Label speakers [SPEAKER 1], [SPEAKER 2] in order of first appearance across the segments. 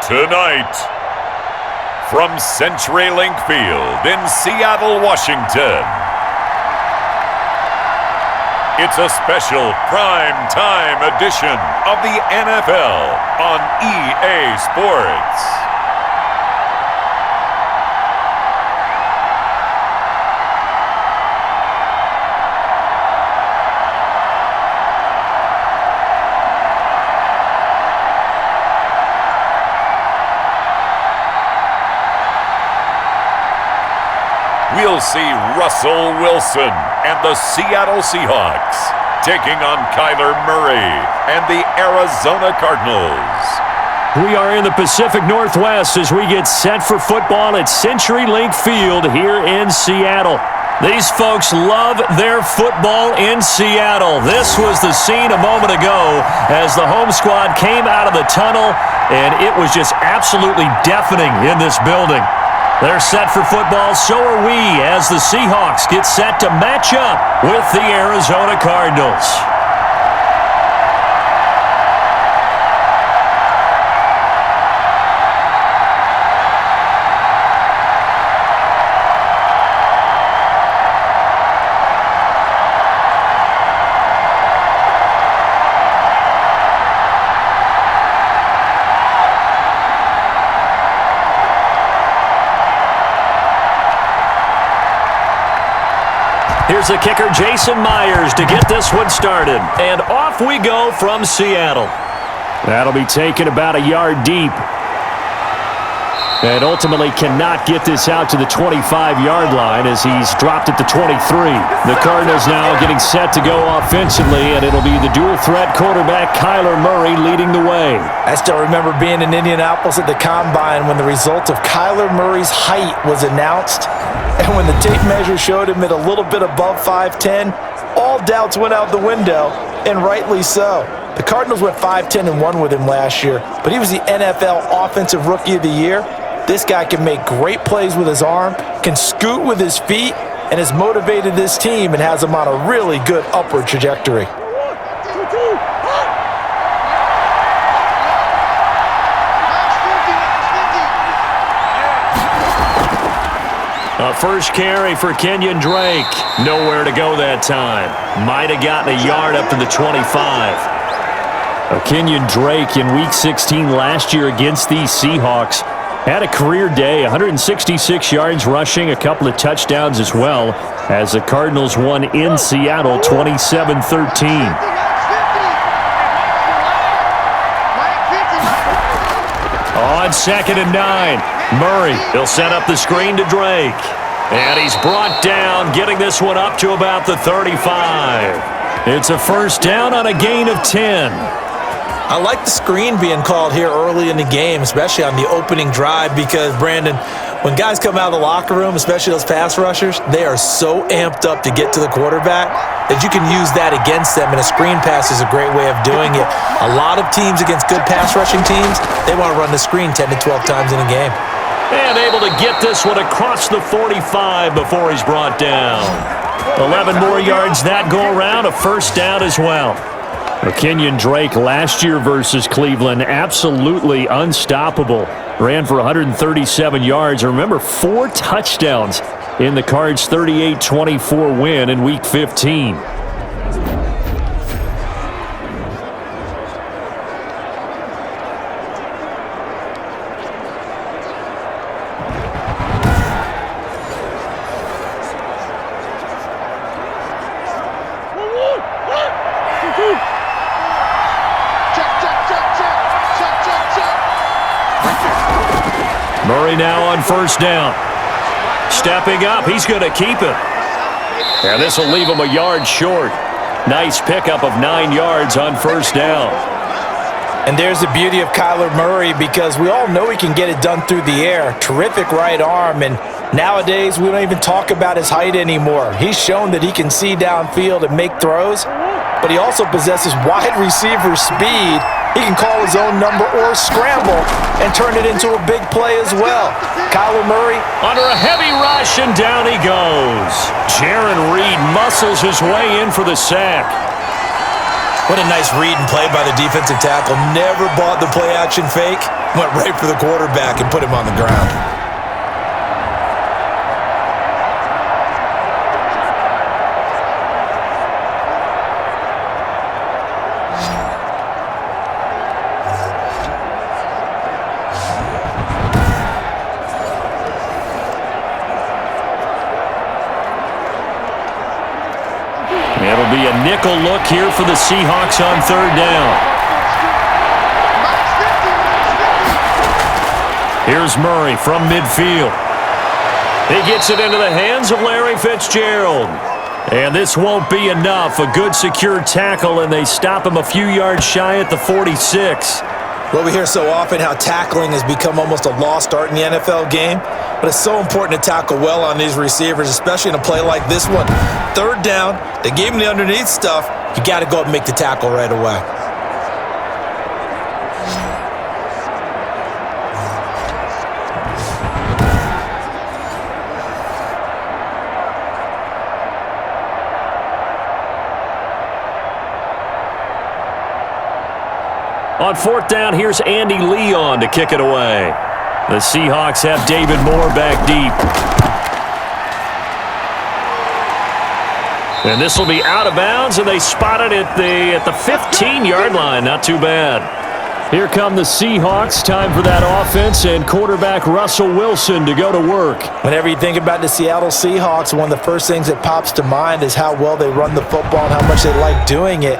[SPEAKER 1] Tonight, from CenturyLink Field in Seattle, Washington, it's a special prime-time edition of the NFL on EA Sports. We'll see Russell Wilson and the Seattle Seahawks taking on Kyler Murray and the Arizona Cardinals.
[SPEAKER 2] We are in the Pacific Northwest as we get set for football at CenturyLink Field here in Seattle. These folks love their football in Seattle. This was the scene a moment ago as the home squad came out of the tunnel, and it was just absolutely deafening in this building. They're set for football, so are we, as the Seahawks get set to match up with the Arizona Cardinals. Here's the kicker, Jason Myers, to get this one started. And off we go from Seattle. That'll be taken about a yard deep. And ultimately cannot get this out to the 25-yard line as he's dropped at the 23. The Cardinals now getting set to go offensively, and it'll be the dual-threat quarterback Kyler Murray leading the way.
[SPEAKER 3] I still remember being in Indianapolis at the Combine when the result of Kyler Murray's height was announced. And when the tape measure showed him at a little bit above 5'10", all doubts went out the window, and rightly so. The Cardinals went 5-10 and 1 with him last year, but he was the NFL Offensive Rookie of the Year. This guy can make great plays with his arm, can scoot with his feet, and has motivated this team and has them on a really good upward trajectory.
[SPEAKER 2] A first carry for Kenyan Drake. Nowhere to go that time. Might have gotten a yard up to the 25. Kenyan Drake in Week 16 last year against these Seahawks had a career day, 166 yards rushing, a couple of touchdowns as well, as the Cardinals won in Seattle 27-13. On 2nd and 9. Murray, he'll set up the screen to Drake. And he's brought down, getting this one up to about the 35. It's a first down on a gain of 10.
[SPEAKER 3] I like the screen being called here early in the game, especially on the opening drive, because, Brandon, when guys come out of the locker room, especially those pass rushers, they are so amped up to get to the quarterback that you can use that against them, and a screen pass is a great way of doing it. A lot of teams against good pass rushing teams, they want to run the screen 10 to 12 times in a game.
[SPEAKER 2] And able to get this one across the 45 before he's brought down. 11 more yards that go around, a first down as well. Kenyan Drake last year versus Cleveland, absolutely unstoppable. Ran for 137 yards. Remember, 4 touchdowns in the Cards' 38-24 win in Week 15. Murray now on first down. Stepping up, he's going to keep it. And this will leave him a yard short. Nice pickup of 9 yards on first down.
[SPEAKER 3] And there's the beauty of Kyler Murray, because we all know he can get it done through the air. Terrific right arm, and nowadays we don't even talk about his height anymore. He's shown that he can see downfield and make throws, but he also possesses wide receiver speed. He can call his own number or scramble and turn it into a big play as well. Kyler Murray
[SPEAKER 2] under a heavy rush, and down he goes. Jaron Reed muscles his way in for the sack.
[SPEAKER 3] What a nice read and play by the defensive tackle. Never bought the play-action fake. Went right for the quarterback and put him on the ground.
[SPEAKER 2] It'll be a nickel look here for the Seahawks on third down. Here's Murray from midfield. He gets it into the hands of Larry Fitzgerald. And this won't be enough. A good secure tackle, and they stop him a few yards shy at the 46.
[SPEAKER 3] Well, we hear so often how tackling has become almost a lost art in the NFL game, but it's so important to tackle well on these receivers, especially in a play like this one. Third down, they gave him the underneath stuff. You got to go up and make the tackle right away.
[SPEAKER 2] On fourth down, here's Andy Leon to kick it away. The Seahawks have David Moore back deep. And this will be out of bounds, and they spot it at the 15-yard line. Not too bad. Here come the Seahawks. Time for that offense and quarterback Russell Wilson to go to work.
[SPEAKER 3] Whenever you think about the Seattle Seahawks, one of the first things that pops to mind is how well they run the football and how much they like doing it.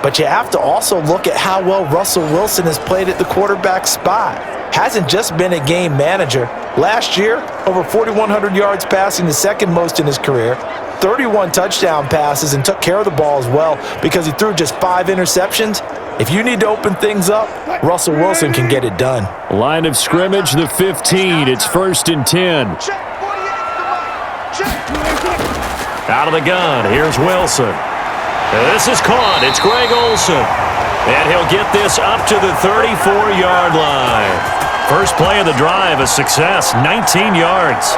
[SPEAKER 3] But you have to also look at how well Russell Wilson has played at the quarterback spot. Hasn't just been a game manager. Last year, over 4,100 yards passing, the second most in his career. 31 touchdown passes, and took care of the ball as well because he threw just 5 interceptions. If you need to open things up, Russell Wilson can get it done.
[SPEAKER 2] Line of scrimmage, the 15. It's 1st and 10. Out of the gun, here's Wilson. This is caught. It's Greg Olsen. And he'll get this up to the 34-yard line. First play of the drive, a success, 19 yards.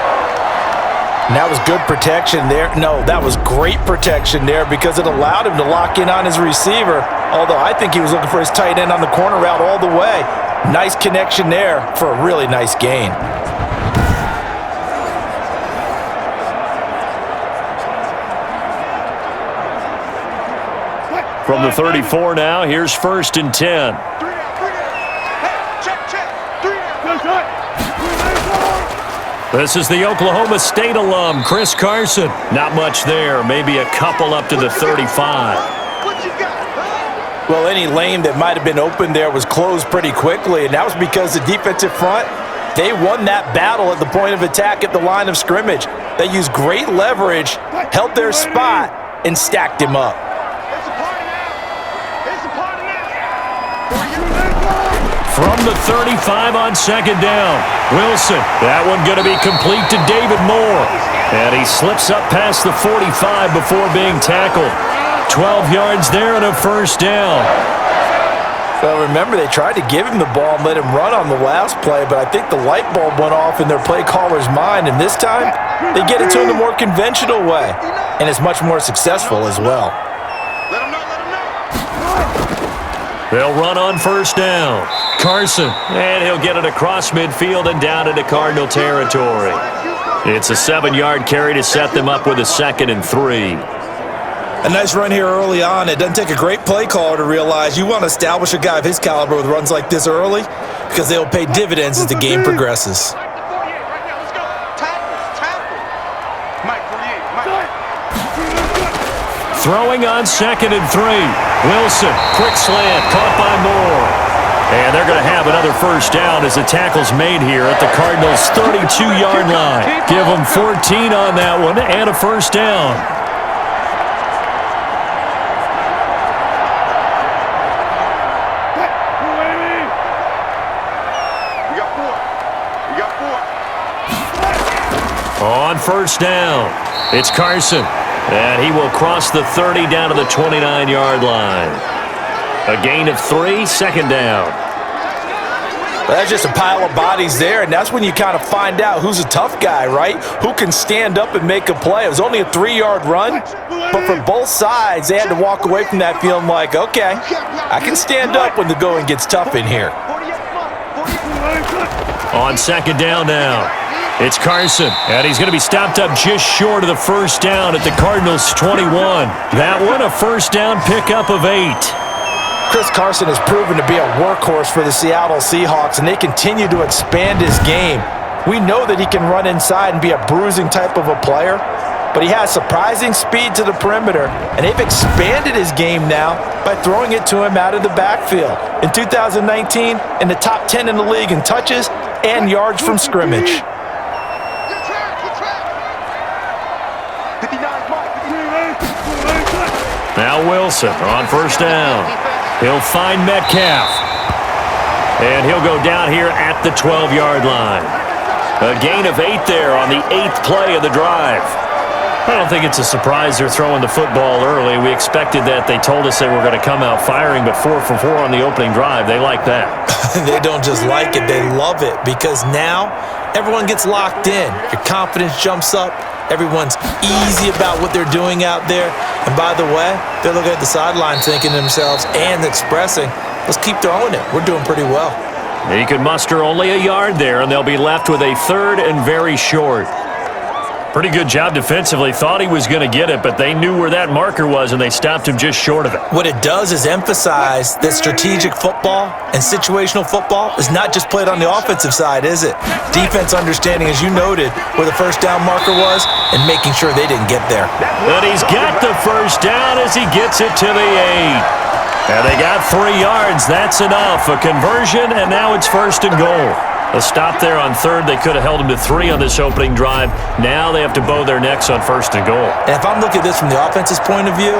[SPEAKER 3] And that was good protection there. No, that was great protection there because it allowed him to lock in on his receiver. Although I think he was looking for his tight end on the corner route all the way. Nice connection there for a really nice gain.
[SPEAKER 2] From the 34 now, here's 1st and 10. This is the Oklahoma State alum, Chris Carson. Not much there, maybe a couple up to the 35.
[SPEAKER 3] Well, any lane that might have been open there was closed pretty quickly, and that was because the defensive front, they won that battle at the point of attack at the line of scrimmage. They used great leverage, held their spot, and stacked him up.
[SPEAKER 2] From the 35 on 2nd down, Wilson. That one going to be complete to David Moore. And he slips up past the 45 before being tackled. 12 yards there and a 1st down.
[SPEAKER 3] Well, remember, they tried to give him the ball and let him run on the last play, but I think the light bulb went off in their play caller's mind, and this time they get it to him the more conventional way, and it's much more successful as well.
[SPEAKER 2] They'll run on 1st down. Carson, and he'll get it across midfield and down into Cardinal territory. It's a 7-yard carry to set them up with a 2nd and 3.
[SPEAKER 3] A nice run here early on. It doesn't take a great play caller to realize you want to establish a guy of his caliber with runs like this early because they'll pay dividends as the game progresses.
[SPEAKER 2] Throwing on 2nd and 3. Wilson, quick slant, caught by Moore. And they're going to have another 1st down as the tackle's made here at the Cardinals' 32-yard line. Give them 14 on that one and a 1st down. On 1st down, it's Carson. And he will cross the 30 down to the 29-yard line. A gain of 3, 2nd down.
[SPEAKER 3] But that's just a pile of bodies there, and that's when you kind of find out who's a tough guy, right? Who can stand up and make a play. It was only a 3-yard run, but for both sides, they had to walk away from that feeling like, okay, I can stand up when the going gets tough in here.
[SPEAKER 2] On second down now, it's Carson, and he's going to be stopped up just short of the first down at the Cardinals' 21. That one, a first down pickup of 8.
[SPEAKER 3] Chris Carson has proven to be a workhorse for the Seattle Seahawks, and they continue to expand his game. We know that he can run inside and be a bruising type of a player, but he has surprising speed to the perimeter, and they've expanded his game now by throwing it to him out of the backfield. In 2019, in the top 10 in the league in touches and yards from scrimmage.
[SPEAKER 2] Now Wilson on first down. He'll find Metcalf. And he'll go down here at the 12-yard line. A gain of 8 there on the 8th play of the drive. I don't think it's a surprise they're throwing the football early. We expected that. They told us they were going to come out firing, but 4 for 4 on the opening drive. They like that.
[SPEAKER 3] They don't just like it, they love it, because now everyone gets locked in. Your confidence jumps up. Everyone's easy about what they're doing out there. And by the way, they're looking at the sideline thinking to themselves and expressing, let's keep throwing it. We're doing pretty well.
[SPEAKER 2] He could muster only a yard there, and they'll be left with a 3rd and very short. Pretty good job defensively. Thought he was going to get it, but they knew where that marker was, and they stopped him just short of it.
[SPEAKER 3] What it does is emphasize that strategic football and situational football is not just played on the offensive side, is it? Defense understanding, as you noted, where the first down marker was and making sure they didn't get there.
[SPEAKER 2] But he's got the first down as he gets it to the 8. And they got 3 yards. That's enough. A conversion, and now it's 1st and goal. A stop there on 3rd. They could have held him to 3 on this opening drive. Now they have to bow their necks on 1st and goal.
[SPEAKER 3] And if I'm looking at this from the offense's point of view,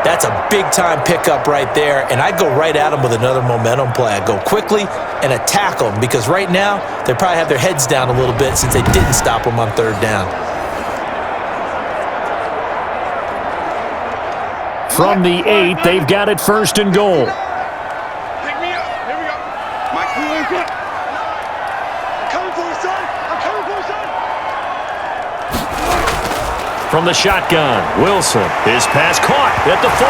[SPEAKER 3] that's a big-time pickup right there, and I go right at them with another momentum play. I go quickly and attack them, because right now they probably have their heads down a little bit since they didn't stop them on 3rd down.
[SPEAKER 2] From the 8, they've got it 1st and goal.
[SPEAKER 4] Pick me up. Here we go. Mike, I'm coming for you, son. I'm coming for you, son.
[SPEAKER 2] From the shotgun, Wilson. His pass caught at the 4.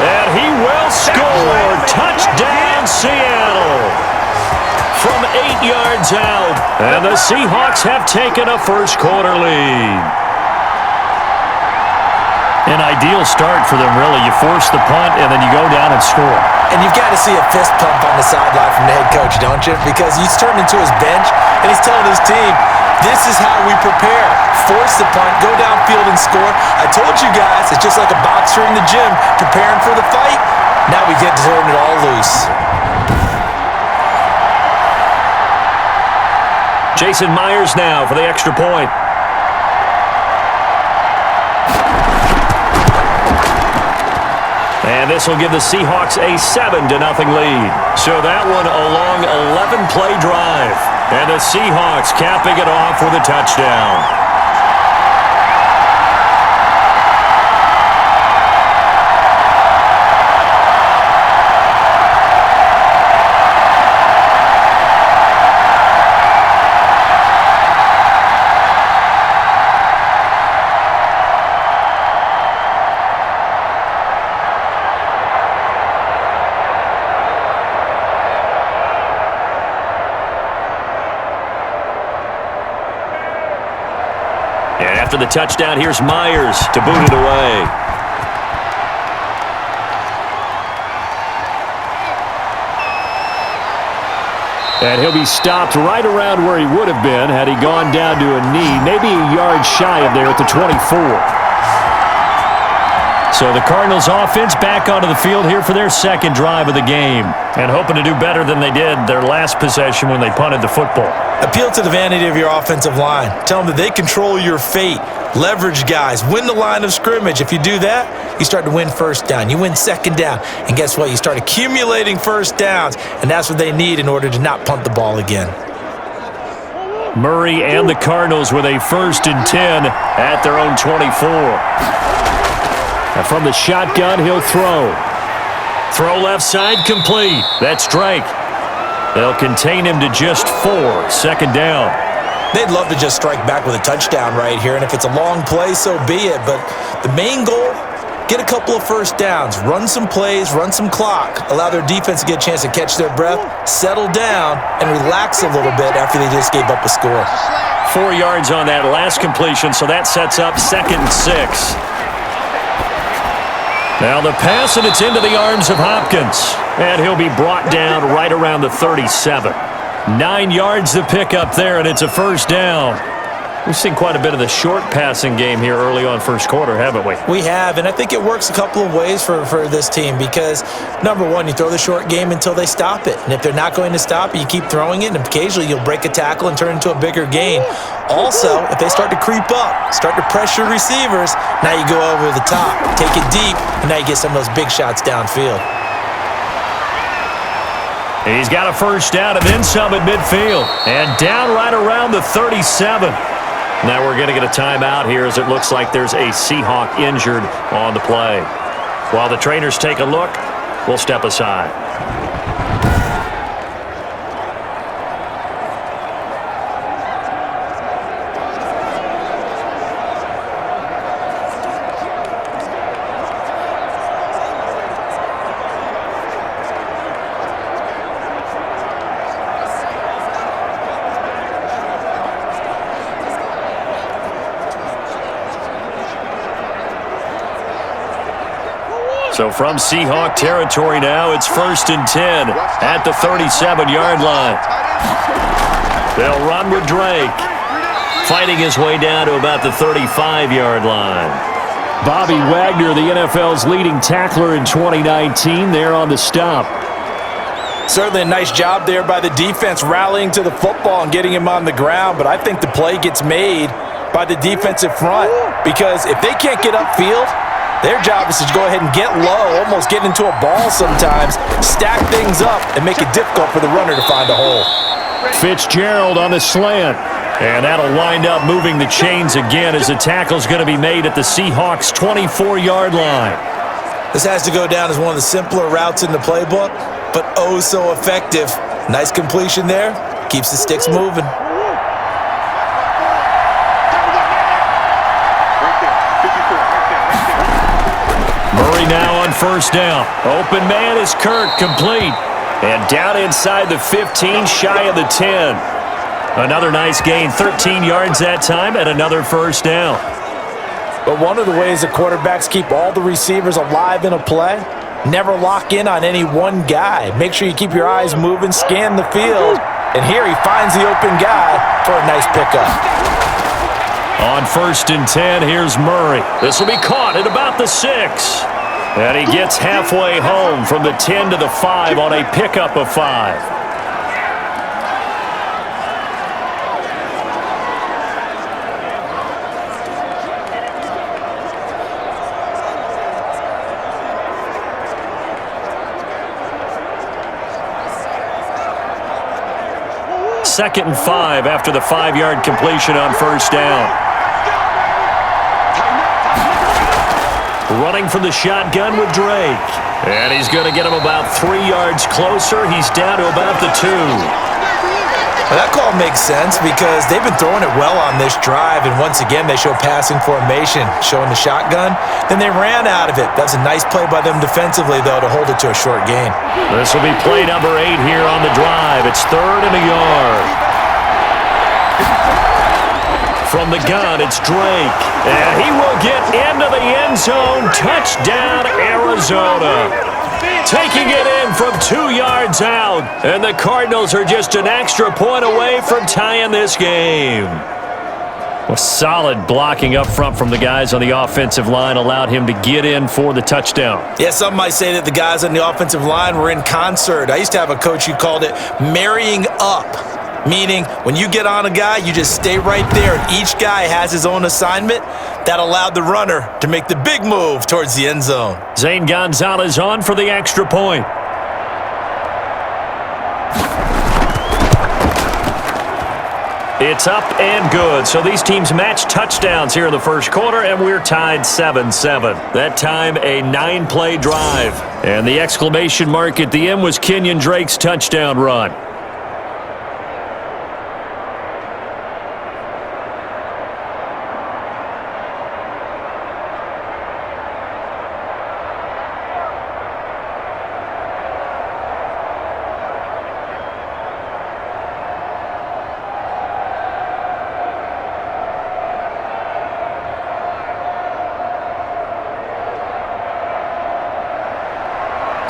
[SPEAKER 2] And he will score. Touchdown, Seattle. From 8 yards out. And the Seahawks have taken a first-quarter lead. An ideal start for them, really. You force the punt, and then you go down and score.
[SPEAKER 3] And you've got to see a fist pump on the sideline from the head coach, don't you? Because he's turned into his bench, and he's telling his team, this is how we prepare. Force the punt, go downfield and score. I told you guys, it's just like a boxer in the gym preparing for the fight. Now we get to turn it all loose.
[SPEAKER 2] Jason Myers now for the extra point. And this will give the Seahawks a 7-0 lead. So that one a long 11-play drive. And the Seahawks capping it off with a touchdown. And after the touchdown, here's Myers to boot it away. And he'll be stopped right around where he would have been had he gone down to a knee, maybe a yard shy of there at the 24. So the Cardinals offense back onto the field here for their second drive of the game, and hoping to do better than they did their last possession when they punted the football.
[SPEAKER 3] Appeal to the vanity of your offensive line. Tell them that they control your fate. Leverage guys. Win the line of scrimmage. If you do that, you start to win first down. You win second down. And guess what? You start accumulating first downs, and that's what they need in order to not punt the ball again.
[SPEAKER 2] Murray and the Cardinals with a 1st and 10 at their own 24. And from the shotgun, he'll throw. Throw left side, complete. That's Drake. They'll contain him to just 4, second down.
[SPEAKER 3] They'd love to just strike back with a touchdown right here, and if it's a long play, so be it. But the main goal, get a couple of first downs, run some plays, run some clock, allow their defense to get a chance to catch their breath, settle down, and relax a little bit after they just gave up a score.
[SPEAKER 2] 4 yards on that last completion, so that sets up 2nd and 6. Now the pass, and it's into the arms of Hopkins. And he'll be brought down right around the 37. 9 yards to pick up there, and it's a first down. We've seen quite a bit of the short passing game here early on first quarter, haven't we?
[SPEAKER 3] We have, and I think it works a couple of ways for this team because, number one, you throw the short game until they stop it. And if they're not going to stop it, you keep throwing it, and occasionally you'll break a tackle and turn it into a bigger gain. Also, if they start to creep up, start to pressure receivers, now you go over the top, take it deep, and now you get some of those big shots downfield.
[SPEAKER 2] He's got a first down and then some at midfield. And down right around the 37. Now we're going to get a timeout here as it looks like there's a Seahawk injured on the play. While the trainers take a look, we'll step aside. So from Seahawk territory now, it's 1st and 10 at the 37-yard line. They'll run with Drake, fighting his way down to about the 35-yard line. Bobby Wagner, the NFL's leading tackler in 2019, there on the stop.
[SPEAKER 3] Certainly a nice job there by the defense rallying to the football and getting him on the ground, but I think the play gets made by the defensive front because if they can't get upfield, their job is to go ahead and get low, almost get into a ball sometimes, stack things up, and make it difficult for the runner to find a hole.
[SPEAKER 2] Fitzgerald on the slant. And that'll wind up moving the chains again as the tackle's going to be made at the Seahawks' 24-yard line.
[SPEAKER 3] This has to go down as one of the simpler routes in the playbook, but oh so effective. Nice completion there. Keeps the sticks moving.
[SPEAKER 2] Murray now on first down. Open man is Kirk, complete. And down inside the 15, shy of the 10. Another nice gain, 13 yards that time, and another first down.
[SPEAKER 3] But one of the ways the quarterbacks keep all the receivers alive in a play, never lock in on any one guy. Make sure you keep your eyes moving, scan the field, and here he finds the open guy for a nice pickup.
[SPEAKER 2] On 1st and 10, here's Murray. This will be caught at about the 6. And he gets halfway home from the 10 to the 5 on a pickup of 5. Second and 5 after the 5-yard completion on first down. Running from the shotgun with Drake. And he's going to get him about 3 yards closer. He's down to about the 2.
[SPEAKER 3] Well, that call makes sense because they've been throwing it well on this drive, and once again they show passing formation, showing the shotgun. Then they ran out of it. That's a nice play by them defensively, though, to hold it to a short gain.
[SPEAKER 2] This will be play number 8 here on the drive. It's 3rd and a yard. From the gun, it's Drake. And he will get into the end zone. Touchdown, Arizona. Taking it in from 2 yards out. And the Cardinals are just an extra point away from tying this game. Well, solid blocking up front from the guys on the offensive line allowed him to get in for the touchdown.
[SPEAKER 3] Yeah, some might say that the guys on the offensive line were in concert. I used to have a coach who called it marrying up, meaning when you get on a guy, you just stay right there, and each guy has his own assignment. That allowed the runner to make the big move towards the end zone.
[SPEAKER 2] Zane Gonzalez on for the extra point. It's up and good. So these teams match touchdowns here in the first quarter, and we're tied 7-7. That time, a 9-play drive. And the exclamation mark at the end was Kenyan Drake's touchdown run.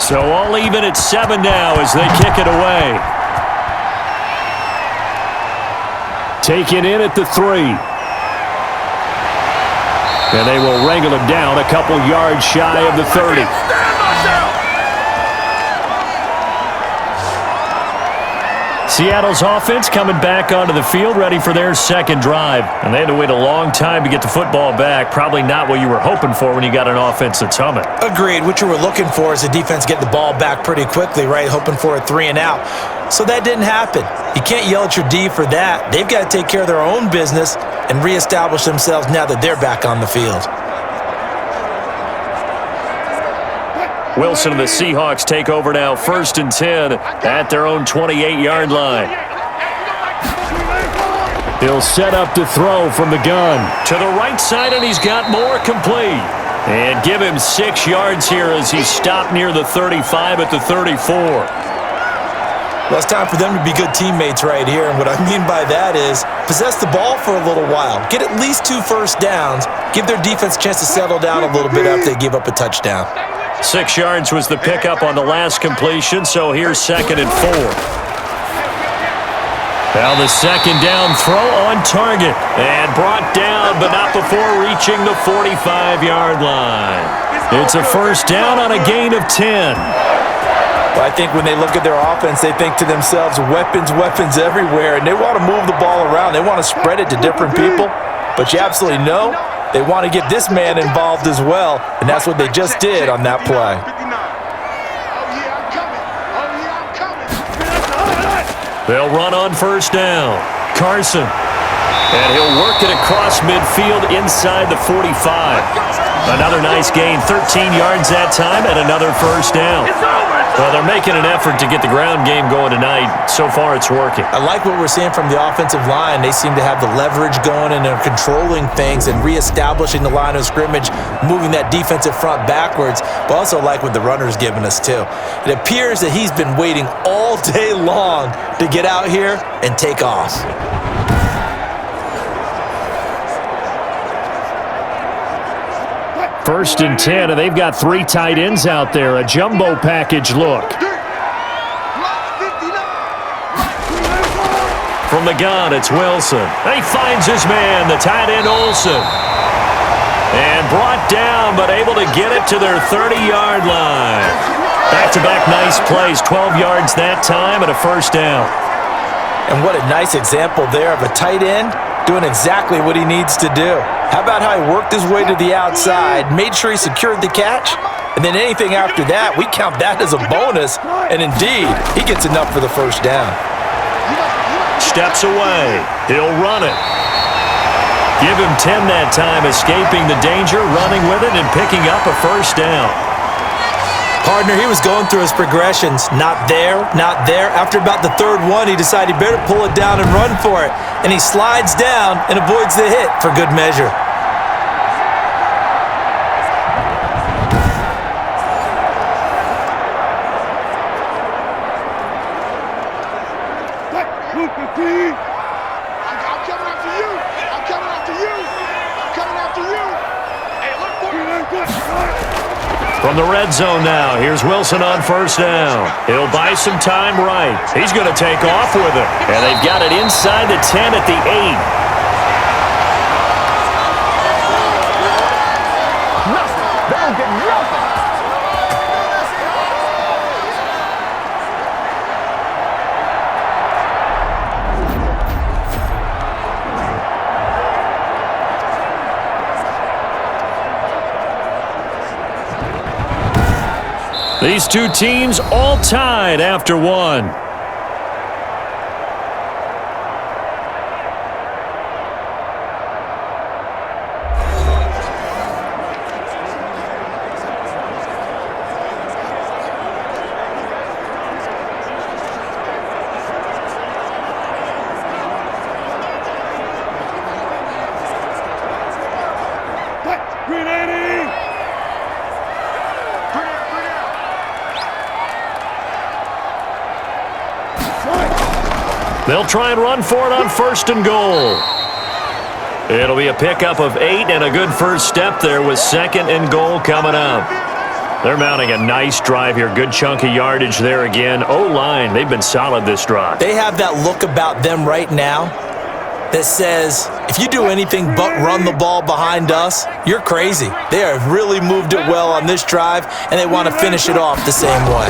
[SPEAKER 2] So all even at 7 now as they kick it away. Taken in at the 3. And they will wrangle him down a couple yards shy of the 30. Seattle's offense coming back onto the field, ready for their second drive. And they had to wait a long time to get the football back. Probably not what you were hoping for when you got an offense that's humming.
[SPEAKER 3] Agreed. What you were looking for is the defense getting the ball back pretty quickly, right? Hoping for a 3 and out. So that didn't happen. You can't yell at your D for that. They've got to take care of their own business and reestablish themselves now that they're back on the field.
[SPEAKER 2] Wilson and the Seahawks take over now, 1st and 10 at their own 28-yard line. He'll set up to throw from the gun. To the right side, and he's got more complete. And give him 6 yards here as he stopped near the 35 at the 34.
[SPEAKER 3] Well, it's time for them to be good teammates right here, and what I mean by that is possess the ball for a little while. Get at least 2 first downs. Give their defense a chance to settle down a little bit after they give up a touchdown.
[SPEAKER 2] 6 yards was the pickup on the last completion, so here's 2nd and 4. Now the second down throw on target, and brought down, but not before reaching the 45-yard line. It's a first down on a gain of 10.
[SPEAKER 3] Well, I think when they look at their offense, they think to themselves, weapons, weapons everywhere, and they want to move the ball around. They want to spread it to different people, but you absolutely know they want to get this man involved as well, and that's what they just did on that play.
[SPEAKER 2] They'll run on first down. Carson. And he'll work it across midfield inside the 45. Another nice gain, 13 yards that time, and another first down. Well, they're making an effort to get the ground game going tonight. So far, it's working.
[SPEAKER 3] I like what we're seeing from the offensive line. They seem to have the leverage going, and they're controlling things and reestablishing the line of scrimmage, moving that defensive front backwards, but also like what the runner's giving us, too. It appears that he's been waiting all day long to get out here and take off.
[SPEAKER 2] First and 10, and they've got 3 tight ends out there. A jumbo package look. From the gun, it's Wilson. He finds his man, the tight end Olsen. And brought down, but able to get it to their 30-yard line. Back-to-back nice plays, 12 yards that time, and a first down.
[SPEAKER 3] And what a nice example there of a tight end doing exactly what he needs to do. How about how he worked his way to the outside, made sure he secured the catch, and then anything after that, we count that as a bonus, and indeed, he gets enough for the first down.
[SPEAKER 2] Steps away. He'll run it. Give him 10 that time, escaping the danger, running with it, and picking up a first down.
[SPEAKER 3] Partner, he was going through his progressions. Not there, not there. After about the 3rd one, he decided he better pull it down and run for it. And he slides down and avoids the hit for good measure.
[SPEAKER 4] I'm coming after you. I'm coming after you. I'm coming after you. Hey, look for me.
[SPEAKER 2] From the red zone now, here's Wilson on first down. He'll buy some time right. He's going to take off with it. And they've got it inside the 10 at the 8. These two teams all tied after one. They'll try and run for it on first and goal. It'll be a pickup of 8 and a good first step there with 2nd and goal coming up. They're mounting a nice drive here. Good chunk of yardage there again. O-line, they've been solid this drive.
[SPEAKER 3] They have that look about them right now that says, if you do anything but run the ball behind us, you're crazy. They have really moved it well on this drive, and they want to finish it off the same way.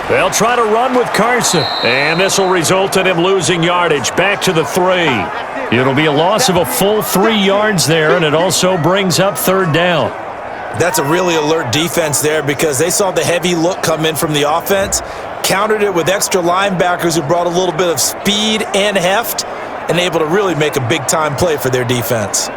[SPEAKER 2] They'll try to run with Carson, and this will result in him losing yardage. Back to the 3. It'll be a loss of a full 3 yards there, and it also brings up third down.
[SPEAKER 3] That's a really alert defense there because they saw the heavy look come in from the offense, countered it with extra linebackers who brought a little bit of speed and heft, and able to really make a big-time play for their defense.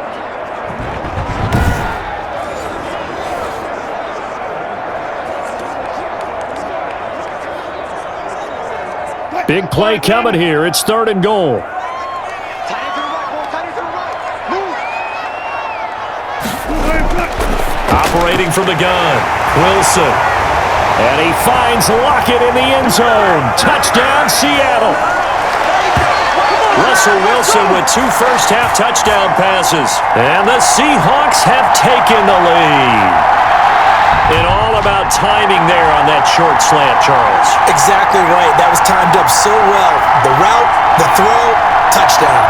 [SPEAKER 2] Big play coming here. It's 3rd and goal. Operating from the gun, Wilson. And he finds Lockett in the end zone. Touchdown, Seattle. Russell Wilson with 2 first-half touchdown passes. And the Seahawks have taken the lead. And all about timing there on that short slant, Charles.
[SPEAKER 3] Exactly right. That was timed up so well. The route, the throw, touchdown.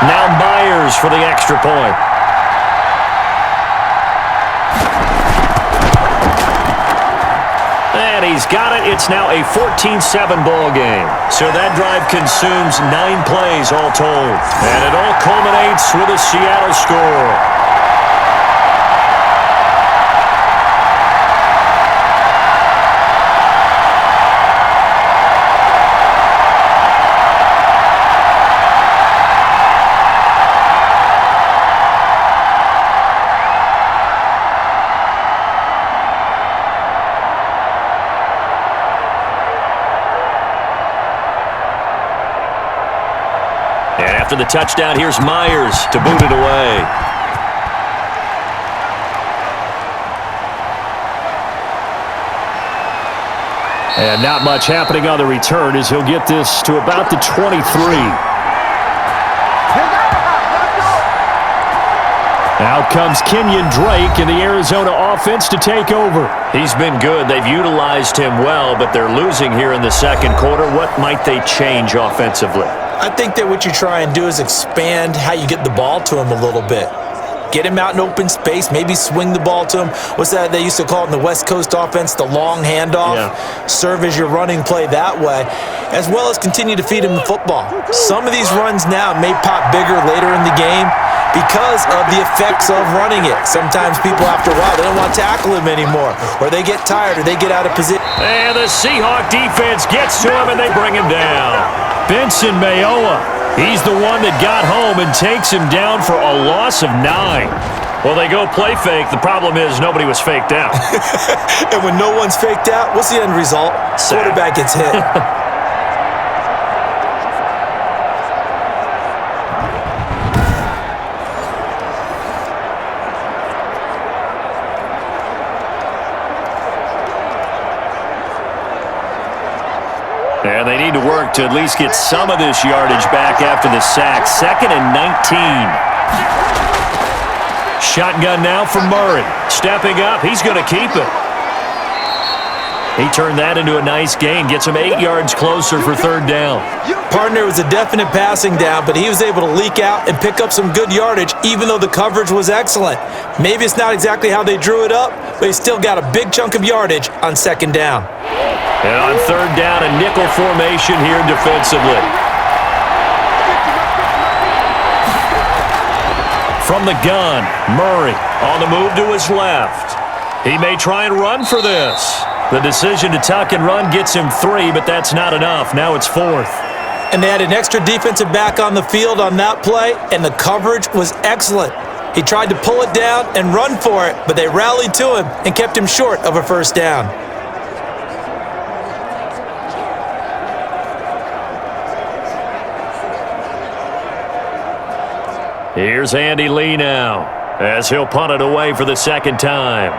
[SPEAKER 2] Now Myers for the extra point. And he's got it. It's now a 14-7 ball game. So that drive consumes 9 plays all told. And it all culminates with a Seattle score. After the touchdown, here's Myers to boot it away. And not much happening on the return as he'll get this to about the 23. Out comes Kenyan Drake in the Arizona offense to take over. He's been good. They've utilized him well, but they're losing here in the second quarter. What might they change offensively?
[SPEAKER 3] I think that what you try and do is expand how you get the ball to him a little bit. Get him out in open space, maybe swing the ball to him. What's that they used to call it in the West Coast offense, the long handoff? Yeah. Serve as your running play that way, as well as continue to feed him the football. Some of these runs now may pop bigger later in the game because of the effects of running it. Sometimes people, after a while, they don't want to tackle him anymore, or they get tired, or they get out of position.
[SPEAKER 2] And the Seahawk defense gets to him, and they bring him down. Benson Mayowa, he's the one that got home and takes him down for a loss of 9. Well, they go play fake. The problem is nobody was faked out.
[SPEAKER 3] And when no one's faked out, what's the end result? Quarterback gets hit.
[SPEAKER 2] And they need to work to at least get some of this yardage back after the sack. 2nd and 19. Shotgun now for Murray. Stepping up, he's going to keep it. He turned that into a nice gain. Gets him 8 yards closer for 3rd down.
[SPEAKER 3] Partner was a definite passing down, but he was able to leak out and pick up some good yardage, even though the coverage was excellent. Maybe it's not exactly how they drew it up, but he still got a big chunk of yardage on 2nd down.
[SPEAKER 2] And on 3rd down, a nickel formation here defensively. From the gun, Murray on the move to his left. He may try and run for this. The decision to tuck and run gets him 3, but that's not enough. Now it's 4th.
[SPEAKER 3] And they had an extra defensive back on the field on that play, and the coverage was excellent. He tried to pull it down and run for it, but they rallied to him and kept him short of a 1st down.
[SPEAKER 2] Here's Andy Lee now, as he'll punt it away for the 2nd time.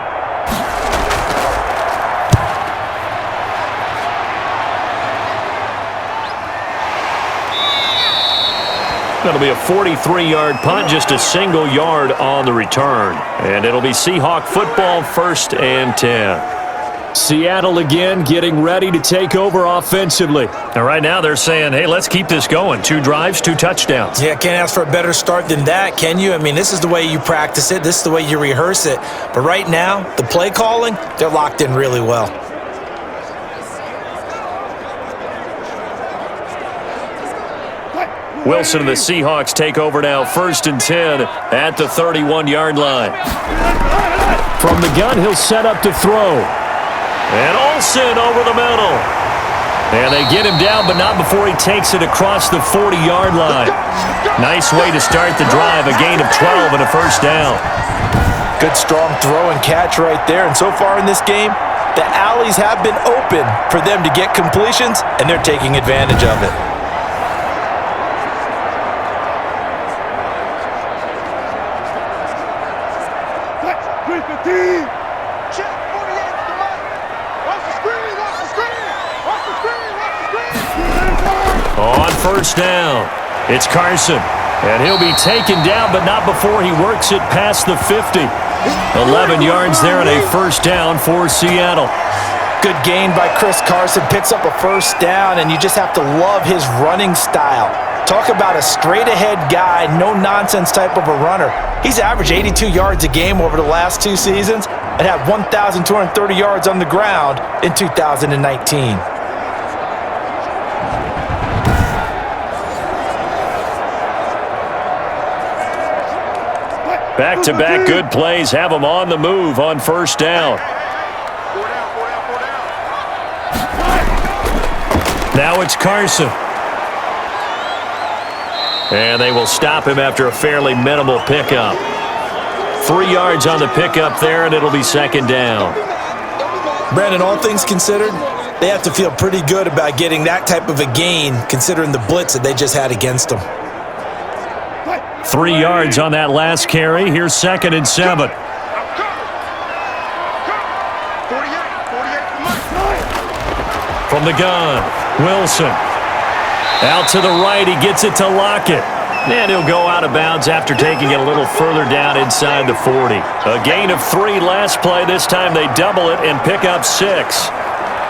[SPEAKER 2] That'll be a 43-yard punt, just a single yard on the return. And it'll be Seahawk football, 1st and 10. Seattle again getting ready to take over offensively. And right now they're saying, hey, let's keep this going. 2 drives, 2 touchdowns.
[SPEAKER 3] Yeah, can't ask for a better start than that, can you? I mean, this is the way you practice it. This is the way you rehearse it. But right now, the play calling, they're locked in really well.
[SPEAKER 2] Wilson and the Seahawks take over now, 1st and 10 at the 31-yard line. From the gun, he'll set up to throw. And Olsen over the middle. And they get him down, but not before he takes it across the 40-yard line. Nice way to start the drive, a gain of 12 and a 1st down.
[SPEAKER 3] Good strong throw and catch right there. And so far in this game, the alleys have been open for them to get completions, and they're taking advantage of it.
[SPEAKER 2] On 1st down, it's Carson. And he'll be taken down, but not before he works it past the 50. 11 yards there and a 1st down for Seattle.
[SPEAKER 3] Good gain by Chris Carson. Picks up a 1st down, and you just have to love his running style. Talk about a straight-ahead guy, no-nonsense type of a runner. He's averaged 82 yards a game over the last 2 seasons and had 1,230 yards on the ground in 2019.
[SPEAKER 2] Back-to-back good plays have him on the move on 1st down. Now it's Carson. And they will stop him after a fairly minimal pickup. 3 yards on the pickup there, and it'll be 2nd down.
[SPEAKER 3] Brandon, all things considered, they have to feel pretty good about getting that type of a gain, considering the blitz that they just had against them.
[SPEAKER 2] 3 yards on that last carry. Here's 2nd and 7. From the gun, Wilson. Out to the right, he gets it to Lockett. And he'll go out of bounds after taking it a little further down inside the 40. A gain of 3 last play. This time they double it and pick up 6.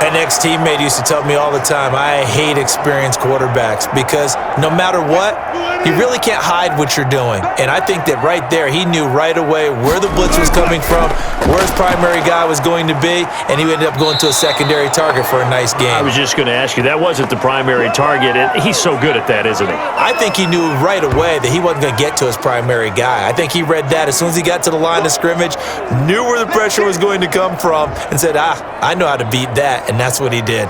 [SPEAKER 3] An ex-teammate used to tell me all the time, I hate experienced quarterbacks because no matter what, you really can't hide what you're doing. And I think that right there, he knew right away where the blitz was coming from, where his primary guy was going to be, and he ended up going to a secondary target for a nice game.
[SPEAKER 2] I was just going to ask you, that wasn't the primary target. He's so good at that, isn't he?
[SPEAKER 3] I think he knew right away that he wasn't going to get to his primary guy. I think he read that as soon as he got to the line of scrimmage, knew where the pressure was going to come from, and said, I know how to beat that, and that's what he did.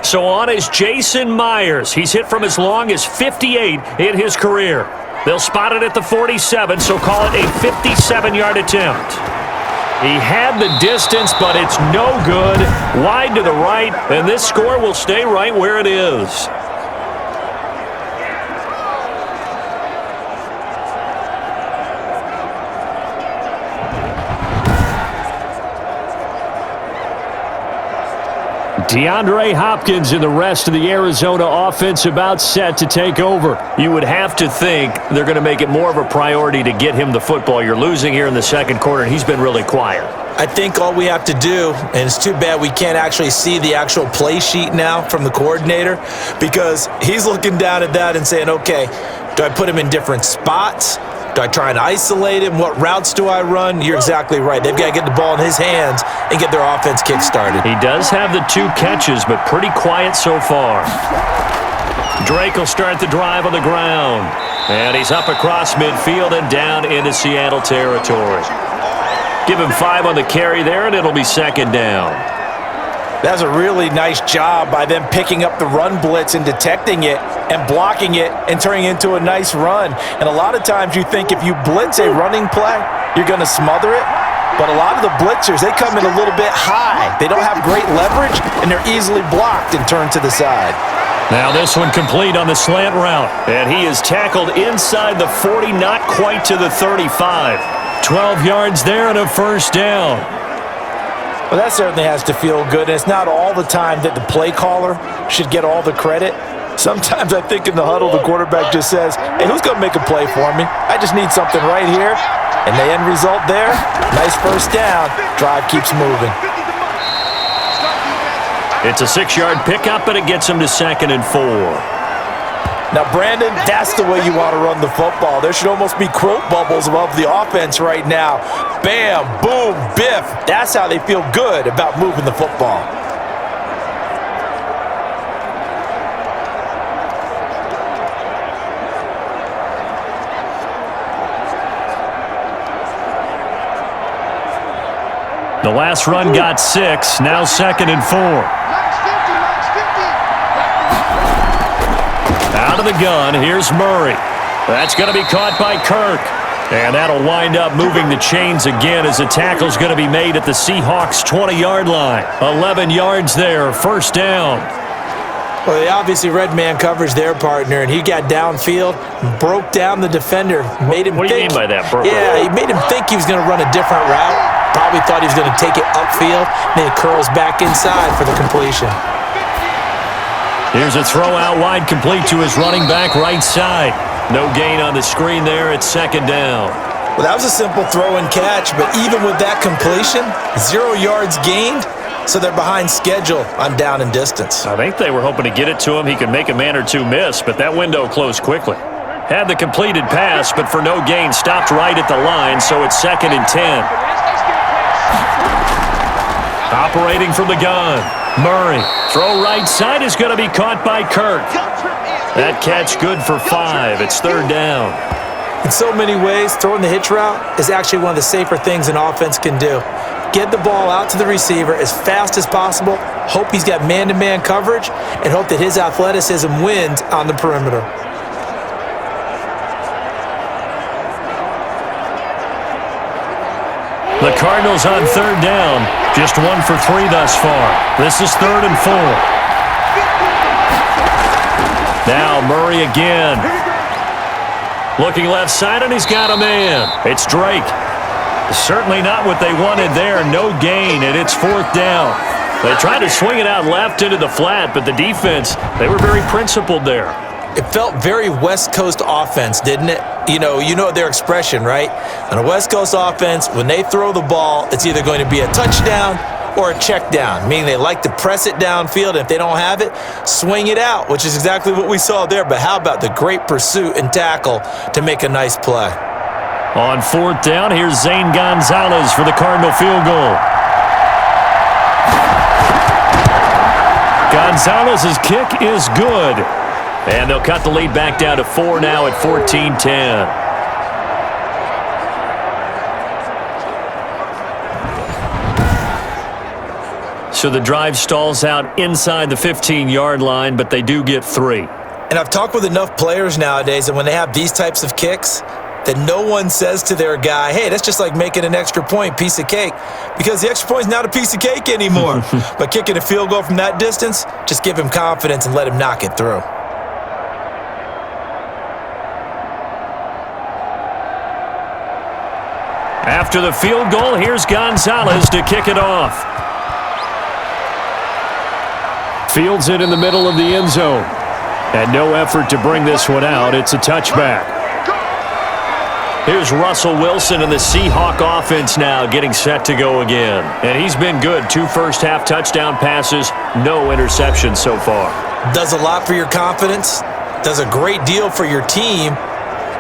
[SPEAKER 2] So on is Jason Myers. He's hit from as long as 58 in his career. They'll spot it at the 47, so call it a 57-yard attempt. He had the distance, but it's no good. Wide to the right, and this score will stay right where it is. DeAndre Hopkins and the rest of the Arizona offense about set to take over. You would have to think they're going to make it more of a priority to get him the football. You're losing here in the second quarter, and he's been really quiet.
[SPEAKER 3] I think all we have to do, and it's too bad we can't actually see the actual play sheet now from the coordinator, because he's looking down at that and saying, okay, do I put him in different spots? Do I try and isolate him? What routes do I run? You're exactly right. They've got to get the ball in his hands and get their offense kick-started.
[SPEAKER 2] He does have the 2 catches, but pretty quiet so far. Drake will start the drive on the ground. And he's up across midfield and down into Seattle territory. Give him 5 on the carry there, and it'll be 2nd down.
[SPEAKER 3] That's a really nice job by them picking up the run blitz and detecting it and blocking it and turning it into a nice run. And a lot of times you think if you blitz a running play, you're going to smother it. But a lot of the blitzers, they come in a little bit high. They don't have great leverage, and they're easily blocked and turned to the side.
[SPEAKER 2] Now this one complete on the slant route. And he is tackled inside the 40, not quite to the 35. 12 yards there and a first down.
[SPEAKER 3] Well, that certainly has to feel good. And it's not all the time that the play caller should get all the credit. Sometimes I think in the huddle, the quarterback just says, hey, who's going to make a play for me? I just need something right here. And the end result there, nice first down. Drive keeps moving.
[SPEAKER 2] It's a 6-yard pickup, and it gets him to 2nd and 4.
[SPEAKER 3] Now, Brandon, that's the way you want to run the football. There should almost be quote bubbles above the offense right now. Bam, boom, biff. That's how they feel good about moving the football.
[SPEAKER 2] The last run got 6, now 2nd and 4. Out of the gun, here's Murray. That's going to be caught by Kirk. And that'll wind up moving the chains again as the tackle's going to be made at the Seahawks' 20-yard line. 11 yards there, first down.
[SPEAKER 3] Well, they obviously read man coverage their partner, and he got downfield, broke down the defender, made him
[SPEAKER 2] What do you mean by that, bro?
[SPEAKER 3] Yeah, he made him think he was going to run a different route. Probably thought he was going to take it upfield, then it curls back inside for the completion.
[SPEAKER 2] Here's a throw out wide, complete to his running back right side. No gain on the screen there. It's 2nd down.
[SPEAKER 3] Well, that was a simple throw and catch, but even with that completion, 0 yards gained, so they're behind schedule on down and distance.
[SPEAKER 2] I think they were hoping to get it to him. He could make a man or two miss, but that window closed quickly. Had the completed pass, but for no gain, stopped right at the line, so it's 2nd and 10. Operating from the gun. Murray. Throw right side is going to be caught by Kirk. That catch good for 5. It's 3rd down.
[SPEAKER 3] In so many ways, throwing the hitch route is actually one of the safer things an offense can do. Get the ball out to the receiver as fast as possible, hope he's got man-to-man coverage, and hope that his athleticism wins on the perimeter.
[SPEAKER 2] The Cardinals on 3rd down. Just 1 for 3 thus far. This is 3rd and 4. Now Murray again. Looking left side, and he's got a man. It's Drake. Certainly not what they wanted there. No gain, and it's 4th down. They tried to swing it out left into the flat, but the defense, they were very principled there.
[SPEAKER 3] It felt very West Coast offense, didn't it? You know their expression, right? On a West Coast offense, when they throw the ball, it's either going to be a touchdown or a check down, meaning they like to press it downfield, and if they don't have it, swing it out, which is exactly what we saw there. But how about the great pursuit and tackle to make a nice play?
[SPEAKER 2] On 4th down, here's Zane Gonzalez for the Cardinal field goal. Gonzalez's kick is good. And they'll cut the lead back down to 4 now at 14-10. So the drive stalls out inside the 15-yard line, but they do get 3.
[SPEAKER 3] And I've talked with enough players nowadays, and when they have these types of kicks, that no one says to their guy, hey, that's just like making an extra point, piece of cake. Because the extra point is not a piece of cake anymore. But kicking a field goal from that distance, just give him confidence and let him knock it through.
[SPEAKER 2] After the field goal, here's Gonzalez to kick it off. Fields it in the middle of the end zone. And no effort to bring this one out. It's a touchback. Here's Russell Wilson and the Seahawk offense now getting set to go again. And he's been good. 2 first-half touchdown passes, no interceptions so far.
[SPEAKER 3] Does a lot for your confidence. Does a great deal for your team.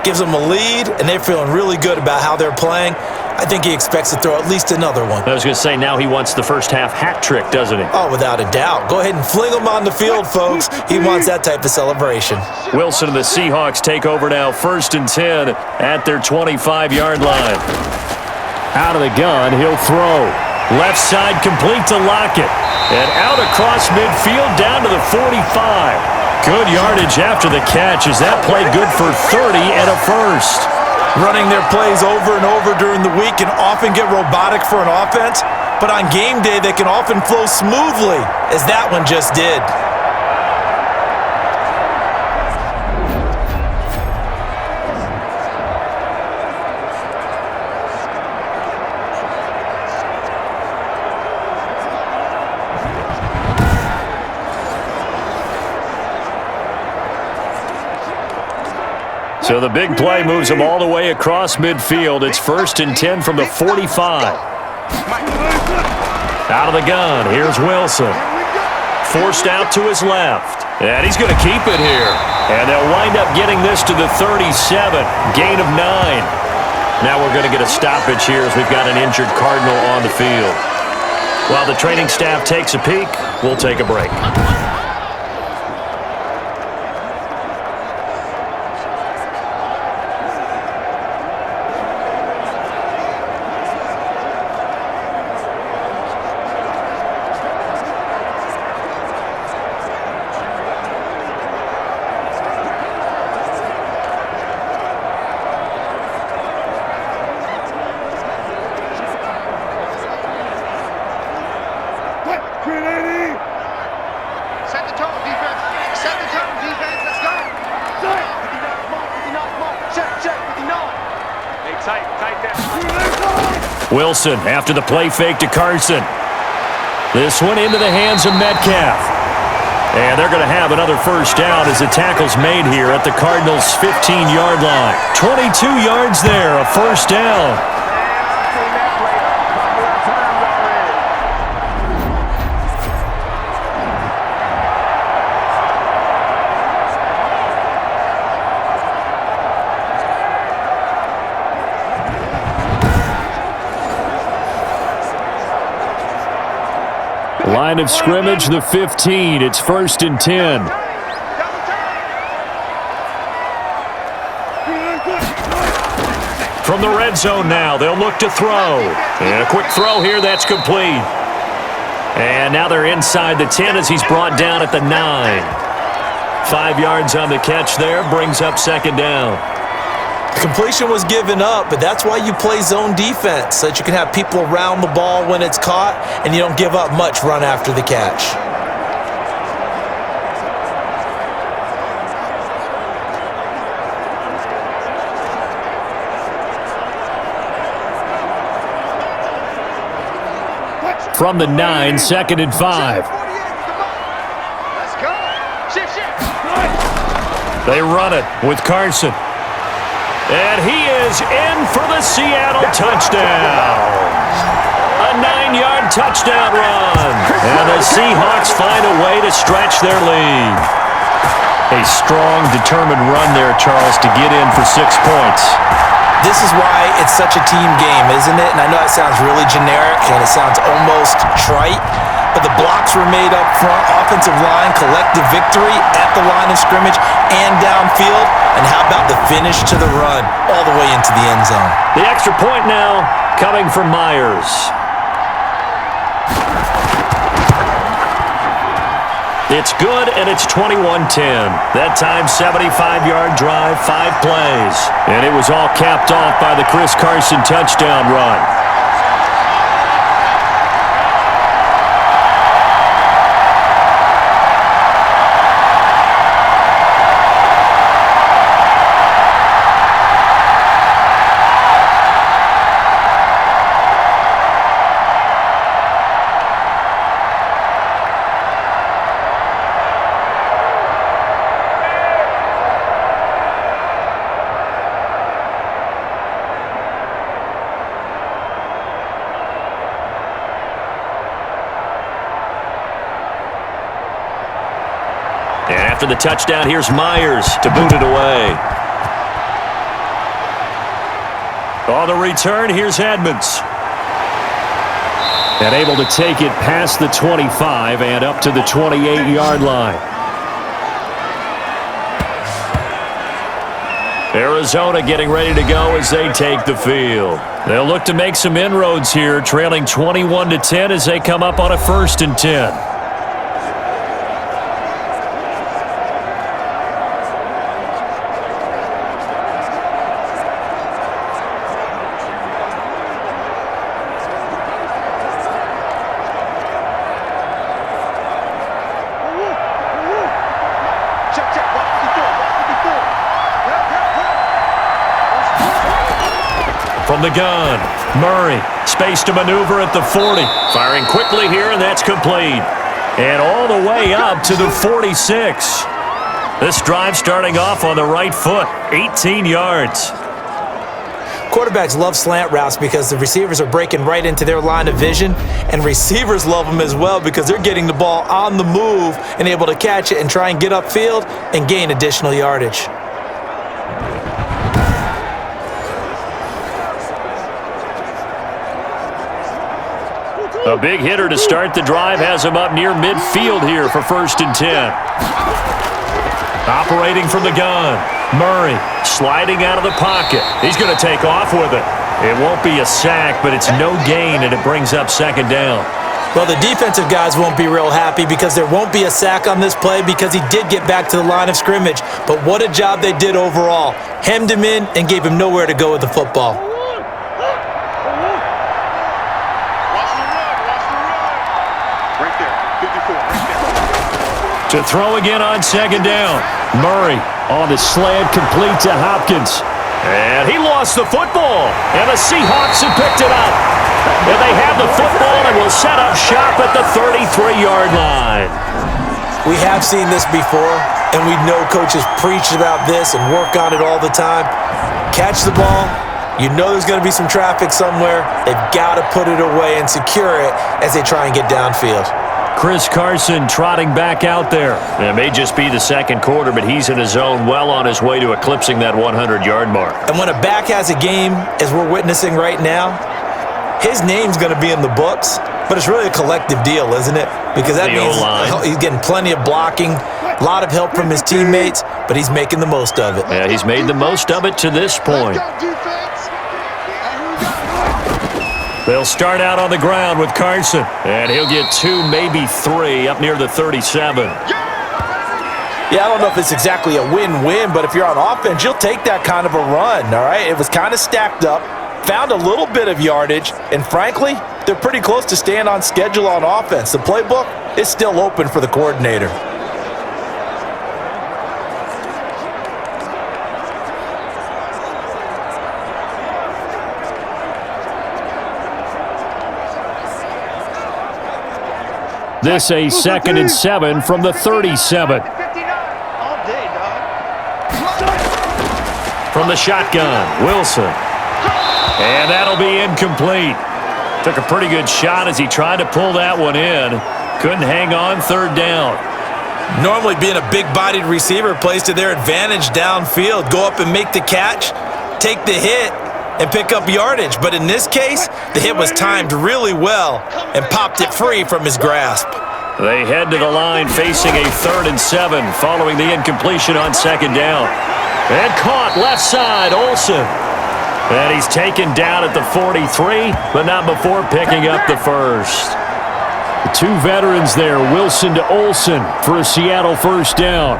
[SPEAKER 3] Gives them a lead, and they're feeling really good about how they're playing. I think he expects to throw at least another one.
[SPEAKER 2] I was going to say, now he wants the first-half hat trick, doesn't he?
[SPEAKER 3] Oh, without a doubt. Go ahead and fling him on the field, folks. He wants that type of celebration.
[SPEAKER 2] Wilson and the Seahawks take over now, 1st and 10 at their 25-yard line. Out of the gun, he'll throw. Left side complete to Lockett. And out across midfield down to the 45. Good yardage after the catch. Is that play good for 30 and a first?
[SPEAKER 3] Running their plays over and over during the week can often get robotic for an offense, but on game day they can often flow smoothly, as that one just did.
[SPEAKER 2] So the big play moves them all the way across midfield. It's 1st and 10 from the 45. Out of the gun, here's Wilson. Forced out to his left. And he's going to keep it here. And they'll wind up getting this to the 37. Gain of 9. Now we're going to get a stoppage here as we've got an injured Cardinal on the field. While the training staff takes a peek, we'll take a break. Wilson after the play fake to Carson. This one into the hands of Metcalf. And they're going to have another first down as the tackle's made here at the Cardinals' 15-yard line. 22 yards there, a first down. Line of scrimmage, the 15. It's 1st and 10. From the red zone now, they'll look to throw. And a quick throw here, that's complete. And now they're inside the 10 as he's brought down at the 9. 5 yards on the catch there, brings up 2nd down.
[SPEAKER 3] The completion was given up, but that's why you play zone defense, so that you can have people around the ball when it's caught, and you don't give up much run after the catch.
[SPEAKER 2] From the 9, 2nd and 5. They run it with Carson. And he is in for the Seattle touchdown. A 9-yard touchdown run. And the Seahawks find a way to stretch their lead. A strong, determined run there, Charles, to get in for 6 points.
[SPEAKER 3] This is why it's such a team game, isn't it? And I know it sounds really generic and it sounds almost trite, but the blocks were made up front, offensive line, collective victory at the line of scrimmage and downfield. And how about the finish to the run all the way into the end zone?
[SPEAKER 2] The extra point now coming from Myers. It's good, and it's 21-10. That time, 75-yard drive, 5 plays. And it was all capped off by the Chris Carson touchdown run. After the touchdown, here's Myers to boot it away. On the return, here's Edmonds. And able to take it past the 25 and up to the 28-yard line. Arizona getting ready to go as they take the field. They'll look to make some inroads here, trailing 21-10 as they come up on a 1st and 10. From the gun, Murray, space to maneuver at the 40. Firing quickly here, and that's complete. And all the way up to the 46. This drive starting off on the right foot, 18 yards.
[SPEAKER 3] Quarterbacks love slant routes because the receivers are breaking right into their line of vision, and receivers love them as well because they're getting the ball on the move and able to catch it and try and get upfield and gain additional yardage.
[SPEAKER 2] A big hitter to start the drive has him up near midfield here for 1st and 10. Operating from the gun, Murray sliding out of the pocket. He's going to take off with it. It won't be a sack, but it's no gain, and it brings up 2nd down.
[SPEAKER 3] Well, the defensive guys won't be real happy because there won't be a sack on this play because he did get back to the line of scrimmage. But what a job they did overall. Hemmed him in and gave him nowhere to go with the football.
[SPEAKER 2] To throw again on 2nd down. Murray on the slant, complete to Hopkins. And he lost the football. And the Seahawks have picked it up. And they have the football and will set up shop at the 33-yard line.
[SPEAKER 3] We have seen this before, and we know coaches preach about this and work on it all the time. Catch the ball. You know there's going to be some traffic somewhere. They've got to put it away and secure it as they try and get downfield.
[SPEAKER 2] Chris Carson trotting back out there. It may just be the 2nd quarter, but he's in his zone, well on his way to eclipsing that 100-yard mark.
[SPEAKER 3] And when a back has a game, as we're witnessing right now, his name's going to be in the books, but it's really a collective deal, isn't it? Because that means he's getting plenty of blocking, a lot of help from his teammates, but he's making the most of it.
[SPEAKER 2] Yeah, he's made the most of it to this point. They'll start out on the ground with Carson, and he'll get 2, maybe 3, up near the 37.
[SPEAKER 3] Yeah, I don't know if it's exactly a win-win, but if you're on offense, you'll take that kind of a run, all right? It was kind of stacked up, found a little bit of yardage, and frankly, they're pretty close to staying on schedule on offense. The playbook is still open for the coordinator.
[SPEAKER 2] This a 2nd and 7 from the 37. From the shotgun, Wilson. And that'll be incomplete. Took a pretty good shot as he tried to pull that one in. Couldn't hang on 3rd down.
[SPEAKER 3] Normally being a big-bodied receiver plays to their advantage downfield. Go up and make the catch, take the hit, and pick up yardage. But in this case, the hit was timed really well and popped it free from his grasp.
[SPEAKER 2] They head to the line facing a 3rd and 7 following the incompletion on 2nd down. And caught left side, Olsen. And he's taken down at the 43, but not before picking up the 1st. The 2 veterans there, Wilson to Olsen for a Seattle 1st down.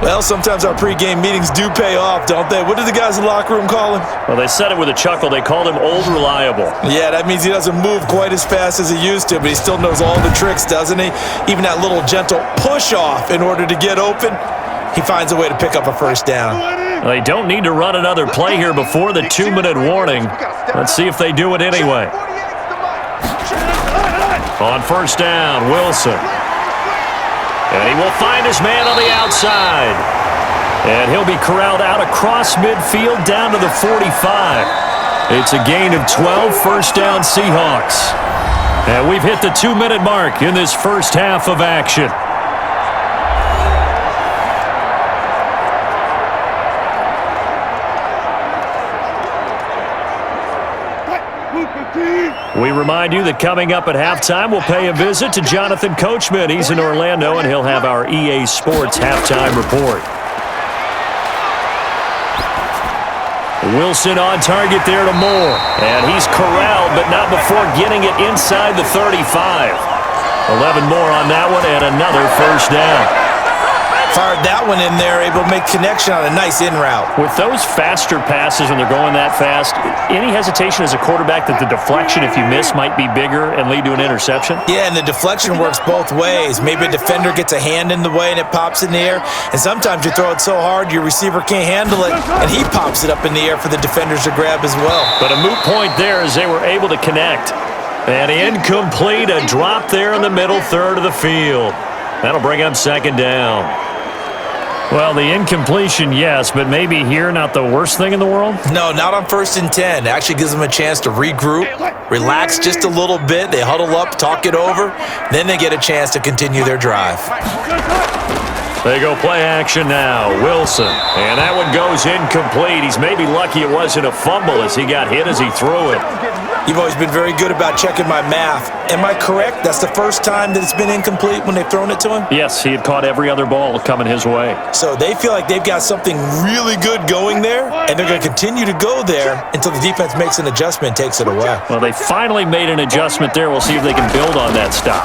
[SPEAKER 3] Well, sometimes our pregame meetings do pay off, don't they? What did the guys in the locker room call him?
[SPEAKER 2] Well, they said it with a chuckle. They called him Old Reliable.
[SPEAKER 3] Yeah, that means he doesn't move quite as fast as he used to, but he still knows all the tricks, doesn't he? Even that little gentle push-off in order to get open, he finds a way to pick up a 1st down.
[SPEAKER 2] They don't need to run another play here before the 2-minute warning. Let's see if they do it anyway. On 1st down, Wilson. And he will find his man on the outside. And he'll be corralled out across midfield down to the 45. It's a gain of 12, 1st down Seahawks. And we've hit the 2-minute mark in this first half of action. We remind you that coming up at halftime, we'll pay a visit to Jonathan Coachman. He's in Orlando, and he'll have our EA Sports halftime report. Wilson on target there to Moore. And he's corralled, but not before getting it inside the 35. 11 more on that one, and another 1st down.
[SPEAKER 3] Fired that one in there, able to make connection on a nice in route.
[SPEAKER 2] With those faster passes when they're going that fast, any hesitation as a quarterback that the deflection, if you miss, might be bigger and lead to an interception?
[SPEAKER 3] Yeah, and the deflection works both ways. Maybe a defender gets a hand in the way and it pops in the air, and sometimes you throw it so hard your receiver can't handle it, and he pops it up in the air for the defenders to grab as well.
[SPEAKER 2] But a moot point there as they were able to connect. And incomplete, a drop there in the middle 3rd of the field. That'll bring up 2nd down. Well, the incompletion, yes, but maybe here not the worst thing in the world?
[SPEAKER 3] No, not on 1st and 10. It actually gives them a chance to regroup, relax just a little bit. They huddle up, talk it over. Then they get a chance to continue their drive.
[SPEAKER 2] They go play action now. Wilson. And that one goes incomplete. He's maybe lucky it wasn't a fumble as he got hit as he threw it.
[SPEAKER 3] You've always been very good about checking my math. Am I correct? That's the first time that it's been incomplete when they've thrown it to him?
[SPEAKER 2] Yes, he had caught every other ball coming his way.
[SPEAKER 3] So they feel like they've got something really good going there, and they're going to continue to go there until the defense makes an adjustment and takes it away.
[SPEAKER 2] Well, they finally made an adjustment there. We'll see if they can build on that stop.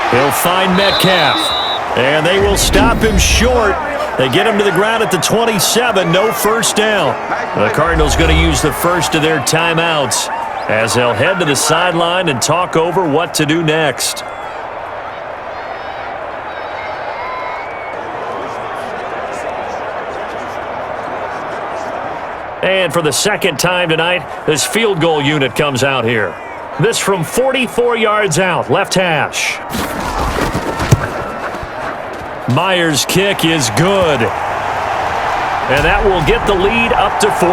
[SPEAKER 2] He'll find Metcalf, and they will stop him short. They get him to the ground at the 27, no first down. The Cardinals going to use the first of their timeouts as they'll head to the sideline and talk over what to do next. And for the second time tonight, this field goal unit comes out here. This from 44 yards out, left hash. Myers' kick is good. And that will get the lead up to 14.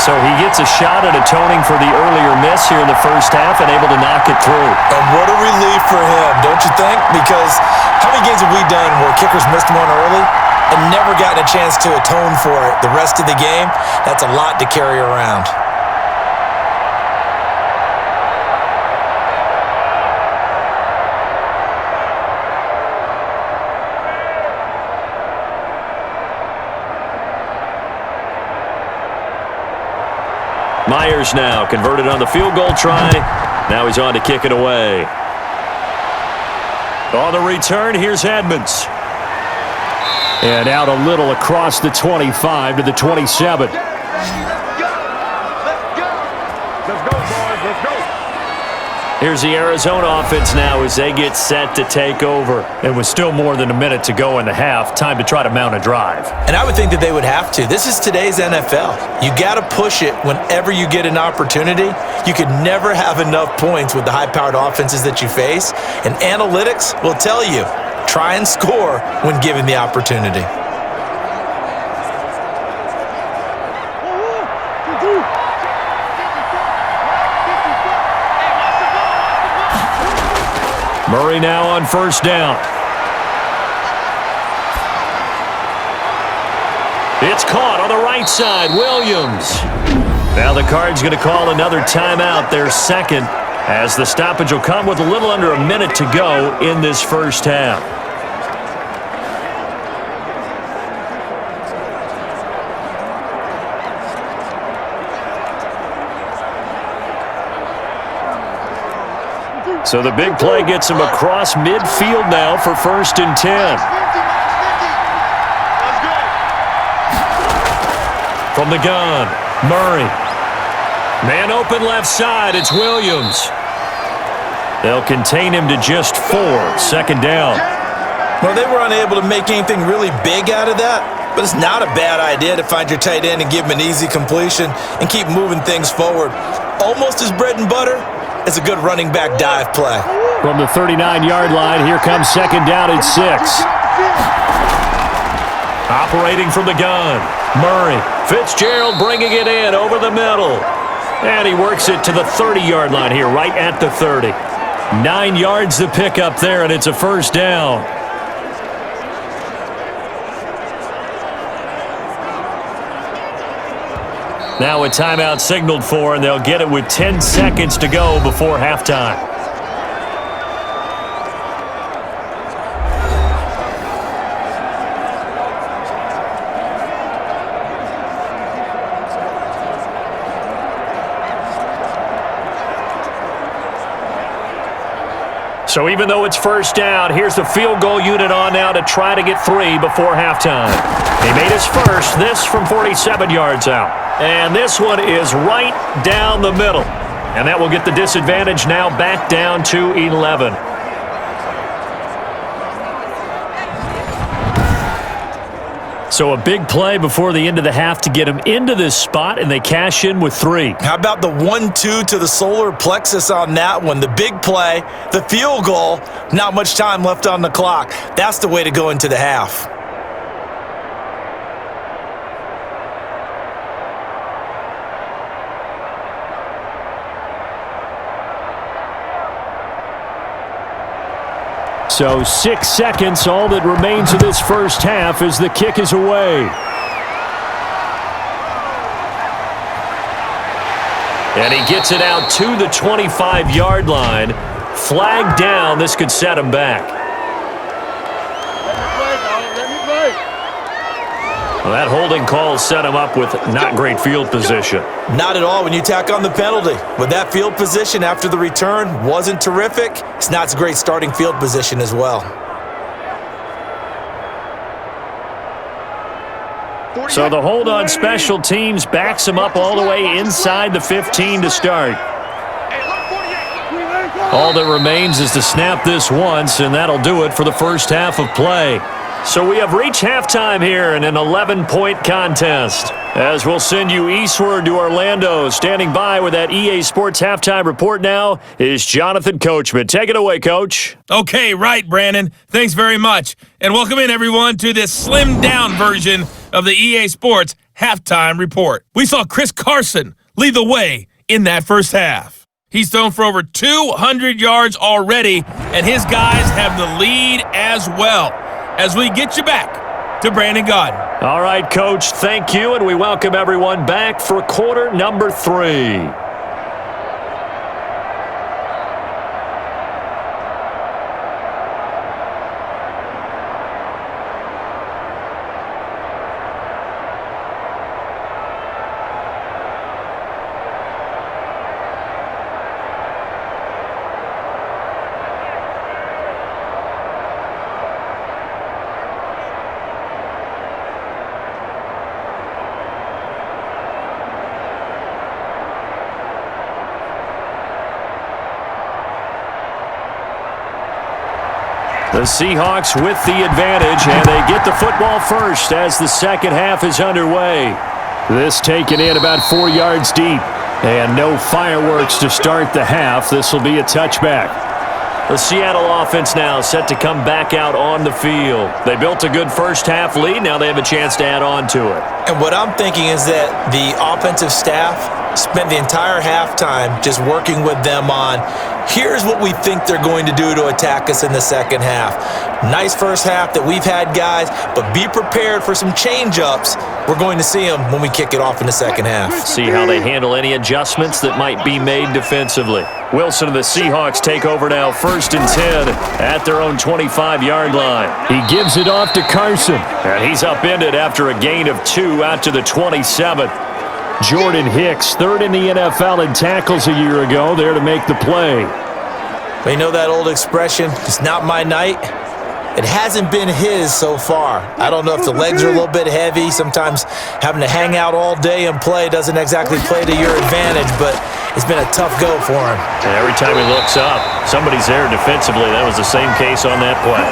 [SPEAKER 2] So he gets a shot at atoning for the earlier miss here in the first half and able to knock it through.
[SPEAKER 3] And what a relief for him, don't you think? Because how many games have we done where kickers missed one early and never gotten a chance to atone for it the rest of the game? That's a lot to carry around.
[SPEAKER 2] Myers now converted on the field goal try. Now he's on to kick it away. On the return, here's Edmonds. And out a little across the 25 to the 27.
[SPEAKER 4] Let's go, boys. Let's go.
[SPEAKER 2] Here's the Arizona offense now as they get set to take over. And with still more than a minute to go in the half, time to try to mount a drive.
[SPEAKER 3] And I would think that they would have to. This is today's NFL. You got to push it whenever you get an opportunity. You could never have enough points with the high-powered offenses that you face. And analytics will tell you, try and score when given the opportunity.
[SPEAKER 2] Murray now on first down. It's caught on the right side. Williams. Now the Cards going to call another timeout, their second, as the stoppage will come with a little under a minute to go in this first half. So the big play gets him across midfield now for 1st and 10. From the gun, Murray. Man open left side, it's Williams. They'll contain him to just 4, 2nd down.
[SPEAKER 3] Well, they were unable to make anything really big out of that, but it's not a bad idea to find your tight end and give him an easy completion and keep moving things forward. Almost as bread and butter. It's a good running back dive play.
[SPEAKER 2] From the 39-yard line, here comes 2nd down and 6. Operating from the gun, Murray. Fitzgerald bringing it in over the middle. And he works it to the 30-yard line here, right at the 30. 9 yards to pick up there, and it's a 1st down. Now a timeout signaled for, and they'll get it with 10 seconds to go before halftime. So even though it's 1st down, here's the field goal unit on now to try to get 3 before halftime. He made his first, this from 47 yards out. And this one is right down the middle. And that will get the disadvantage now back down to 11. So a big play before the end of the half to get him into this spot, and they cash in with 3.
[SPEAKER 3] How about the 1-2 to the solar plexus on that one? The big play, the field goal, not much time left on the clock. That's the way to go into the half.
[SPEAKER 2] So 6 seconds, all that remains of this first half as the kick is away. And he gets it out to the 25-yard line. Flag down. This could set him back. Well, that holding call set him up with not great field position.
[SPEAKER 3] Not at all when you tack on the penalty. With that field position after the return wasn't terrific. It's not a great starting field position as well.
[SPEAKER 2] So the hold on special teams backs him up all the way inside the 15 to start. All that remains is to snap this once, and that'll do it for the first half of play. So we have reached halftime here in an 11-point contest. As we'll send you eastward to Orlando, standing by with that EA Sports halftime report now is Jonathan Coachman. Take it away, Coach.
[SPEAKER 5] Okay, right, Brandon. Thanks very much. And welcome in, everyone, to this slimmed-down version of the EA Sports halftime report. We saw Chris Carson lead the way in that first half. He's thrown for over 200 yards already, and his guys have the lead as well. As we get you back to Brandon Godden.
[SPEAKER 2] All right, Coach, thank you, and we welcome everyone back for quarter number 3. The Seahawks with the advantage, and they get the football first as the second half is underway. This taken in about 4 yards deep, and no fireworks to start the half. This will be a touchback. The Seattle offense now set to come back out on the field. They built a good first half lead. Now they have a chance to add on to it.
[SPEAKER 3] And what I'm thinking is that the offensive staff spent the entire halftime just working with them on, here's what we think they're going to do to attack us in the second half. Nice first half that we've had, guys, but be prepared for some change-ups. We're going to see them when we kick it off in the second half.
[SPEAKER 2] See how they handle any adjustments that might be made defensively. Wilson and the Seahawks take over now, 1st and 10 at their own 25-yard line. He gives it off to Carson, and he's upended after a gain of 2 out to the 27. Jordan Hicks, 3rd in the NFL in tackles a year ago, there to make the play.
[SPEAKER 3] You know that old expression, it's not my night? It hasn't been his so far. I don't know if the legs are a little bit heavy. Sometimes having to hang out all day and play doesn't exactly play to your advantage, but it's been a tough go for him.
[SPEAKER 2] And every time he looks up, somebody's there defensively. That was the same case on that play.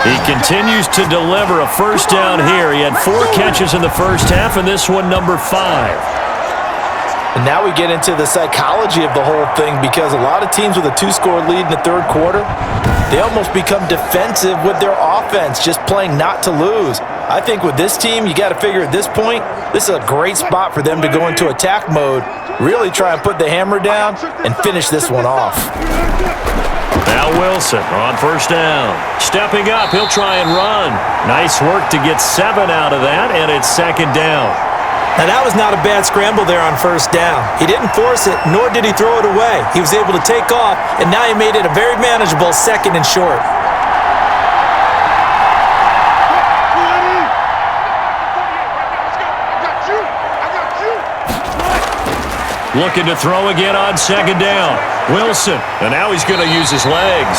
[SPEAKER 2] He continues to deliver a first down here. He had 4 catches in the first half, and this one number 5.
[SPEAKER 3] And now we get into the psychology of the whole thing, because a lot of teams with a 2-score lead in the third quarter, they almost become defensive with their offense, just playing not to lose. I think with this team, you got to figure at this point, this is a great spot for them to go into attack mode, really try and put the hammer down and finish this one off.
[SPEAKER 2] Now Wilson on first down. Stepping up, he'll try and run. Nice work to get 7 out of that, and it's 2nd down.
[SPEAKER 3] Now, that was not a bad scramble there on first down. He didn't force it, nor did he throw it away. He was able to take off, and now he made it a very manageable 2nd and short.
[SPEAKER 2] Looking to throw again on 2nd down. Wilson, and now he's going to use his legs.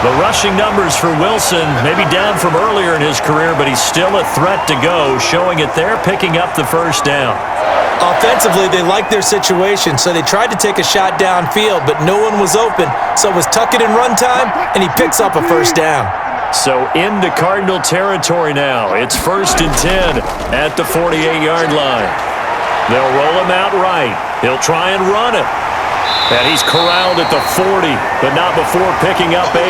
[SPEAKER 2] The rushing numbers for Wilson maybe down from earlier in his career, but he's still a threat to go, showing it there, picking up the first down.
[SPEAKER 3] Offensively, they liked their situation, so they tried to take a shot downfield, but no one was open, so it was tuck it and run time, and he picks up a first down.
[SPEAKER 2] So into Cardinal territory now. It's 1st and 10 at the 48-yard line. They'll roll him out right. He'll try and run it. And he's corralled at the 40, but not before picking up 8.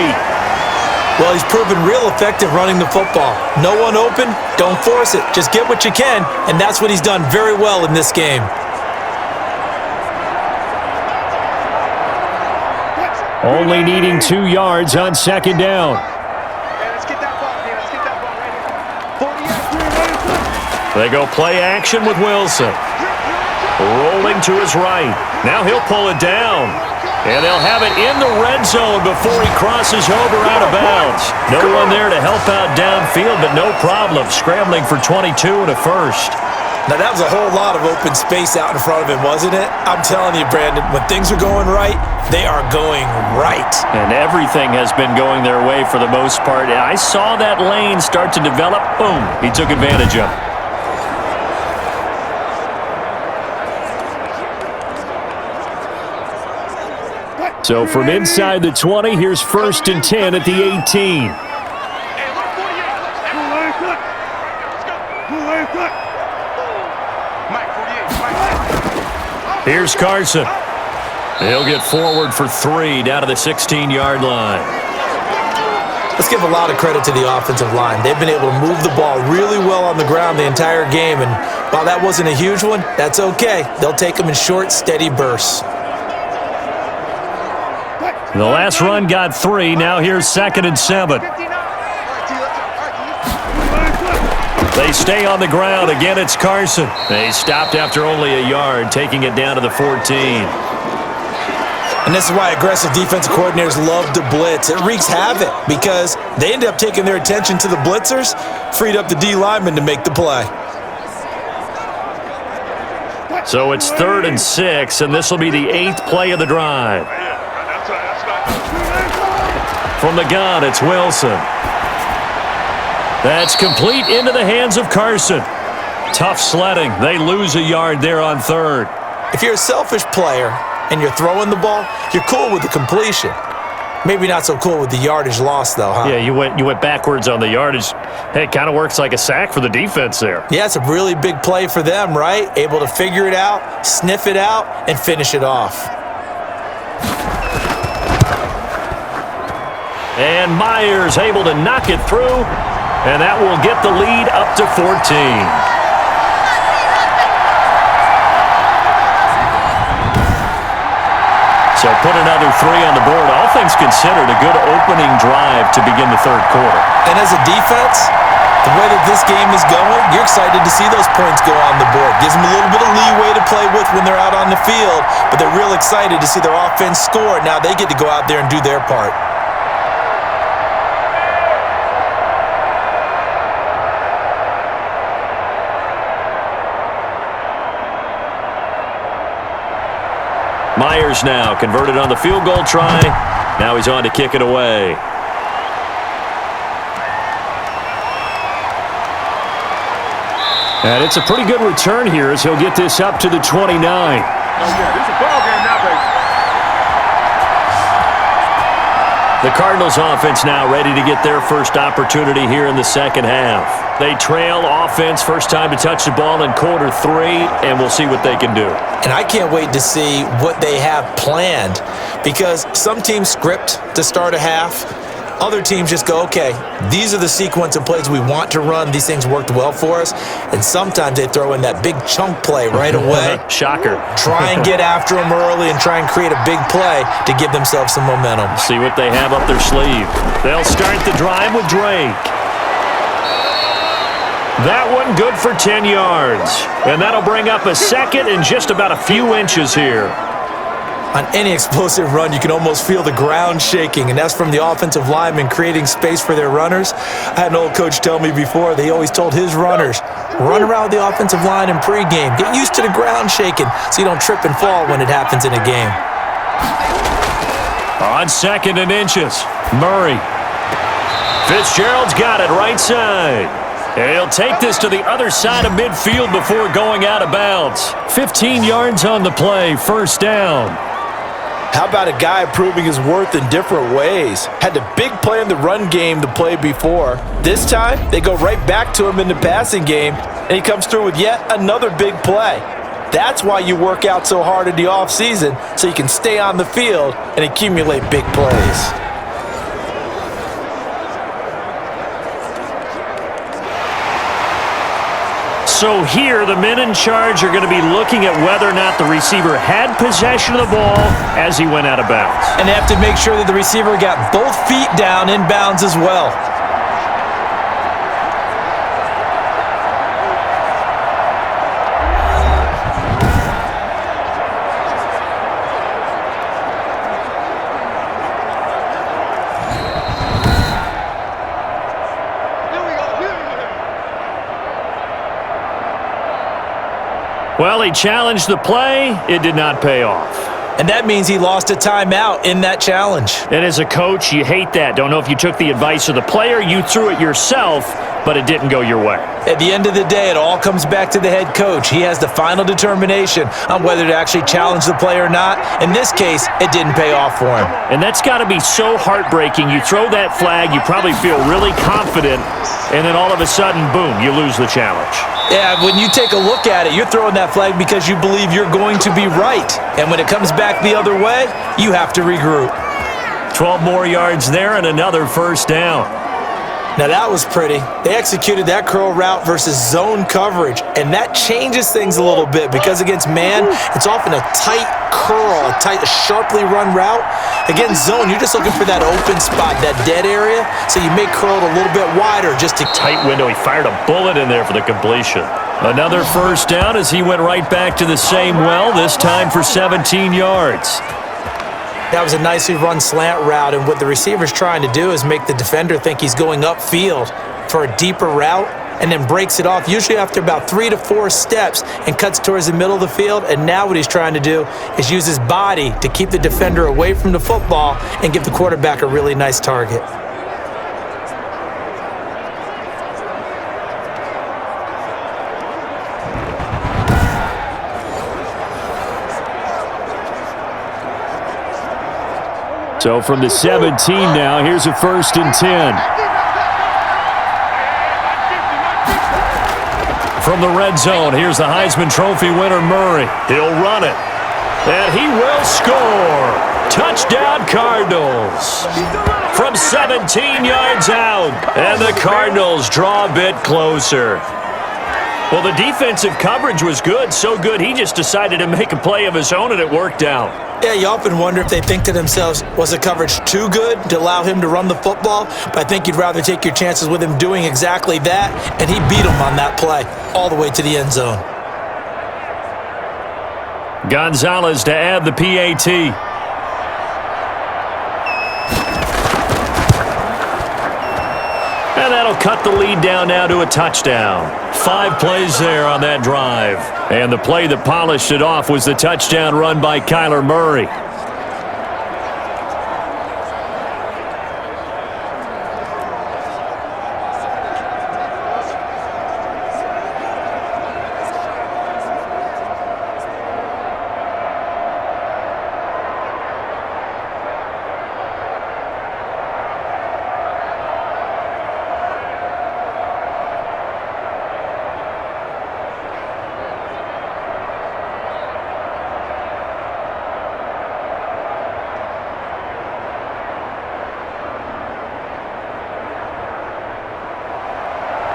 [SPEAKER 3] Well, he's proven real effective running the football. No one open, don't force it. Just get what you can, and that's what he's done very well in this game.
[SPEAKER 2] Only needing 2 yards on 2nd down.
[SPEAKER 4] Let's get that ball, man. Let's get that ball right. 40 yards.
[SPEAKER 2] They go play action with Wilson. Rolling to his right. Now he'll pull it down. And they'll have it in the red zone before he crosses over out of bounds. No one there to help out downfield, but no problem. Scrambling for 22 and a first.
[SPEAKER 3] Now, that was a whole lot of open space out in front of him, wasn't it? I'm telling you, Brandon, when things are going right, they are going right.
[SPEAKER 2] And everything has been going their way for the most part. I saw that lane start to develop. Boom. He took advantage of it. So from inside the 20, here's 1st and 10 at the 18. Here's Carson. He'll get forward for 3 down to the 16-yard line.
[SPEAKER 3] Let's give a lot of credit to the offensive line. They've been able to move the ball really well on the ground the entire game, and while that wasn't a huge one, that's okay. They'll take them in short, steady bursts.
[SPEAKER 2] The last run got 3. Now here's 2nd and 7. They stay on the ground. Again, it's Carson. They stopped after only a yard, taking it down to the 14.
[SPEAKER 3] And this is why aggressive defensive coordinators love to blitz. It wreaks havoc because they end up taking their attention to the blitzers, freed up the D lineman to make the play.
[SPEAKER 2] So it's 3rd and 6, and this will be the 8th play of the drive. From the gun, it's Wilson. That's complete into the hands of Carson. Tough sledding. They lose a yard there on 3rd.
[SPEAKER 3] If you're a selfish player and you're throwing the ball, you're cool with the completion. Maybe not so cool with the yardage loss, though, huh?
[SPEAKER 2] Yeah, you went backwards on the yardage. Hey, it kind of works like a sack for the defense there.
[SPEAKER 3] Yeah, it's a really big play for them, right? Able to figure it out, sniff it out, and finish it off.
[SPEAKER 2] And Myers able to knock it through, and that will get the lead up to 14. So put another 3 on the board. All things considered, a good opening drive to begin the 3rd quarter.
[SPEAKER 3] And as a defense, the way that this game is going, you're excited to see those points go on the board. Gives them a little bit of leeway to play with when they're out on the field, but they're real excited to see their offense score. Now they get to go out there and do their part.
[SPEAKER 2] Myers now converted on the field goal try. Now he's on to kick it away. And it's a pretty good return here as he'll get this up to the 29.
[SPEAKER 4] This is a ball game now, baby.
[SPEAKER 2] The Cardinals offense now ready to get their first opportunity here in the 2nd half. They trail offense, first time to touch the ball in quarter 3, and we'll see what they can do.
[SPEAKER 3] And I can't wait to see what they have planned because some teams script to start a half. Other teams just go, okay, these are the sequence of plays we want to run. These things worked well for us. And sometimes they throw in that big chunk play right away.
[SPEAKER 2] Shocker.
[SPEAKER 3] Try and get after them early and try and create a big play to give themselves some momentum.
[SPEAKER 2] See what they have up their sleeve. They'll start the drive with Drake. That one good for 10 yards. And that'll bring up a 2nd and just about a few inches here.
[SPEAKER 3] On any explosive run, you can almost feel the ground shaking, and that's from the offensive linemen creating space for their runners. I had an old coach tell me before, they always told his runners, run around the offensive line in pregame. Get used to the ground shaking so you don't trip and fall when it happens in a game.
[SPEAKER 2] On 2nd and inches, Murray. Fitzgerald's got it right side. He'll take this to the other side of midfield before going out of bounds. 15 yards on the play, 1st down.
[SPEAKER 3] How about a guy proving his worth in different ways? Had a big play in the run game the play before. This time, they go right back to him in the passing game, and he comes through with yet another big play. That's why you work out so hard in the offseason, so you can stay on the field and accumulate big plays.
[SPEAKER 2] So here, the men in charge are going to be looking at whether or not the receiver had possession of the ball as he went out of bounds.
[SPEAKER 3] And they have to make sure that the receiver got both feet down in bounds as well.
[SPEAKER 2] Well, he challenged the play. It did not pay off.
[SPEAKER 3] And that means he lost a timeout in that challenge.
[SPEAKER 2] And as a coach, you hate that. Don't know if you took the advice of the player, you threw it yourself, but it didn't go your way.
[SPEAKER 3] At the end of the day, it all comes back to the head coach. He has the final determination on whether to actually challenge the play or not. In this case, it didn't pay off for him.
[SPEAKER 2] And that's got to be so heartbreaking. You throw that flag, you probably feel really confident, and then all of a sudden, boom, you lose the challenge.
[SPEAKER 3] Yeah, when you take a look at it, you're throwing that flag because you believe you're going to be right. And when it comes back the other way, you have to regroup.
[SPEAKER 2] 12 more yards there and another first down.
[SPEAKER 3] Now that was pretty. They executed that curl route versus zone coverage, and that changes things a little bit because against man, it's often a tight curl, a sharply run route. Against zone, you're just looking for that open spot, that dead area, so you may curl it a little bit wider just to...
[SPEAKER 2] Tight window. He fired a bullet in there for the completion. Another first down as he went right back to the same well, this time for 17 yards.
[SPEAKER 3] That was a nicely run slant route, and what the receiver's trying to do is make the defender think he's going upfield for a deeper route and then breaks it off, usually after about 3 to 4 steps, and cuts towards the middle of the field. And now what he's trying to do is use his body to keep the defender away from the football and give the quarterback a really nice target.
[SPEAKER 2] So from the 17 now, here's a 1st and 10. From the red zone, here's the Heisman Trophy winner, Murray. He'll run it, and he will score. Touchdown, Cardinals. From 17 yards out, and the Cardinals draw a bit closer. Well, the defensive coverage was good, so good he just decided to make a play of his own, and it worked out.
[SPEAKER 3] Yeah, you often wonder if they think to themselves, was the coverage too good to allow him to run the football? But I think you'd rather take your chances with him doing exactly that, and he beat him on that play all the way to the end zone.
[SPEAKER 2] Gonzalez to add the PAT. And that'll cut the lead down now to a touchdown. 5 plays there on that drive. And the play that polished it off was the touchdown run by Kyler Murray.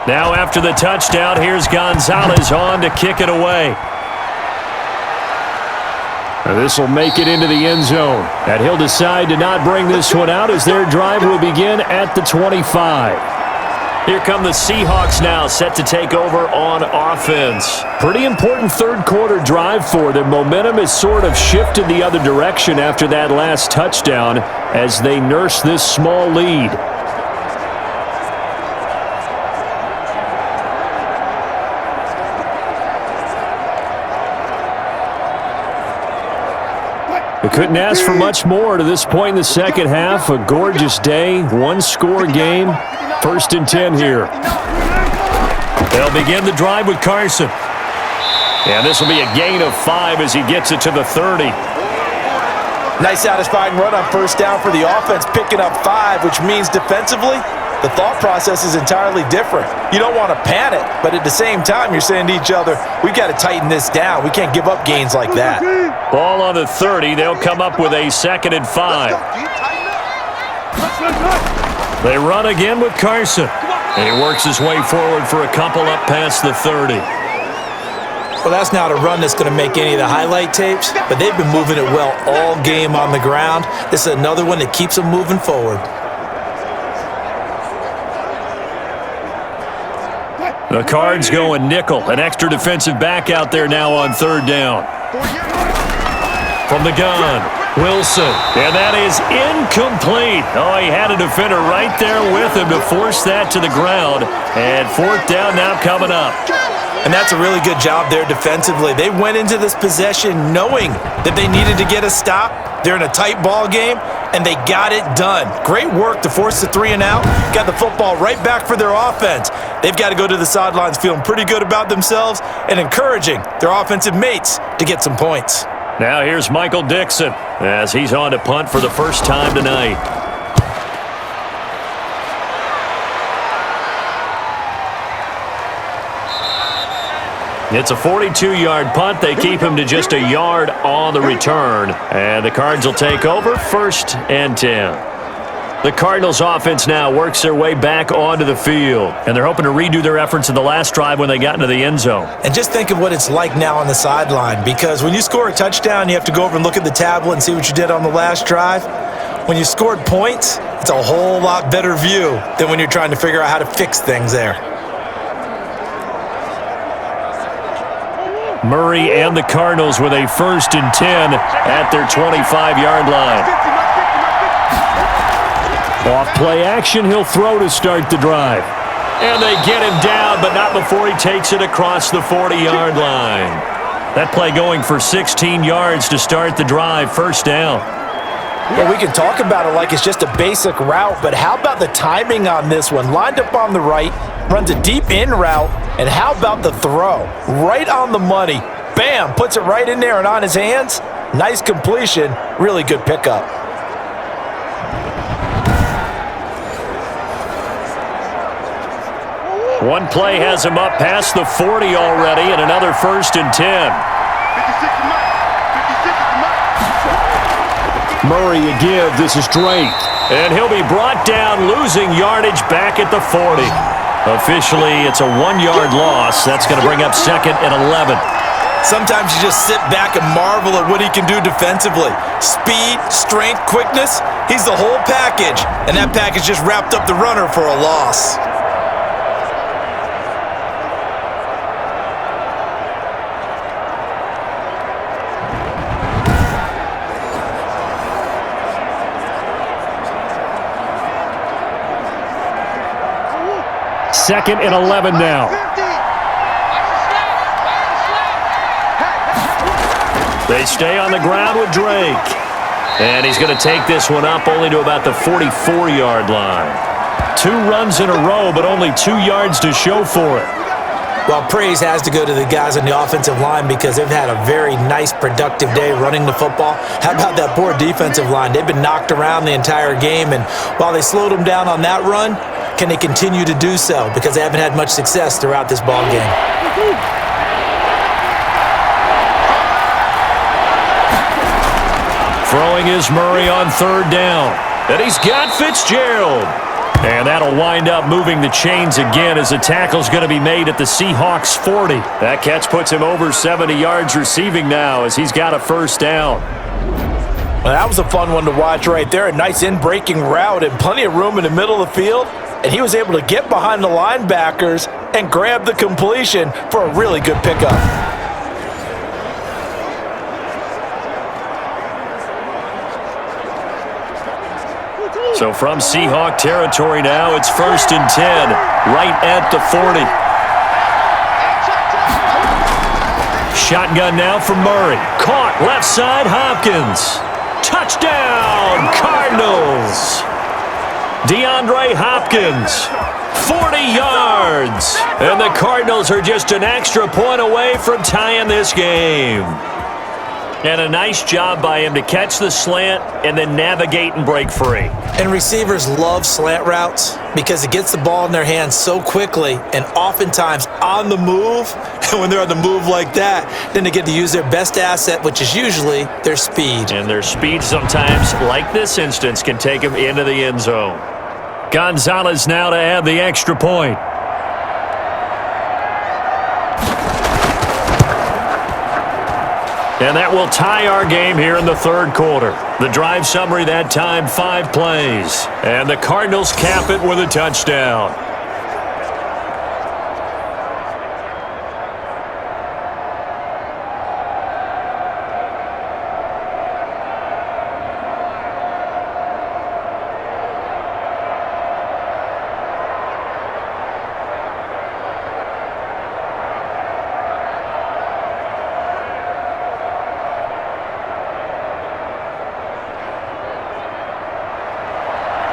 [SPEAKER 2] Now after the touchdown, here's Gonzalez on to kick it away. This will make it into the end zone. And he'll decide to not bring this one out as their drive will begin at the 25. Here come the Seahawks now, set to take over on offense. Pretty important third-quarter drive for them. Momentum has sort of shifted the other direction after that last touchdown as they nurse this small lead. We couldn't ask for much more to this point in the second half. A gorgeous day, one-score game. 1st and 10 here. They'll begin the drive with Carson. And this will be a gain of 5 as he gets it to the 30.
[SPEAKER 3] Nice satisfying run on first down for the offense, picking up 5, which means defensively, the thought process is entirely different. You don't want to panic, but at the same time, you're saying to each other, we've got to tighten this down. We can't give up gains like that.
[SPEAKER 2] Ball on the 30. They'll come up with a 2nd and 5. They run again with Carson. And he works his way forward for a couple up past the 30.
[SPEAKER 3] Well, that's not a run that's going to make any of the highlight tapes, but they've been moving it well all game on the ground. This is another one that keeps them moving forward.
[SPEAKER 2] The Cards going nickel. An extra defensive back out there now on 3rd down. From the gun, Wilson. And that is incomplete. Oh, he had a defender right there with him to force that to the ground. And 4th down now coming up.
[SPEAKER 3] And that's a really good job there defensively. They went into this possession knowing that they needed to get a stop. They're in a tight ball game, and they got it done. Great work to force the 3 and out. Got the football right back for their offense. They've got to go to the sidelines feeling pretty good about themselves and encouraging their offensive mates to get some points.
[SPEAKER 2] Now here's Michael Dixon as he's on to punt for the first time tonight. It's a 42-yard punt. They keep him to just a yard on the return. And the Cards will take over 1st and 10. The Cardinals offense now works their way back onto the field. And they're hoping to redo their efforts in the last drive when they got into the end zone.
[SPEAKER 3] And just think of what it's like now on the sideline, because when you score a touchdown, you have to go over and look at the tablet and see what you did on the last drive. When you scored points, it's a whole lot better view than when you're trying to figure out how to fix things there.
[SPEAKER 2] Murray and the Cardinals with a 1st and 10 at their 25-yard line. Off play action, he'll throw to start the drive. And they get him down, but not before he takes it across the 40-yard line. That play going for 16 yards to start the drive, 1st down.
[SPEAKER 3] Well, we can talk about it like it's just a basic route, but how about the timing on this one? Lined up on the right, runs a deep in route, and how about the throw? Right on the money. Bam, puts it right in there and on his hands. Nice completion, really good pickup.
[SPEAKER 2] One play has him up past the 40 already, and another 1st and 10. Murray a give. This is Drake. And he'll be brought down, losing yardage back at the 40. Officially, it's a 1-yard loss. That's going to bring up 2nd and 11.
[SPEAKER 3] Sometimes you just sit back and marvel at what he can do defensively. Speed, strength, quickness, he's the whole package. And that package just wrapped up the runner for a loss.
[SPEAKER 2] Second and 11 now. They stay on the ground with Drake. And he's going to take this one up only to about the 44-yard line. 2 runs in a row, but only 2 yards to show for it.
[SPEAKER 3] Well, praise has to go to the guys on the offensive line because they've had a very nice, productive day running the football. How about that poor defensive line? They've been knocked around the entire game, and while they slowed them down on that run, can they continue to do so? Because they haven't had much success throughout this ball game.
[SPEAKER 2] Throwing is Murray on 3rd down. And he's got Fitzgerald. And that'll wind up moving the chains again as the tackle's going to be made at the Seahawks 40. That catch puts him over 70 yards receiving now as he's got a 1st down.
[SPEAKER 3] Well, that was a fun one to watch right there. A nice in-breaking route and plenty of room in the middle of the field. And he was able to get behind the linebackers and grab the completion for a really good pickup.
[SPEAKER 2] So from Seahawk territory now, it's 1st and 10, right at the 40. Shotgun now for Murray. Caught left side, Hopkins. Touchdown, Cardinals. DeAndre Hopkins, 40 yards. And the Cardinals are just an extra point away from tying this game. And a nice job by him to catch the slant and then navigate and break free.
[SPEAKER 3] And receivers love slant routes because it gets the ball in their hands so quickly and oftentimes on the move. And when they're on the move like that, then they get to use their best asset, which is usually their speed.
[SPEAKER 2] And their speed sometimes, like this instance, can take them into the end zone. Gonzalez now to add the extra point. And that will tie our game here in the third quarter. The drive summary that time, 5 plays. And the Cardinals cap it with a touchdown.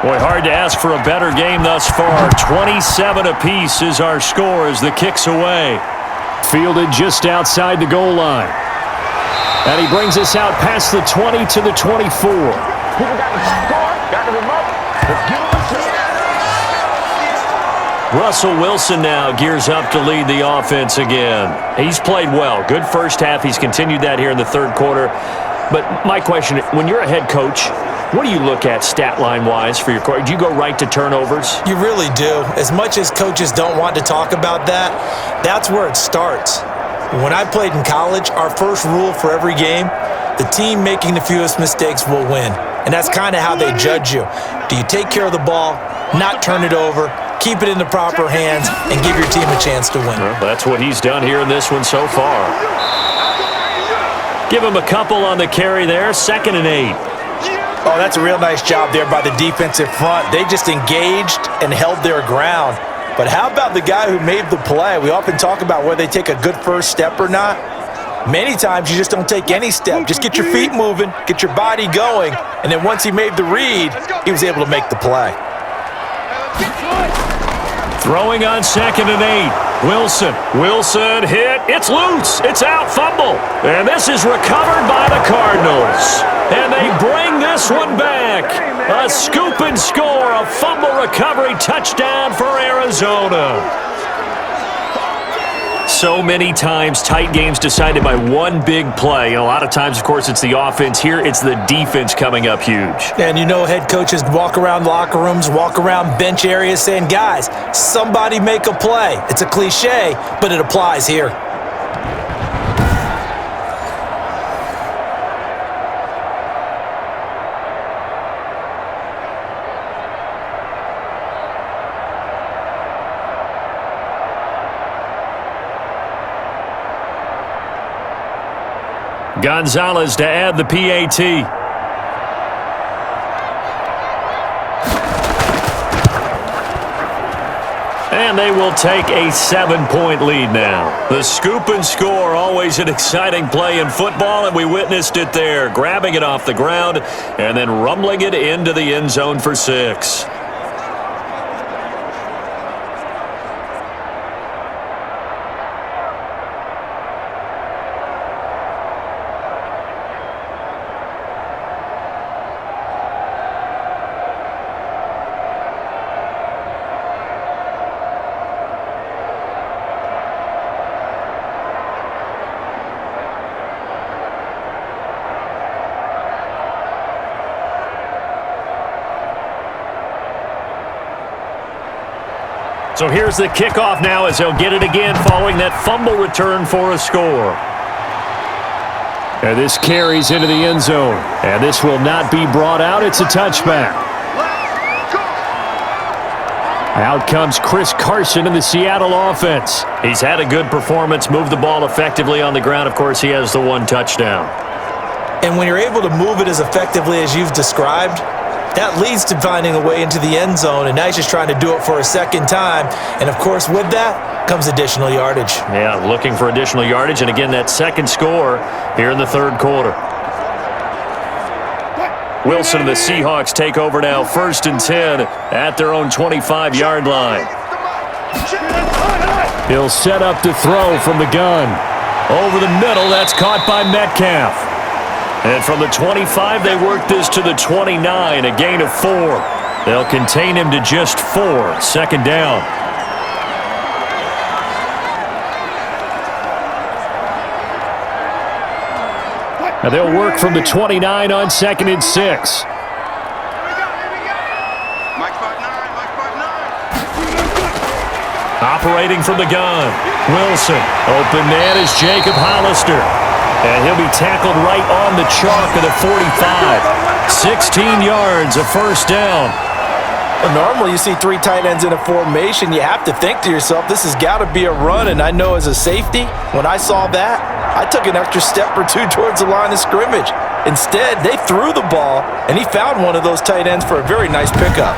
[SPEAKER 2] Boy, hard to ask for a better game thus far. 27 apiece is our score as the kick's away. Fielded just outside the goal line. And he brings us out past the 20 to the 24.
[SPEAKER 4] People got the score, got the remote. Let's give them a shot.
[SPEAKER 2] Russell Wilson now gears up to lead the offense again. He's played well. Good first half. He's continued that here in the third quarter. But my question, when you're a head coach, what do you look at stat line-wise for your court? Do you go right to turnovers?
[SPEAKER 3] You really do. As much as coaches don't want to talk about that, that's where it starts. When I played in college, our first rule for every game, the team making the fewest mistakes will win. And that's kind of how they judge you. Do you take care of the ball, not turn it over, keep it in the proper hands, and give your team a chance to win?
[SPEAKER 2] Well, that's what he's done here in this one so far. Give him a couple on the carry there, 2nd and 8.
[SPEAKER 3] Oh, that's a real nice job there by the defensive front. They just engaged and held their ground. But how about the guy who made the play? We often talk about whether they take a good first step or not. Many times you just don't take any step. Just get your feet moving, get your body going, and then once he made the read, he was able to make the play.
[SPEAKER 2] Throwing on 2nd and 8. Wilson hit. It's loose. It's out. Fumble. And this is recovered by the Cardinals. And they bring this one back. A scoop and score. A fumble recovery touchdown for Arizona. So many times tight games decided by one big play. And a lot of times, of course, it's the offense. Here, it's the defense coming up huge.
[SPEAKER 3] And you know head coaches walk around locker rooms, walk around bench areas saying, guys, somebody make a play. It's a cliche, but it applies here.
[SPEAKER 2] Gonzalez to add the PAT. And they will take a 7-point lead now. The scoop and score, always an exciting play in football, and we witnessed it there. Grabbing it off the ground and then rumbling it into the end zone for 6. So here's the kickoff now as they'll get it again following that fumble return for a score. And this carries into the end zone. And this will not be brought out. It's a touchback. Out comes Chris Carson in the Seattle offense. He's had a good performance, moved the ball effectively on the ground. Of course, he has the 1 touchdown.
[SPEAKER 3] And when you're able to move it as effectively as you've described, that leads to finding a way into the end zone, and now he's just trying to do it for a second time. And, of course, with that comes additional yardage.
[SPEAKER 2] Yeah, looking for additional yardage. And, again, that second score here in the third quarter. Wilson and the Seahawks take over now, 1st and 10 at their own 25-yard line. He'll set up to throw from the gun. Over the middle, that's caught by Metcalf. And from the 25, they work this to the 29, a gain of 4. They'll contain him to just 4, second down. And they'll work from the 29 on 2nd and 6. Operating from the gun, Wilson. Open man is Jacob Hollister. And he'll be tackled right on the chalk of the 45. 16 yards, a first down.
[SPEAKER 3] Well, normally you see 3 tight ends in a formation. You have to think to yourself, this has got to be a run. And I know as a safety, when I saw that, I took an extra step or 2 towards the line of scrimmage. Instead, they threw the ball, and he found one of those tight ends for a very nice pickup.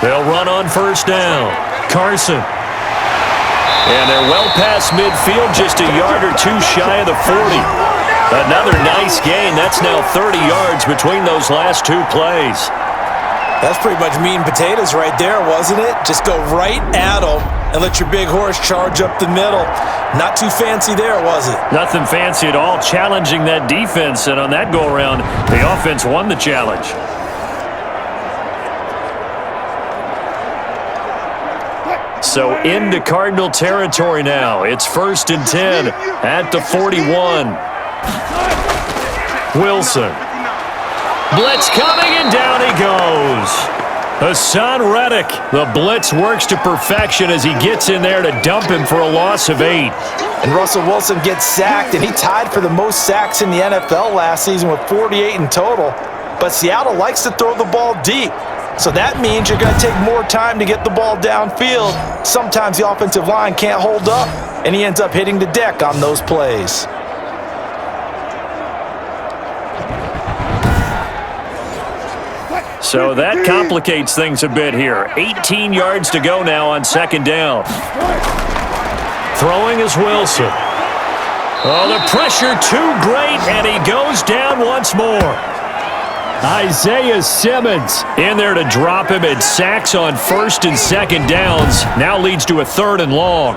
[SPEAKER 2] They'll run on first down. Carson. And they're well past midfield, just a yard or 2 shy of the 40. Another nice gain. That's now 30 yards between those last 2 plays.
[SPEAKER 3] That's pretty much meat and potatoes right there, wasn't it? Just go right at them and let your big horse charge up the middle. Not too fancy there, was it?
[SPEAKER 2] Nothing fancy at all. Challenging that defense, and on that go-around, the offense won the challenge. So into Cardinal territory now. It's 1st and 10 at the 41. Wilson. Blitz coming, and down he goes. Hassan Reddick. The blitz works to perfection as he gets in there to dump him for a loss of 8.
[SPEAKER 3] And Russell Wilson gets sacked, and he tied for the most sacks in the NFL last season with 48 in total. But Seattle likes to throw the ball deep. So that means you're going to take more time to get the ball downfield. Sometimes the offensive line can't hold up, and he ends up hitting the deck on those plays.
[SPEAKER 2] So that complicates things a bit here. 18 yards to go now on 2nd down. Throwing is Wilson. Oh, the pressure too great, and he goes down once more. Isaiah Simmons in there to drop him, and sacks on 1st and 2nd downs. Now leads to a 3rd and long.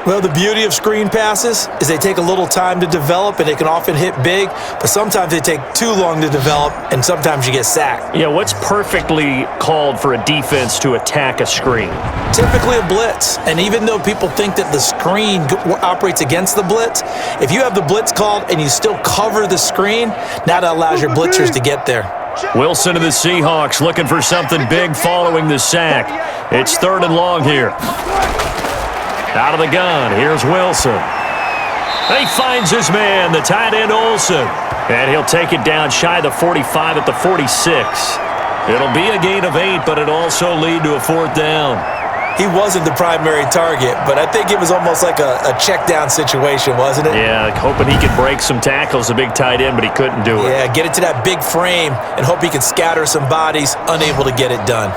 [SPEAKER 3] Well, the beauty of screen passes is they take a little time to develop, and they can often hit big, but sometimes they take too long to develop, and sometimes you get sacked.
[SPEAKER 2] Yeah, what's perfectly called for a defense to attack a screen?
[SPEAKER 3] Typically a blitz, and even though people think that the screen operates against the blitz, if you have the blitz called and you still cover the screen, now that allows your blitzers to get there.
[SPEAKER 2] Wilson of the Seahawks looking for something big following the sack. It's 3rd and long here. Out of the gun, here's Wilson. He finds his man, the tight end Olsen. And he'll take it down shy of the 45 at the 46. It'll be a gain of 8, but it'll also lead to a 4th down.
[SPEAKER 3] He wasn't the primary target, but I think it was almost like a check down situation, wasn't it?
[SPEAKER 2] Yeah, hoping he could break some tackles, a big tight end, but he couldn't do it.
[SPEAKER 3] Yeah, get it to that big frame and hope he could scatter some bodies, unable to get it done.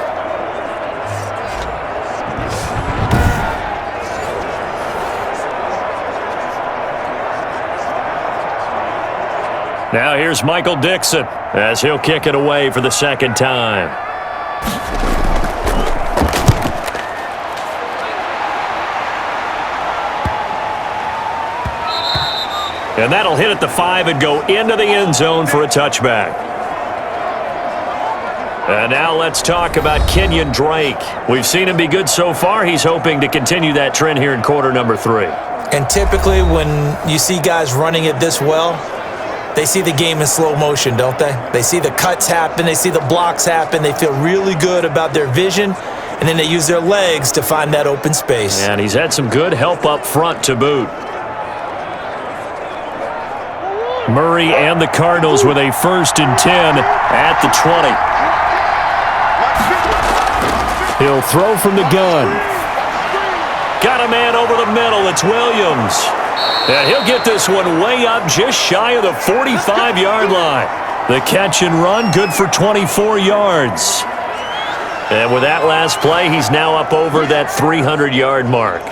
[SPEAKER 2] Now here's Michael Dixon as he'll kick it away for the 2nd time. And that'll hit at the 5 and go into the end zone for a touchback. And now let's talk about Kenyan Drake. We've seen him be good so far. He's hoping to continue that trend here in quarter number 3.
[SPEAKER 3] And typically when you see guys running it this well, they see the game in slow motion, don't they? They see the cuts happen. They see the blocks happen. They feel really good about their vision, and then they use their legs to find that open space.
[SPEAKER 2] And he's had some good help up front to boot. Murray and the Cardinals with a 1st and 10 at the 20. He'll throw from the gun. Got a man over the middle. It's Williams. And he'll get this one way up just shy of the 45-yard line. The catch and run, good for 24 yards. And with that last play, he's now up over that 300-yard mark.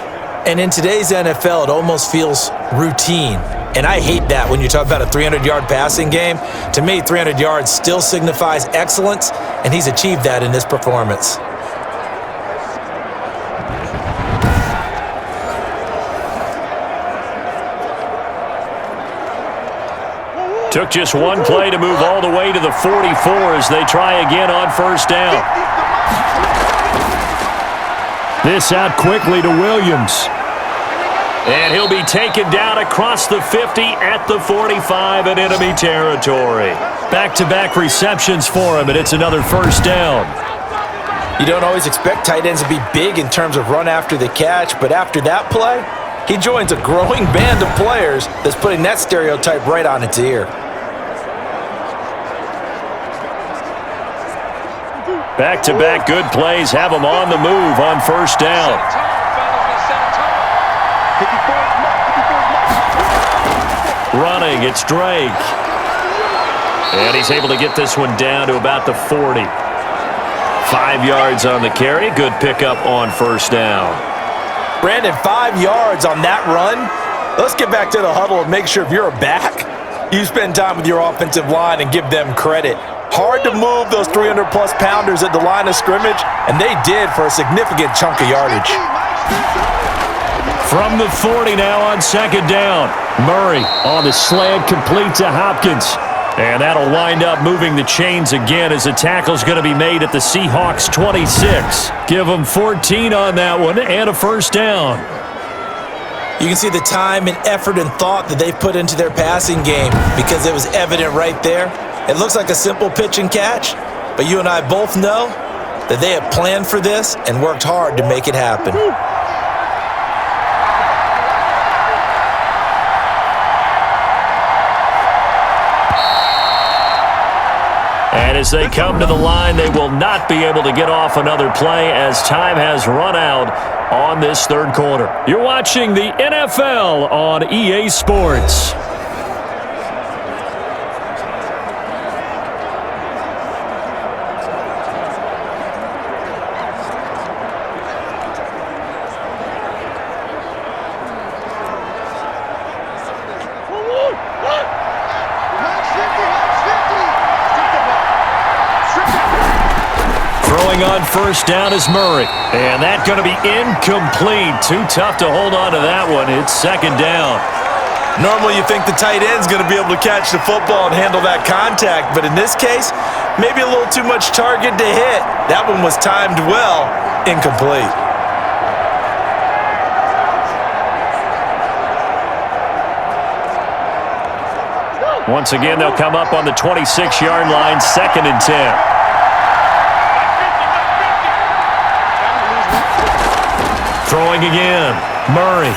[SPEAKER 3] And in today's NFL, it almost feels routine. And I hate that when you talk about a 300-yard passing game. To me, 300 yards still signifies excellence, and he's achieved that in this performance.
[SPEAKER 2] Took just one play to move all the way to the 44 as they try again on first down. This out quickly to Williams. And he'll be taken down across the 50 at the 45 in enemy territory. Back-to-back receptions for him, and it's another first down.
[SPEAKER 3] You don't always expect tight ends to be big in terms of run after the catch, but after that play, he joins a growing band of players that's putting that stereotype right on its ear.
[SPEAKER 2] Back-to-back good plays have him on the move on first down. Running, it's Drake. And he's able to get this one down to about the 40. 5 yards on the carry. Good pickup on first down.
[SPEAKER 3] Brandon, 5 yards on that run. Let's get back to the huddle and make sure if you're a back, you spend time with your offensive line and give them credit. Hard to move those 300-plus pounders at the line of scrimmage, and they did for a significant chunk of yardage.
[SPEAKER 2] From the 40 now on second down. Murray on the slant, complete to Hopkins. And that'll wind up moving the chains again as the tackle's going to be made at the Seahawks 26. Give them 14 on that one and a first down.
[SPEAKER 3] You can see the time and effort and thought that they've put into their passing game because it was evident right there. It looks like a simple pitch and catch, but you and I both know that they have planned for this and worked hard to make it happen.
[SPEAKER 2] And as they come to the line, they will not be able to get off another play as time has run out on this third quarter. You're watching the NFL on EA Sports. On first down is Murray. And that's going to be incomplete. Too tough to hold on to that one. It's second down.
[SPEAKER 3] Normally you think the tight end's going to be able to catch the football and handle that contact, but in this case, maybe a little too much target to hit. That one was timed well. Incomplete.
[SPEAKER 2] Once again, they'll come up on the 26-yard line, 2nd and 10. Throwing again, Murray.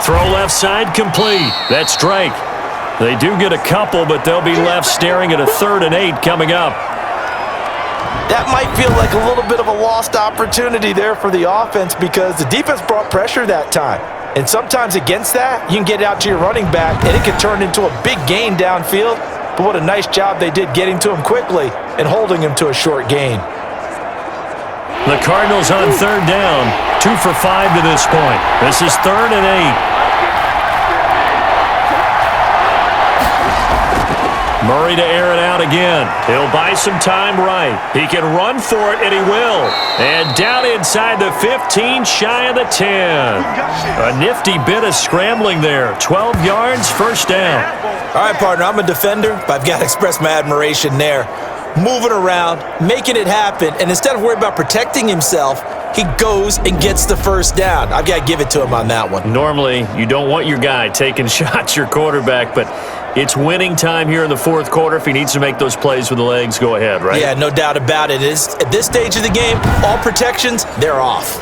[SPEAKER 2] Throw left side, complete. That's Drake. They do get a couple, but they'll be left staring at a 3rd and 8 coming up.
[SPEAKER 3] That might feel like a little bit of a lost opportunity there for the offense because the defense brought pressure that time. And sometimes against that, you can get out to your running back, and it can turn into a big gain downfield. But what a nice job they did getting to him quickly and holding him to a short gain.
[SPEAKER 2] The Cardinals on 3rd down, 2 for 5 to this point. This is 3rd and 8. Murray to air it out again. He'll buy some time right. He can run for it, and he will. And down inside the 15, shy of the 10. A nifty bit of scrambling there. 12 yards, first down.
[SPEAKER 3] All right, partner, I'm a defender, but I've got to express my admiration there. Moving around, making it happen, and instead of worrying about protecting himself, he goes and gets the first down. I've got to give it to him on that one.
[SPEAKER 2] Normally, you don't want your guy taking shots, your quarterback, but it's winning time here in the 4th quarter. If he needs to make those plays with the legs, go ahead, right?
[SPEAKER 3] Yeah, no doubt about it. At this stage of the game, all protections, they're off.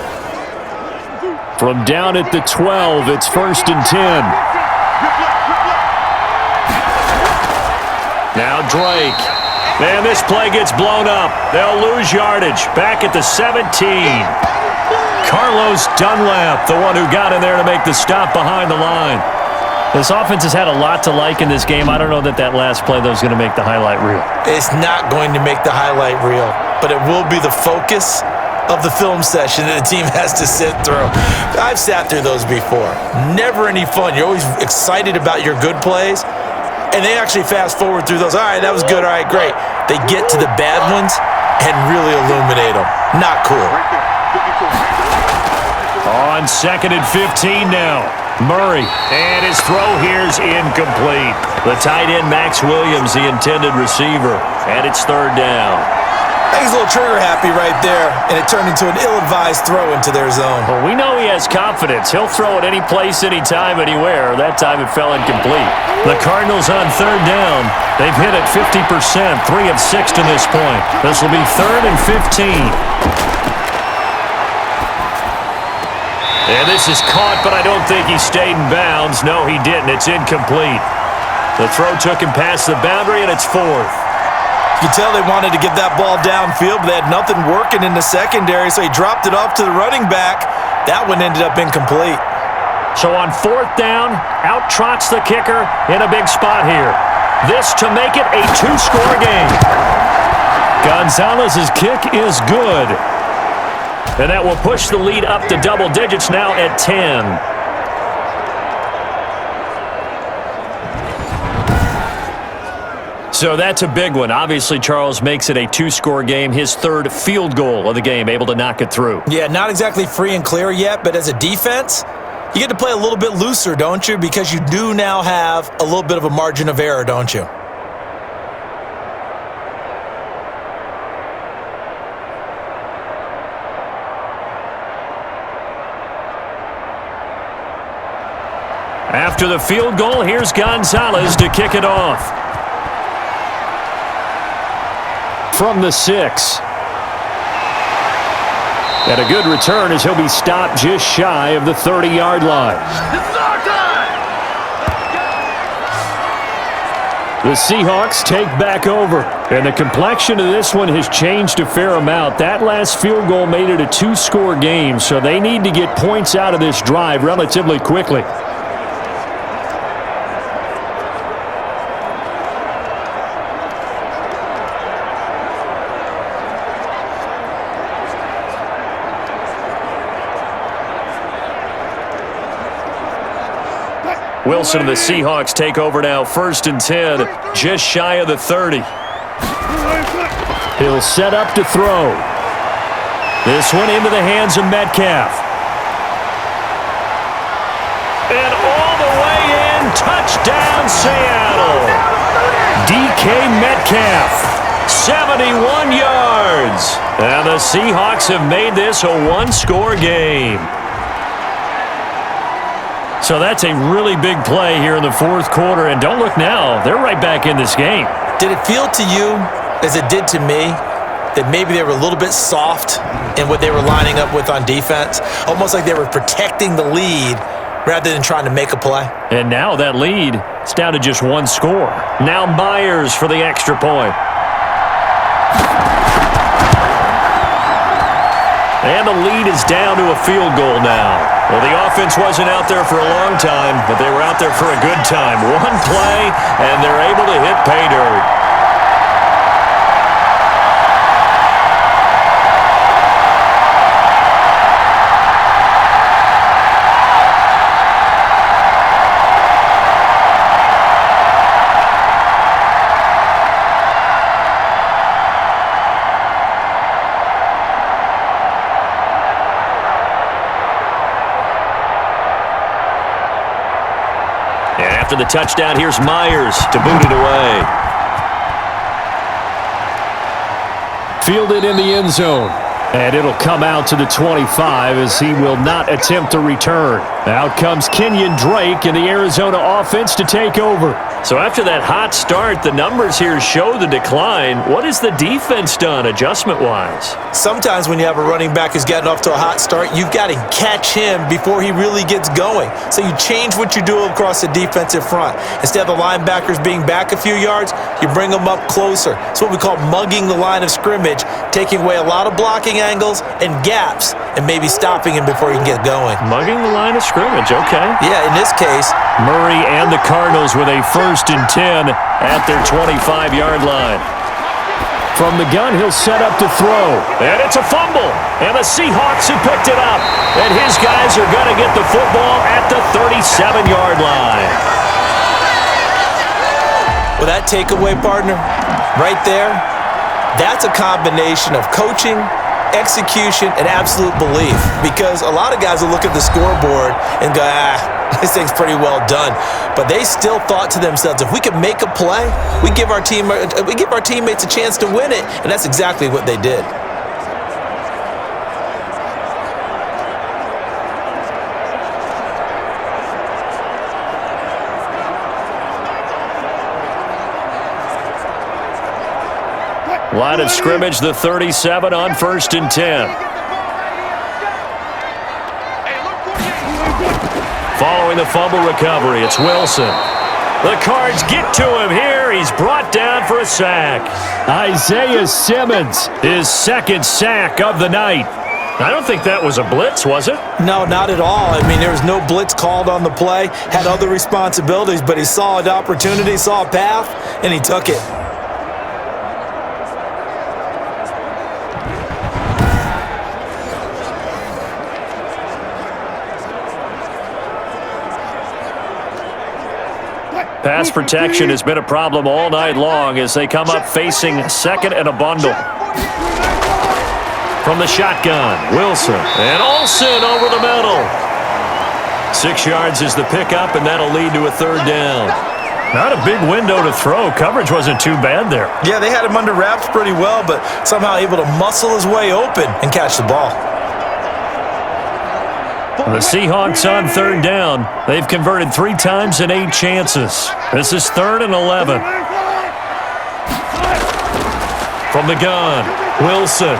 [SPEAKER 2] From down at the 12, it's 1st and 10. Now Drake. Man, this play gets blown up. They'll lose yardage. Back at the 17. Carlos Dunlap, the one who got in there to make the stop behind the line. This offense has had a lot to like in this game. I don't know that last play, though, is going to make the highlight reel.
[SPEAKER 3] It's not going to make the highlight reel, but it will be the focus of the film session that the team has to sit through. I've sat through those before. Never any fun. You're always excited about your good plays, and they actually fast forward through those. All right, that was good. All right, great. They get to the bad ones and really illuminate them. Not cool.
[SPEAKER 2] On 2nd and 15 now. Murray, and his throw here's incomplete. The tight end, Max Williams, the intended receiver, and it's 3rd down.
[SPEAKER 3] I think he's a little trigger happy right there, and it turned into an ill-advised throw into their zone.
[SPEAKER 2] Well, we know he has confidence. He'll throw it any place, anytime, anywhere. That time it fell incomplete. The Cardinals on 3rd down. They've hit it 50%, 3 of 6 to this point. This will be 3rd and 15. And this is caught, but I don't think he stayed in bounds. No, he didn't. It's incomplete. The throw took him past the boundary, and it's 4th.
[SPEAKER 3] You can tell they wanted to get that ball downfield, but they had nothing working in the secondary, so he dropped it off to the running back. That one ended up incomplete.
[SPEAKER 2] So on 4th down, out trots the kicker in a big spot here. This to make it a 2-score game. Gonzalez's kick is good. And that will push the lead up to double digits now at 10. So that's a big one. Obviously, Charles makes it a 2-score game. His 3rd field goal of the game, able to knock it through.
[SPEAKER 3] Yeah, not exactly free and clear yet, but as a defense, you get to play a little bit looser, don't you? Because you do now have a little bit of a margin of error, don't you?
[SPEAKER 2] After the field goal, here's Gonzalez to kick it off. From the 6. And a good return as he'll be stopped just shy of the 30-yard line. The Seahawks take back over. And the complexion of this one has changed a fair amount. That last field goal made it a 2-score game, so they need to get points out of this drive relatively quickly. Wilson and the Seahawks take over now, 1st and 10, just shy of the 30. He'll set up to throw. This one into the hands of Metcalf. And all the way in, touchdown Seattle. DK Metcalf, 71 yards. And the Seahawks have made this a 1-score game. So that's a really big play here in the 4th quarter. And don't look now, they're right back in this game.
[SPEAKER 3] Did it feel to you, as it did to me, that maybe they were a little bit soft in what they were lining up with on defense? Almost like they were protecting the lead rather than trying to make a play.
[SPEAKER 2] And now that lead is down to just 1 score. Now Myers for the extra point. And the lead is down to a field goal now. Well, the offense wasn't out there for a long time, but they were out there for a good time. 1 play, and they're able to hit pay dirt. After the touchdown, here's Myers to boot it away. Fielded in the end zone. And it'll come out to the 25 as he will not attempt to return. Out comes Kenyan Drake and the Arizona offense to take over. So after that hot start, the numbers here show the decline. What has the defense done adjustment-wise?
[SPEAKER 3] Sometimes when you have a running back who's gotten off to a hot start, you've got to catch him before he really gets going. So you change what you do across the defensive front. Instead of the linebackers being back a few yards, you bring them up closer. It's what we call mugging the line of scrimmage, taking away a lot of blocking angles and gaps and maybe stopping him before he can get going.
[SPEAKER 2] Mugging the line of scrimmage, okay.
[SPEAKER 3] Yeah, in this case,
[SPEAKER 2] Murray and the Cardinals with a 1st and 10 at their 25-yard line. From the gun, he'll set up to throw. And it's a fumble. And the Seahawks have picked it up. And his guys are going to get the football at the 37-yard line.
[SPEAKER 3] Well, that takeaway, partner, right there, that's a combination of coaching, execution, and absolute belief. Because a lot of guys will look at the scoreboard and go, this thing's pretty well done. But they still thought to themselves, if we can make a play, we give our teammates a chance to win it. And that's exactly what they did.
[SPEAKER 2] Line of scrimmage, the 37 on 1st and 10. Following the fumble recovery, it's Wilson. The Cards get to him here. He's brought down for a sack. Isaiah Simmons, his second sack of the night. I don't think that was a blitz, was it?
[SPEAKER 3] No, not at all. I mean, there was no blitz called on the play. Had other responsibilities, but he saw an opportunity, saw a path, and he took it.
[SPEAKER 2] Pass protection has been a problem all night long as they come up facing second and a bundle. From the shotgun, Wilson. And Olsen over the middle. 6 yards is the pickup, and that'll lead to a third down. Not a big window to throw. Coverage wasn't too bad there.
[SPEAKER 3] Yeah, they had him under wraps pretty well, but somehow able to muscle his way open and catch the ball.
[SPEAKER 2] The Seahawks on third down. They've converted 3 times in 8 chances. This is 3rd and 11. From the gun, Wilson.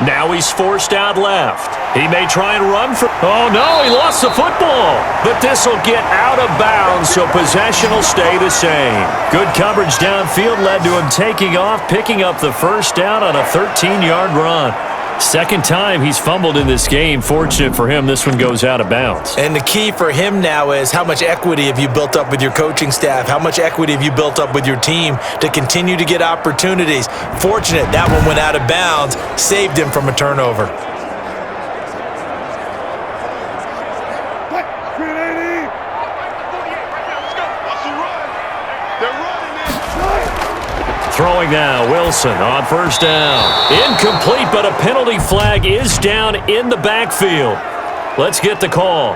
[SPEAKER 2] Now he's forced out left. He may try and run for... Oh, no, he lost the football. But this will get out of bounds, so possession will stay the same. Good coverage downfield led to him taking off, picking up the first down on a 13-yard run. Second time he's fumbled in this game. Fortunate for him, this one goes out of bounds.
[SPEAKER 3] And the key for him now is how much equity have you built up with your coaching staff? How much equity have you built up with your team to continue to get opportunities? Fortunate that one went out of bounds, saved him from a turnover.
[SPEAKER 2] Throwing now, Wilson on first down. Incomplete, but a penalty flag is down in the backfield. Let's get the call.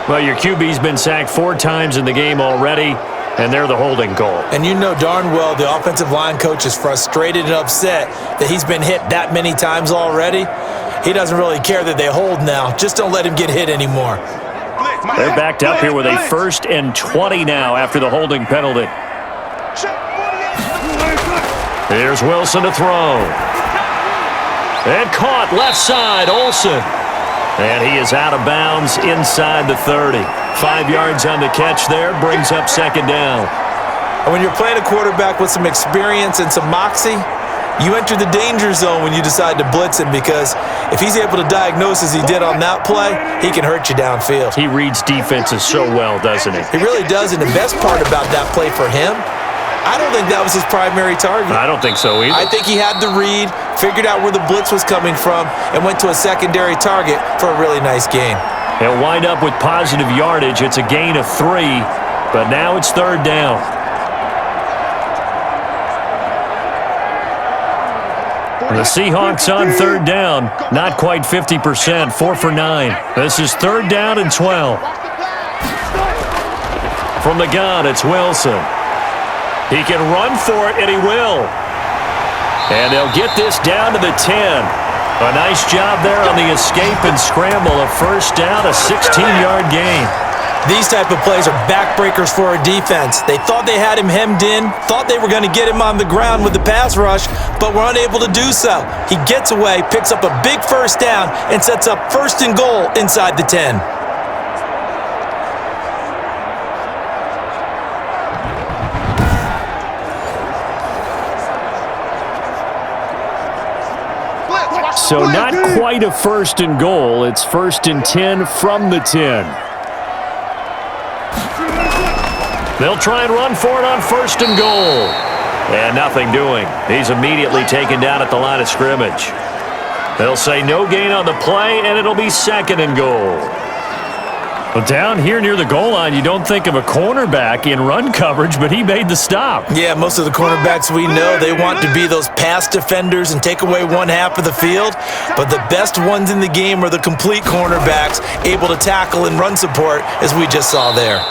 [SPEAKER 2] Well, your QB's been sacked 4 times in the game already, and they're the holding call.
[SPEAKER 3] And you know darn well the offensive line coach is frustrated and upset that he's been hit that many times already. He doesn't really care that they hold now. Just don't let him get hit anymore.
[SPEAKER 2] They're backed up here with a 1st and 20 now after the holding penalty. Here's Wilson to throw. And caught left side, Olsen. And he is out of bounds inside the 30. 5 yards on the catch there, brings up second down.
[SPEAKER 3] And when you're playing a quarterback with some experience and some moxie, you enter the danger zone when you decide to blitz him, because if he's able to diagnose as he did on that play, he can hurt you downfield.
[SPEAKER 2] He reads defenses so well, doesn't he?
[SPEAKER 3] He really does, and the best part about that play for him, I don't think that was his primary target.
[SPEAKER 2] I don't think so either.
[SPEAKER 3] I think he had the read, figured out where the blitz was coming from, and went to a secondary target for a really nice gain.
[SPEAKER 2] He'll wind up with positive yardage. It's a gain of 3, but now it's third down. The Seahawks on third down, not quite 50%, 4 for 9. This is 3rd down and 12. From the gun, it's Wilson. He can run for it, and he will. And they'll get this down to the 10. A nice job there on the escape and scramble. A first down, a 16-yard gain.
[SPEAKER 3] These type of plays are backbreakers for a defense. They thought they had him hemmed in, thought they were going to get him on the ground with the pass rush, but were unable to do so. He gets away, picks up a big first down, and sets up 1st and goal inside the 10.
[SPEAKER 2] So not quite a 1st and goal. It's 1st and 10 from the 10. They'll try and run for it on 1st and goal. And nothing doing. He's immediately taken down at the line of scrimmage. They'll say no gain on the play, and it'll be 2nd and goal. Well, down here near the goal line, you don't think of a cornerback in run coverage, but he made the stop.
[SPEAKER 3] Yeah, most of the cornerbacks we know, they want to be those pass defenders and take away one half of the field. But the best ones in the game are the complete cornerbacks, able to tackle and run support, as we just saw there.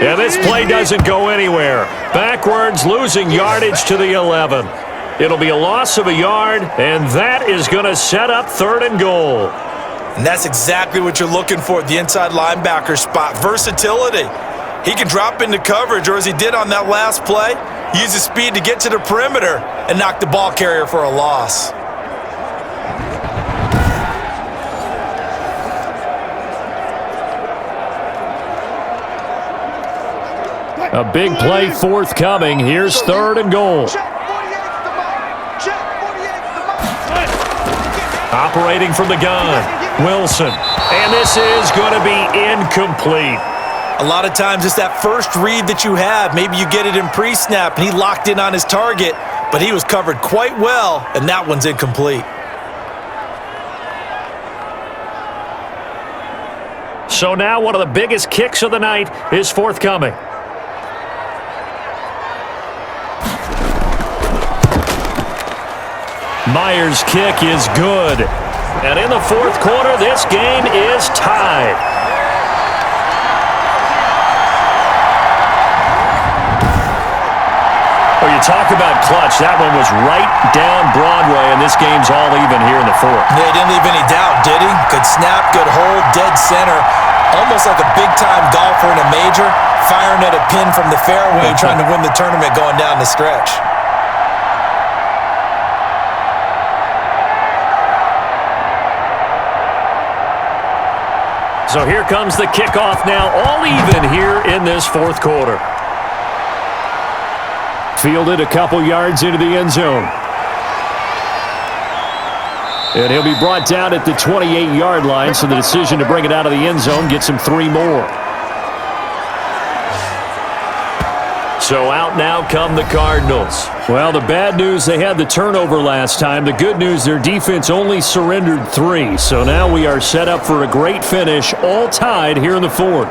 [SPEAKER 2] Yeah, this play doesn't go anywhere. Backwards, losing yardage to the 11. It'll be a loss of a yard, and that is going to set up 3rd and goal.
[SPEAKER 3] And that's exactly what you're looking for at the inside linebacker spot. Versatility. He can drop into coverage, or as he did on that last play, use his speed to get to the perimeter and knock the ball carrier for a loss.
[SPEAKER 2] A big play forthcoming. Here's 3rd and goal. Operating from the gun. Wilson, and this is going to be incomplete.
[SPEAKER 3] A lot of times it's that first read that you have. Maybe you get it in pre-snap, and he locked in on his target, but he was covered quite well, and that one's incomplete.
[SPEAKER 2] So now one of the biggest kicks of the night is forthcoming. Myers' kick is good. And in the 4th quarter, this game is tied. Well, you talk about clutch. That one was right down Broadway, and this game's all even here in the 4th.
[SPEAKER 3] Yeah, he didn't leave any doubt, did he? Good snap, good hold, dead center. Almost like a big-time golfer in a major, firing at a pin from the fairway, trying to win the tournament going down the stretch.
[SPEAKER 2] So here comes the kickoff now, all even here in this 4th quarter. Fielded a couple yards into the end zone. And he'll be brought down at the 28-yard line, so the decision to bring it out of the end zone gets him 3 more. So out now come the Cardinals. Well, the bad news, they had the turnover last time. The good news, their defense only surrendered 3. So now we are set up for a great finish, all tied here in the 4th.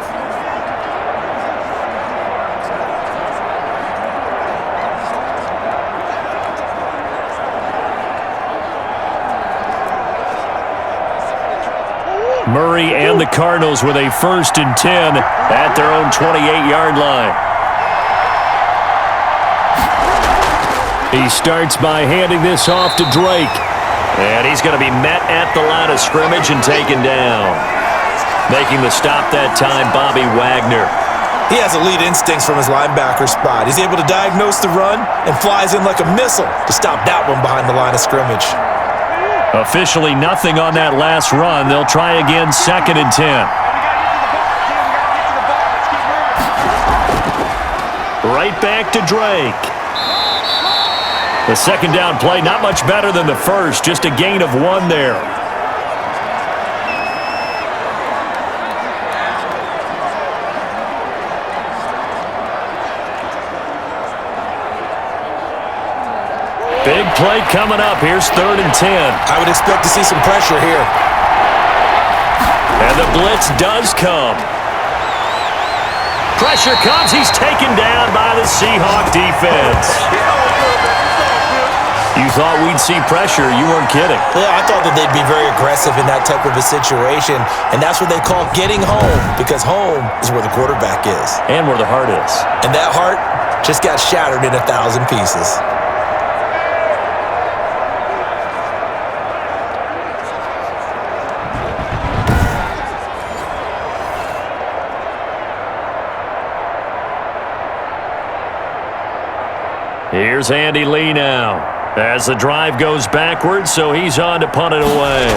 [SPEAKER 2] Murray and the Cardinals with a 1st and 10 at their own 28-yard line. He starts by handing this off to Drake. And he's going to be met at the line of scrimmage and taken down. Making the stop that time, Bobby Wagner.
[SPEAKER 3] He has elite instincts from his linebacker spot. He's able to diagnose the run and flies in like a missile to stop that one behind the line of scrimmage.
[SPEAKER 2] Officially nothing on that last run. They'll try again, 2nd and 10. Right back to Drake. The 2nd down play, not much better than the first, just a gain of 1 there. Big play coming up. Here's 3rd and 10.
[SPEAKER 3] I would expect to see some pressure here.
[SPEAKER 2] And the blitz does come. Pressure comes. He's taken down by the Seahawk defense. You thought we'd see pressure. You weren't kidding.
[SPEAKER 3] Yeah, I thought that they'd be very aggressive in that type of a situation, and that's what they call getting home, because home is where the quarterback is.
[SPEAKER 2] And where the heart is.
[SPEAKER 3] And that heart just got shattered in 1,000 pieces.
[SPEAKER 2] Here's Andy Lee now. As the drive goes backwards, so he's on to punt it away.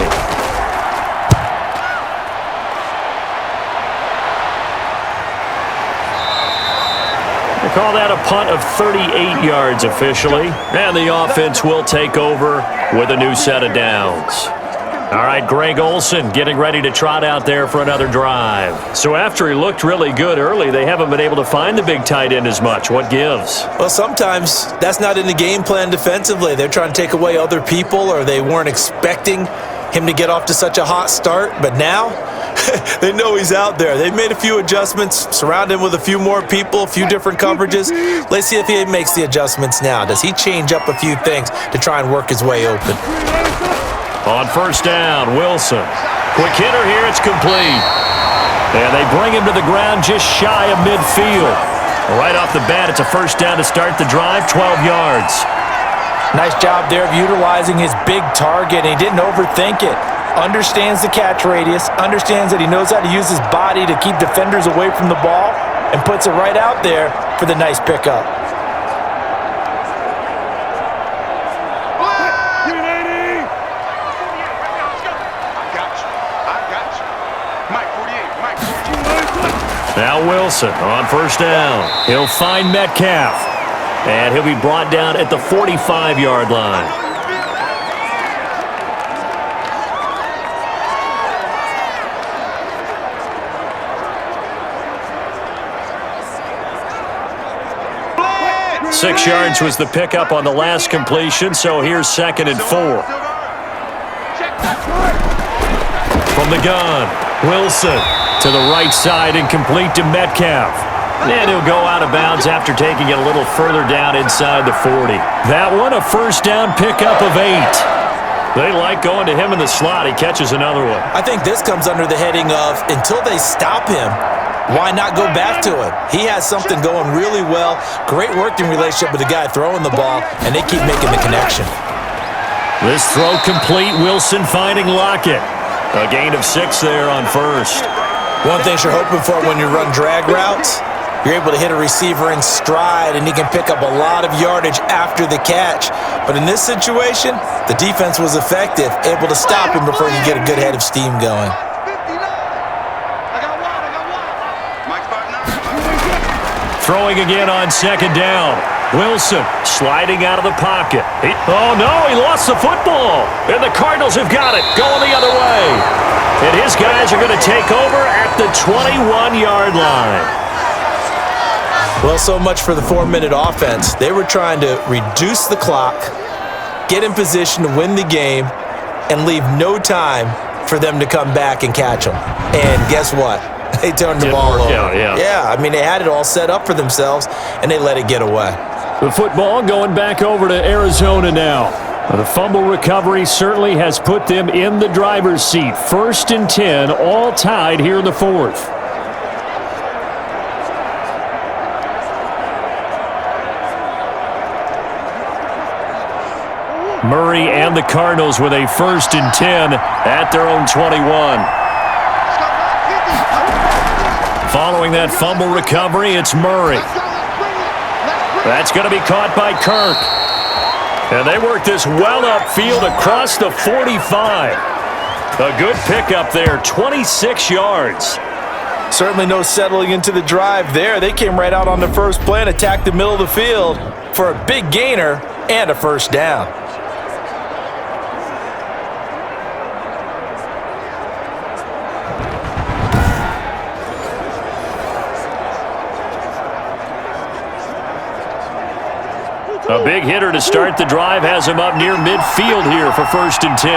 [SPEAKER 2] They call that a punt of 38 yards officially. And the offense will take over with a new set of downs. All right, Greg Olsen getting ready to trot out there for another drive. So after he looked really good early, they haven't been able to find the big tight end as much. What gives?
[SPEAKER 3] Well, sometimes that's not in the game plan defensively. They're trying to take away other people, or they weren't expecting him to get off to such a hot start. But now they know he's out there. They've made a few adjustments, surround him with a few more people, a few different coverages. Let's see if he makes the adjustments now. Does he change up a few things to try and work his way open?
[SPEAKER 2] On first down, Wilson. Quick hitter here, it's complete. And they bring him to the ground just shy of midfield. Right off the bat, it's a first down to start the drive, 12 yards.
[SPEAKER 3] Nice job there of utilizing his big target, and he didn't overthink it. Understands the catch radius, understands that he knows how to use his body to keep defenders away from the ball, and puts it right out there for the nice pickup.
[SPEAKER 2] Now Wilson on first down. He'll find Metcalf. And he'll be brought down at the 45-yard line. Blitz! 6 yards was the pickup on the last completion, so here's 2nd and 4. From the gun, Wilson to the right side and complete to Metcalf. And he'll go out of bounds after taking it a little further down inside the 40. That one, a first down pickup of 8. They like going to him in the slot. He catches another one.
[SPEAKER 3] I think this comes under the heading of, until they stop him, why not go back to him? He has something going really well. Great working relationship with the guy throwing the ball, and they keep making the connection.
[SPEAKER 2] This throw complete. Wilson finding Lockett. A gain of 6 there on first.
[SPEAKER 3] One thing you're hoping for when you run drag routes, you're able to hit a receiver in stride, and he can pick up a lot of yardage after the catch. But in this situation, the defense was effective, able to stop him before he get a good head of steam going.
[SPEAKER 2] Throwing again on 2nd down. Wilson sliding out of the pocket. Oh, no, he lost the football. And the Cardinals have got it, going the other way. And his guys are going to take over at the 21-yard line.
[SPEAKER 3] Well, so much for the 4-minute offense. They were trying to reduce the clock, get in position to win the game, and leave no time for them to come back and catch them. And guess what? They turned the ball over. Yeah, I mean, they had it all set up for themselves, and they let it get away.
[SPEAKER 2] The football going back over to Arizona now. The fumble recovery certainly has put them in the driver's seat. 1st and 10, all tied here in the 4th. Murray and the Cardinals with a 1st and 10 at their own 21. Following that fumble recovery, it's Murray. That's going to be caught by Kirk. And they work this well upfield across the 45. A good pickup there, 26 yards.
[SPEAKER 3] Certainly no settling into the drive there. They came right out on the first play and attacked the middle of the field for a big gainer and a first down.
[SPEAKER 2] A big hitter to start the drive has him up near midfield here for 1st and 10.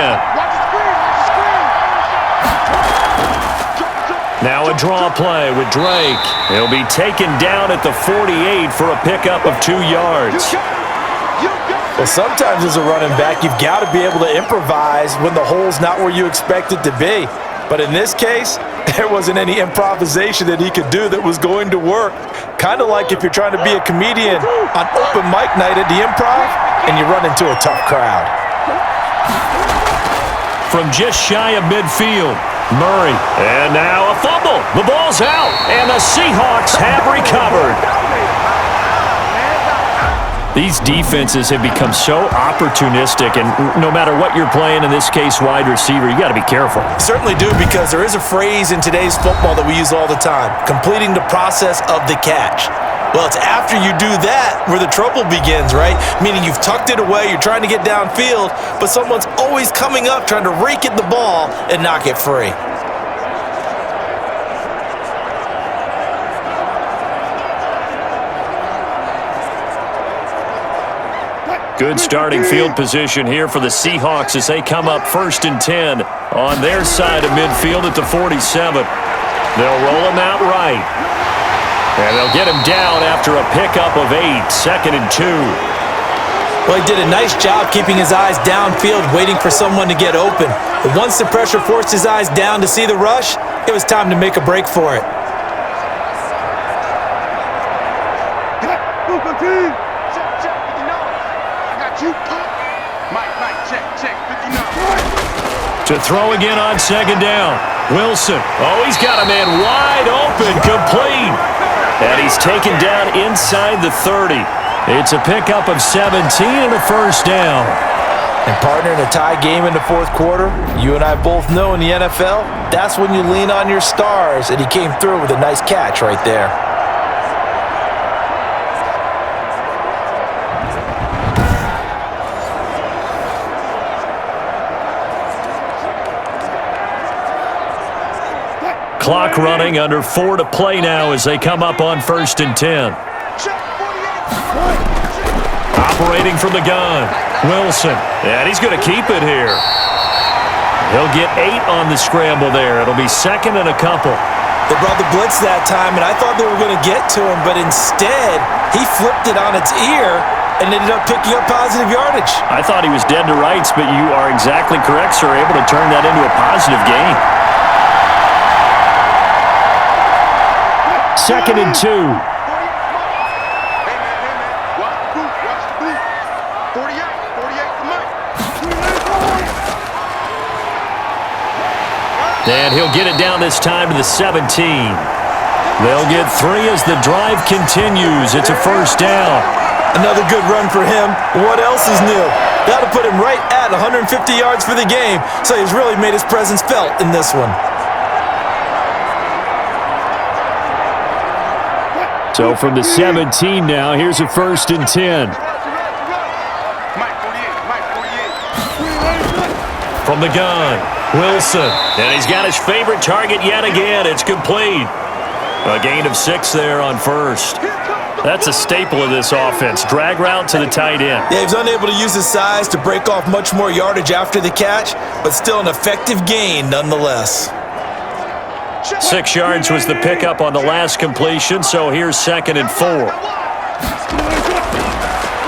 [SPEAKER 2] Now a draw play with Drake. He'll be taken down at the 48 for a pickup of 2 yards.
[SPEAKER 3] Well, sometimes as a running back, you've got to be able to improvise when the hole's not where you expect it to be. But in this case, there wasn't any improvisation that he could do that was going to work. Kind of like if you're trying to be a comedian on open mic night at the Improv and you run into a tough crowd.
[SPEAKER 2] From just shy of midfield, Murray. And now a fumble. The ball's out, and the Seahawks have recovered. These defenses have become so opportunistic, and no matter what you're playing, in this case wide receiver, you got to be careful.
[SPEAKER 3] Certainly do, because there is a phrase in today's football that we use all the time, completing the process of the catch. Well, it's after you do that where the trouble begins, right? Meaning you've tucked it away, you're trying to get downfield, but someone's always coming up trying to rake at the ball and knock it free.
[SPEAKER 2] Good starting field position here for the Seahawks as they come up 1st and 10 on their side of midfield at the 47. They'll roll him out right. And they'll get him down after a pickup of 8, 2nd and 2.
[SPEAKER 3] Well, he did a nice job keeping his eyes downfield, waiting for someone to get open. But once the pressure forced his eyes down to see the rush, it was time to make a break for it.
[SPEAKER 2] To throw again on 2nd down. Wilson. Oh, he's got a man wide open, complete. And he's taken down inside the 30. It's a pickup of 17 and a 1st down.
[SPEAKER 3] And partner, in a tie game in the 4th quarter, you and I both know in the NFL, that's when you lean on your stars. And he came through with a nice catch right there.
[SPEAKER 2] Clock running, under 4 to play now as they come up on 1st and 10. Operating from the gun, Wilson. And he's going to keep it here. He'll get 8 on the scramble there. It'll be 2nd and a couple.
[SPEAKER 3] They brought the blitz that time, and I thought they were going to get to him, but instead, he flipped it on its ear and ended up picking up positive yardage.
[SPEAKER 2] I thought he was dead to rights, but you are exactly correct, sir. Able to turn that into a positive gain. 2nd and 2. And he'll get it down this time to the 17. They'll get 3 as the drive continues. It's a 1st down.
[SPEAKER 3] Another good run for him. What else is new? That'll put him right at 150 yards for the game, so he's really made his presence felt in this one.
[SPEAKER 2] So from the 17 now, here's a 1st and 10. From the gun, Wilson. And he's got his favorite target yet again. It's complete. A gain of 6 there on 1st. That's a staple of this offense. Drag route to the tight end.
[SPEAKER 3] Yeah, he was unable to use his size to break off much more yardage after the catch, but still an effective gain nonetheless.
[SPEAKER 2] 6 yards was the pickup on the last completion, so here's 2nd and 4.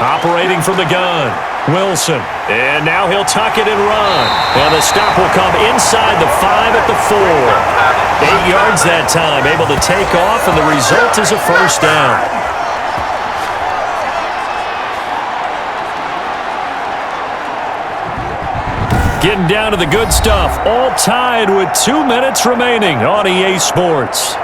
[SPEAKER 2] Operating from the gun, Wilson. And now he'll tuck it and run. And the stop will come inside the 5 at the 4. 8 yards that time, able to take off, and the result is a 1st down. Getting down to the good stuff, all tied with 2 minutes remaining on EA Sports.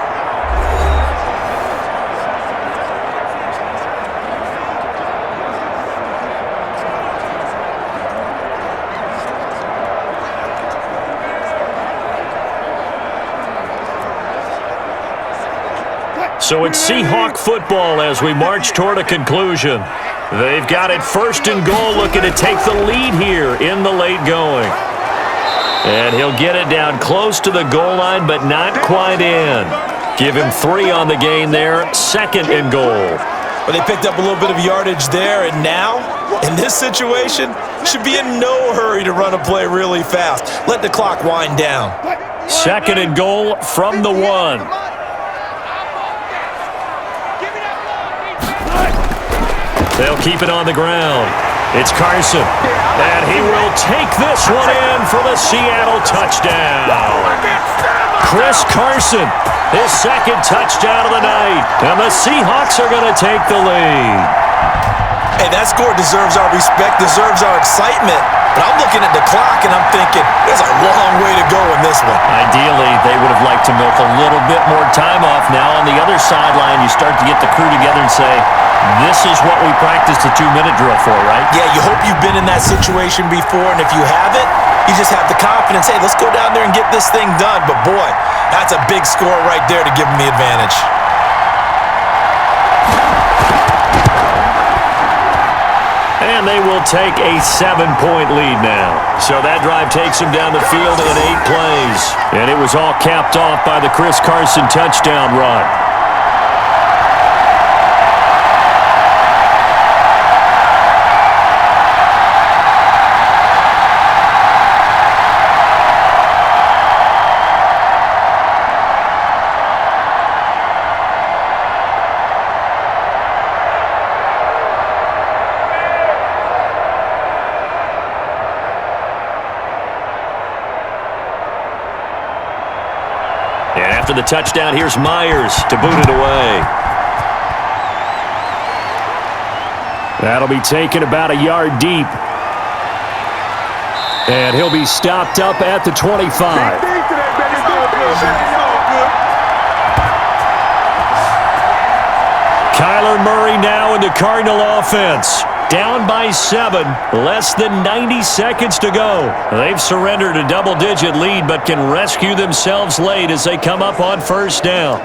[SPEAKER 2] So it's Seahawk football as we march toward a conclusion. They've got it 1st and goal, looking to take the lead here in the late going. And he'll get it down close to the goal line, but not quite in. Give him 3 on the gain there, 2nd and goal.
[SPEAKER 3] But they picked up a little bit of yardage there, and now, in this situation, should be in no hurry to run a play really fast. Let the clock wind down.
[SPEAKER 2] 2nd and goal from the 1. They'll keep it on the ground. It's Carson. And he will take this one in for the Seattle touchdown. Chris Carson, his 2nd touchdown of the night. And the Seahawks are going to take the lead.
[SPEAKER 3] Hey, that score deserves our respect, deserves our excitement. But I'm looking at the clock and I'm thinking, there's a long way to go in this one.
[SPEAKER 2] Ideally, they would have liked to milk a little bit more time off. Now on the other sideline, you start to get the crew together and say, this is what we practiced a 2-minute drill for, right?
[SPEAKER 3] Yeah, you hope you've been in that situation before, and if you haven't, you just have the confidence, hey, let's go down there and get this thing done. But boy, that's a big score right there to give them the advantage.
[SPEAKER 2] And they will take a 7-point lead now. So that drive takes them down the field in 8 plays. And it was all capped off by the Chris Carson touchdown run. And after the touchdown, here's Myers to boot it away. That'll be taken about a yard deep. And he'll be stopped up at the 25. Kyler Murray now in the Cardinal offense. Down by 7, less than 90 seconds to go. They've surrendered a double-digit lead but can rescue themselves late as they come up on first down.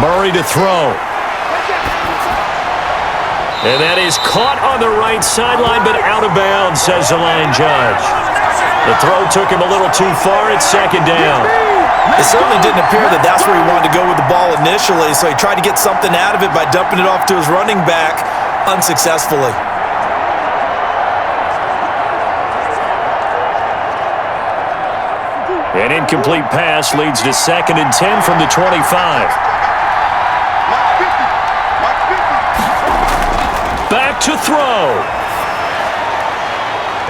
[SPEAKER 2] Murray to throw. And that is caught on the right sideline, but out of bounds, says the line judge. The throw took him a little too far at second down.
[SPEAKER 3] It certainly didn't appear that that's where he wanted to go with the ball initially, so he tried to get something out of it by dumping it off to his running back unsuccessfully.
[SPEAKER 2] An incomplete pass leads to 2nd and 10 from the 25. Back to throw.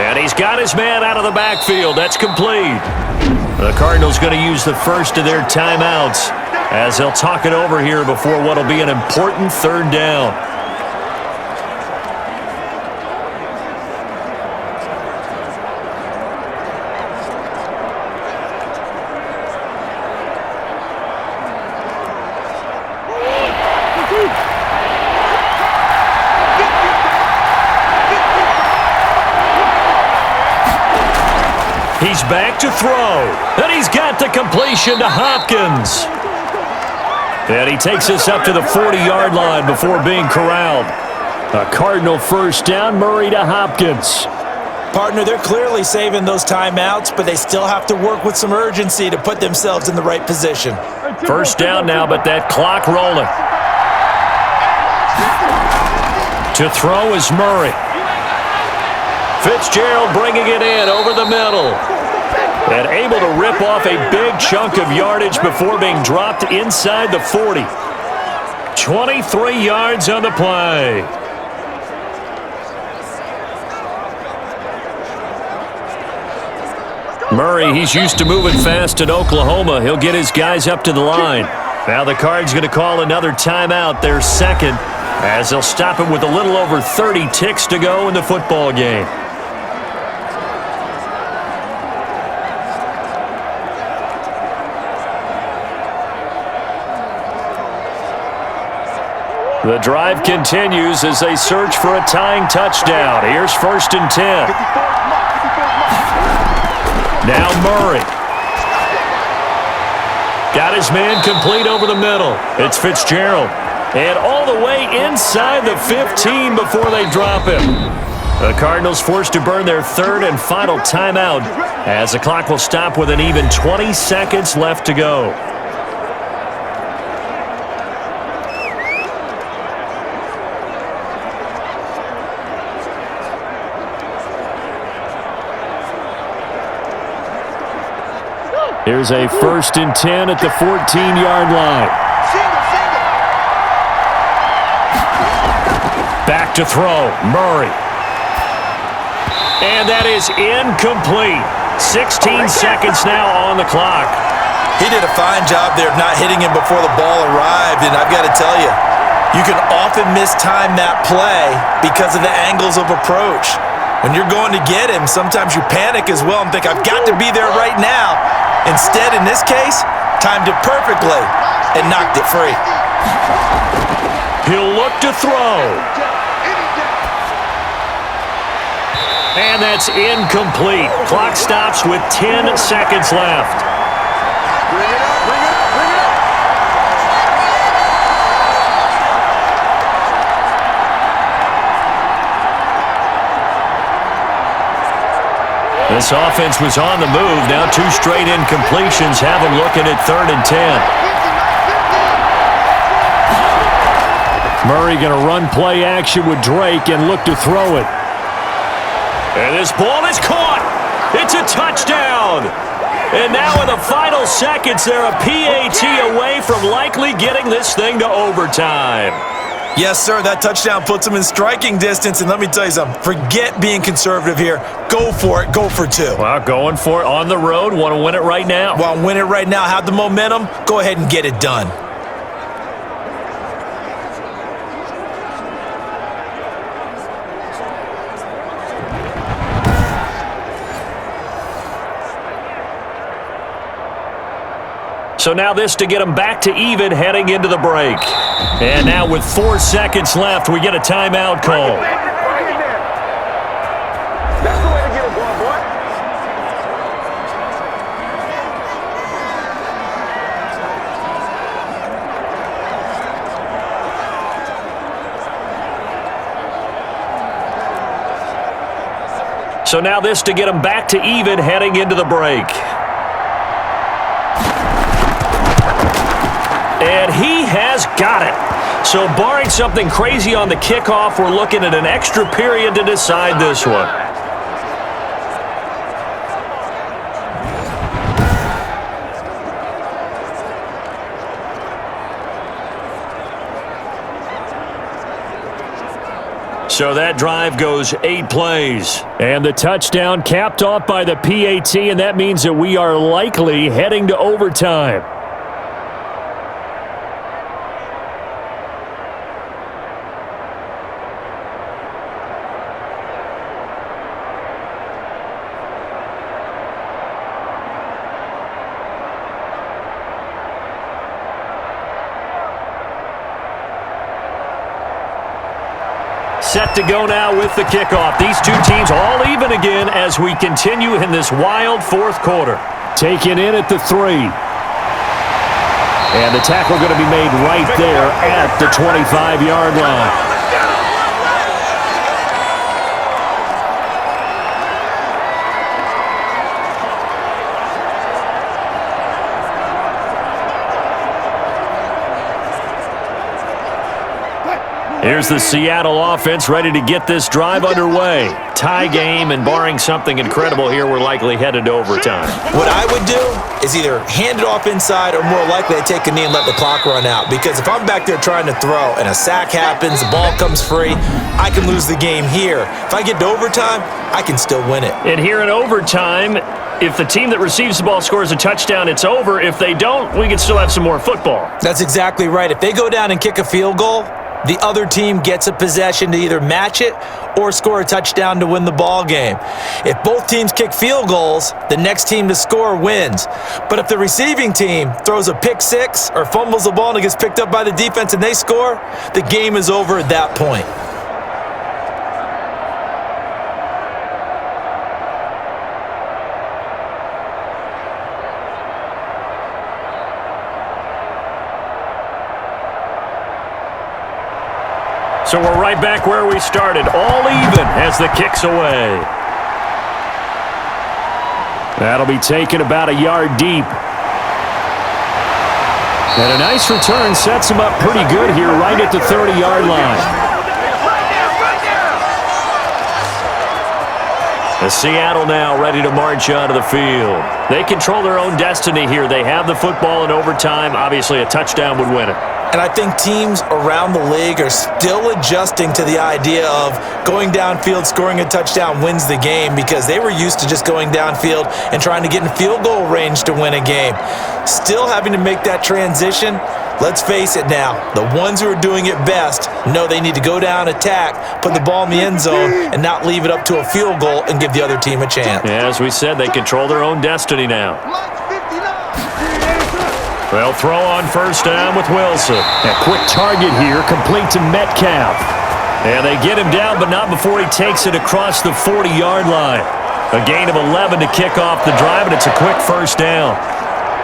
[SPEAKER 2] And he's got his man out of the backfield. That's complete. The Cardinals going to use the first of their timeouts as they'll talk it over here before what will be an important 3rd down. He's back to throw, and he's got the completion to Hopkins. And he takes us up to the 40-yard line before being corralled. A Cardinal first down, Murray to Hopkins.
[SPEAKER 3] Partner, they're clearly saving those timeouts, but they still have to work with some urgency to put themselves in the right position.
[SPEAKER 2] First down now, but that clock rolling. To throw is Murray. Fitzgerald bringing it in over the middle. And able to rip off a big chunk of yardage before being dropped inside the 40. 23 yards on the play. Murray, he's used to moving fast in Oklahoma. He'll get his guys up to the line. Now the Cards going to call another timeout, their 2nd, as they'll stop him with a little over 30 ticks to go in the football game. The drive continues as they search for a tying touchdown. Here's 1st and 10. Now Murray. Got his man complete over the middle. It's Fitzgerald. And all the way inside the 15 before they drop him. The Cardinals forced to burn their 3rd and final timeout as the clock will stop with an even 20 seconds left to go. Here's a 1st and 10 at the 14-yard line. Back to throw, Murray. And that is incomplete. 16 seconds now on the clock.
[SPEAKER 3] He did a fine job there of not hitting him before the ball arrived, and I've got to tell you, you can often mistime that play because of the angles of approach. When you're going to get him, sometimes you panic as well and think, I've got to be there right now. Instead, in this case, timed it perfectly. and knocked it free.
[SPEAKER 2] He'll look to throw. And that's incomplete. Clock stops with 10 seconds left. This offense was on the move. Now 2 straight incompletions have them looking at 3rd and 10. Murray going to run play action with Drake and look to throw it. And this ball is caught. It's a touchdown. And now in the final seconds, they're a PAT away from likely getting this thing to overtime.
[SPEAKER 3] Yes, sir, that touchdown puts them in striking distance. And let me tell you something, forget being conservative here. Go for it. Go for 2.
[SPEAKER 2] Well, going for it on the road. Want to win it right now.
[SPEAKER 3] Want to win it right now. Have the momentum. Go ahead and get it done.
[SPEAKER 2] So now this to get them back to even heading into the break. And now with 4 seconds left, we get a timeout call.
[SPEAKER 4] That's the way to get a ball, boy.
[SPEAKER 2] So now this to get them back to even heading into the break. And he has got it. So barring something crazy on the kickoff, we're looking at an extra period to decide this one. So that drive goes 8 plays. And the touchdown capped off by the PAT, and that means that we are likely heading to overtime. Set to go now with the kickoff. These 2 teams all even again as we continue in this wild 4th quarter. Taken in at the 3. And the tackle going to be made right there at the 25-yard line. Here's the Seattle offense ready to get this drive underway. Tie game, and barring something incredible here, we're likely headed to overtime.
[SPEAKER 3] What I would do is either hand it off inside or more likely I take a knee and let the clock run out. Because if I'm back there trying to throw and a sack happens, the ball comes free, I can lose the game here. If I get to overtime, I can still win it.
[SPEAKER 2] And here in overtime, if the team that receives the ball scores a touchdown, it's over. If they don't, we can still have some more football.
[SPEAKER 3] That's exactly right. If they go down and kick a field goal, the other team gets a possession to either match it or score a touchdown to win the ball game. If both teams kick field goals, the next team to score wins. But if the receiving team throws a pick 6 or fumbles the ball and it gets picked up by the defense and they score, the game is over at that point.
[SPEAKER 2] So we're right back where we started, all even as the kick's away. That'll be taken about a yard deep. And a nice return sets him up pretty good here right at the 30-yard line. The Seattle now ready to march onto the field. They control their own destiny here. They have the football in overtime. Obviously, a touchdown would win it.
[SPEAKER 3] And I think teams around the league are still adjusting to the idea of going downfield, scoring a touchdown wins the game, because they were used to just going downfield and trying to get in field goal range to win a game. Still having to make that transition. Let's face it now, the ones who are doing it best know they need to go down, attack, put the ball in the end zone, and not leave it up to a field goal and give the other team a chance.
[SPEAKER 2] Yeah, as we said, they control their own destiny now. They'll throw on first down with Wilson. A quick target here, complete to Metcalf. And they get him down, but not before he takes it across the 40-yard line. A gain of 11 to kick off the drive, and it's a quick first down.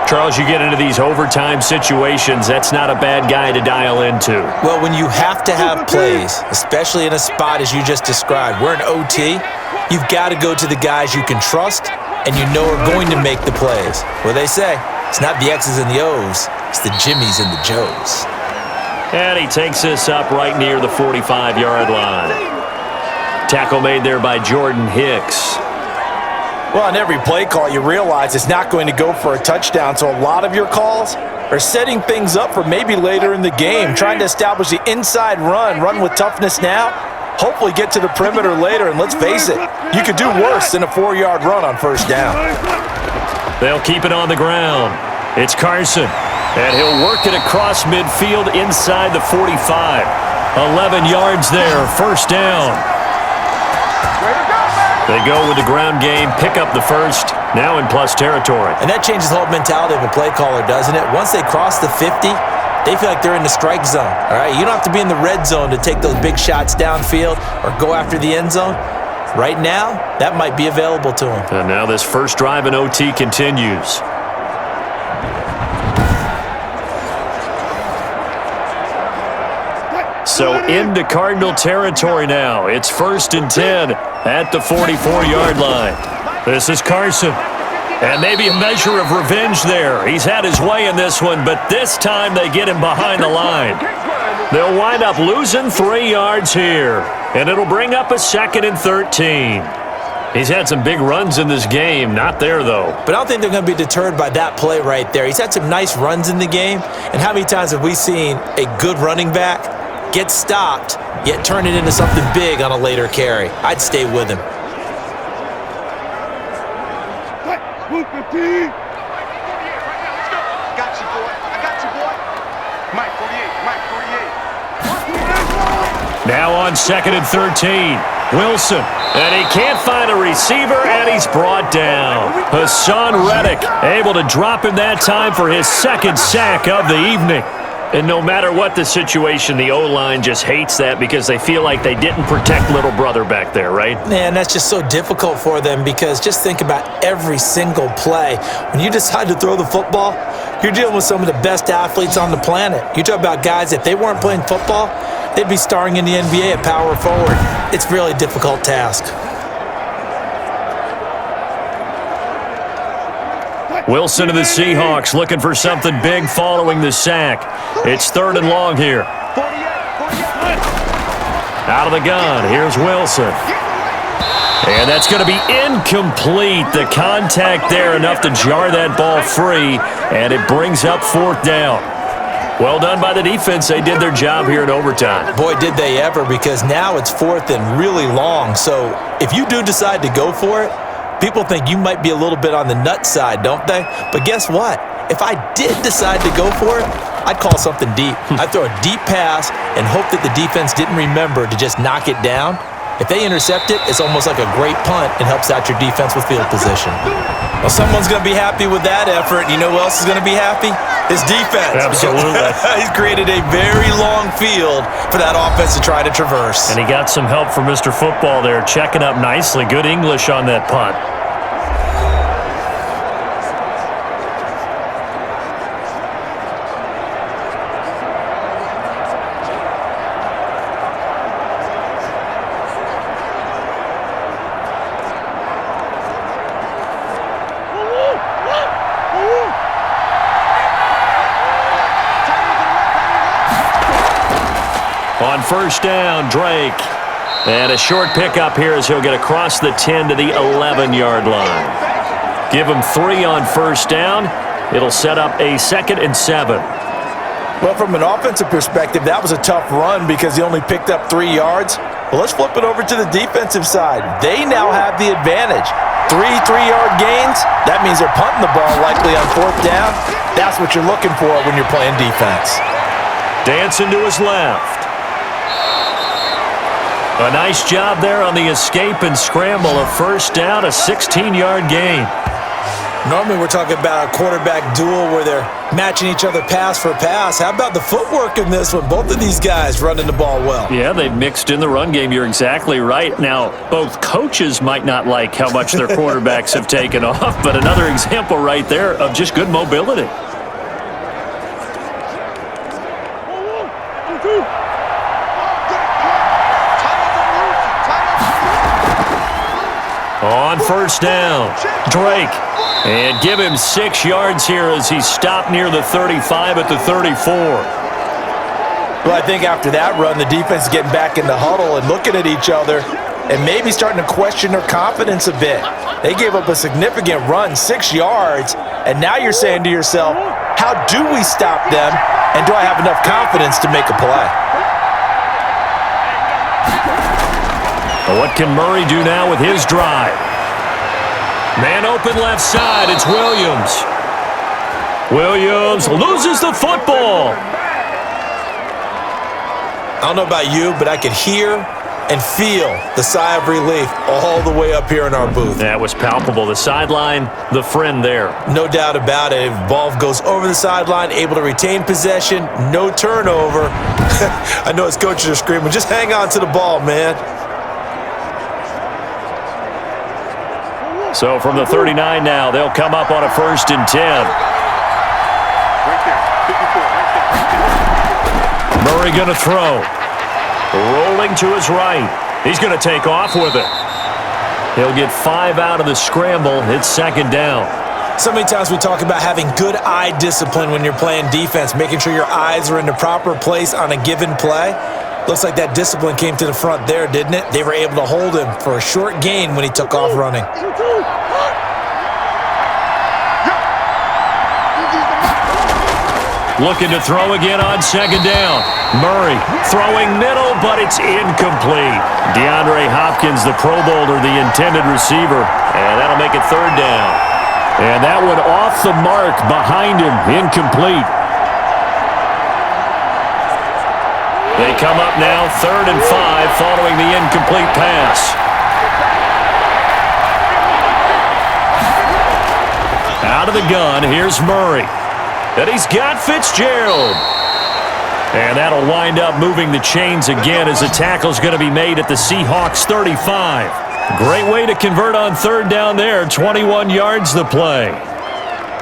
[SPEAKER 2] Charles, you get into these overtime situations, that's not a bad guy to dial into.
[SPEAKER 3] Well, when you have to have plays, especially in a spot as you just described, we're in OT, you've got to go to the guys you can trust and you know are going to make the plays. Well, they say, it's not the X's and the O's, it's the Jimmies and the Joes.
[SPEAKER 2] And he takes this up right near the 45-yard line. Tackle made there by Jordan Hicks.
[SPEAKER 3] Well, on every play call, you realize it's not going to go for a touchdown, so a lot of your calls are setting things up for maybe later in the game, trying to establish the inside run with toughness now, hopefully get to the perimeter later, and let's face it, you could do worse than a 4-yard run on first down.
[SPEAKER 2] They'll keep it on the ground. It's Carson, and he'll work it across midfield inside the 45. 11 yards there, first down. They go with the ground game, pick up the first, now in plus territory.
[SPEAKER 3] And that changes the whole mentality of a play caller, doesn't it? Once they cross the 50, they feel like they're in the strike zone, all right? You don't have to be in the red zone to take those big shots downfield or go after the end zone. Right now, that might be available to them.
[SPEAKER 2] And now this first drive in OT continues. So into Cardinal territory now. It's 1st and 10 at the 44-yard line. This is Carson. And maybe a measure of revenge there. He's had his way in this one, but this time they get him behind the line. They'll wind up losing 3 yards here, and it'll bring up a 2nd and 13. He's had some big runs in this game. Not there, though.
[SPEAKER 3] But I don't think they're going to be deterred by that play right there. He's had some nice runs in the game, and how many times have we seen a good running back get stopped, yet turn it into something big on a later carry? I'd stay with him.
[SPEAKER 2] Now on 2nd and 13, Wilson, and he can't find a receiver, and he's brought down. Hassan Reddick able to drop him that time for his 2nd sack of the evening. And no matter what the situation, the O-line just hates that because they feel like they didn't protect little brother back there, right?
[SPEAKER 3] Man, that's just so difficult for them because just think about every single play. When you decide to throw the football, you're dealing with some of the best athletes on the planet. You talk about guys, if they weren't playing football, they'd be starring in the NBA at power forward. It's a really difficult task.
[SPEAKER 2] Wilson of the Seahawks looking for something big following the sack. It's 3rd and long here. Out of the gun, here's Wilson. And that's going to be incomplete. The contact there enough to jar that ball free, and it brings up 4th down. Well done by the defense. They did their job here in overtime.
[SPEAKER 3] Boy, did they ever, because now it's 4th and really long. So if you do decide to go for it, people think you might be a little bit on the nut side, don't they? But guess what? If I did decide to go for it, I'd call something deep. I'd throw a deep pass and hope that the defense didn't remember to just knock it down. If they intercept it, it's almost like a great punt. It helps out your defense with field position. Well, someone's going to be happy with that effort. You know who else is going to be happy? His defense.
[SPEAKER 2] Absolutely.
[SPEAKER 3] He's created a very long field for that offense to try to traverse.
[SPEAKER 2] And he got some help from Mr. Football there, checking up nicely. Good English on that punt. On first down, Drake. And a short pickup here as he'll get across the 10 to the 11-yard line. Give him 3 on first down. It'll set up a 2nd and 7.
[SPEAKER 3] Well, from an offensive perspective, that was a tough run because he only picked up 3 yards. Well, let's flip it over to the defensive side. They now have the advantage. 3 3-yard gains, that means they're punting the ball likely on 4th down. That's what you're looking for when you're playing defense.
[SPEAKER 2] Dancing to his left. A nice job there on the escape and scramble. A first down, a 16-yard gain.
[SPEAKER 3] Normally we're talking about a quarterback duel where they're matching each other pass for pass. How about the footwork in this one? Both of these guys running the ball well.
[SPEAKER 2] Yeah, they've mixed in the run game. You're exactly right. Now, both coaches might not like how much their quarterbacks have taken off, but another example right there of just good mobility. On first down, Drake. And give him 6 yards here as he stopped near the 35 at the 34.
[SPEAKER 3] Well, I think after that run, the defense is getting back in the huddle and looking at each other and maybe starting to question their confidence a bit. They gave up a significant run, 6 yards, and now you're saying to yourself, how do we stop them, and do I have enough confidence to make a play?
[SPEAKER 2] What can Murray do now with his drive? Man open left side, it's Williams. Williams loses the football.
[SPEAKER 3] I don't know about you, but I could hear and feel the sigh of relief all the way up here in our booth.
[SPEAKER 2] That was palpable. The sideline, the friend there.
[SPEAKER 3] No doubt about it. Ball goes over the sideline, able to retain possession, no turnover. I know his coaches are screaming, just hang on to the ball, man.
[SPEAKER 2] So from the 39 now, they'll come up on a 1st and 10.
[SPEAKER 4] Right there. 54, right there.
[SPEAKER 2] Murray going to throw. Rolling to his right. He's going to take off with it. He'll get 5 out of the scramble. It's 2nd down.
[SPEAKER 3] So many times we talk about having good eye discipline when you're playing defense, making sure your eyes are in the proper place on a given play. Looks like that discipline came to the front there, didn't it? They were able to hold him for a short gain when he took off running.
[SPEAKER 2] Looking to throw again on 2nd down. Murray throwing middle, but it's incomplete. DeAndre Hopkins, the Pro Bowler, the intended receiver, and that'll make it 3rd down. And that one off the mark behind him, incomplete. They come up now 3rd and 5 following the incomplete pass. Out of the gun, here's Murray. And he's got Fitzgerald. And that'll wind up moving the chains again as a tackle's going to be made at the Seahawks 35. Great way to convert on 3rd down there, 21 yards the play.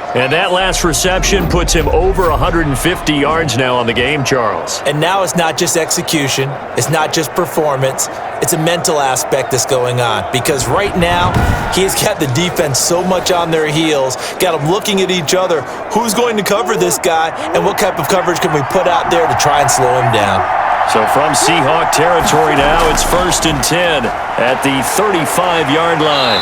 [SPEAKER 2] And that last reception puts him over 150 yards now on the game, Charles.
[SPEAKER 3] And now it's not just execution. It's not just performance. It's a mental aspect that's going on. Because right now, he's got the defense so much on their heels, got them looking at each other. Who's going to cover this guy, and what type of coverage can we put out there to try and slow him down?
[SPEAKER 2] So from Seahawk territory now, it's 1st and 10 at the 35-yard line.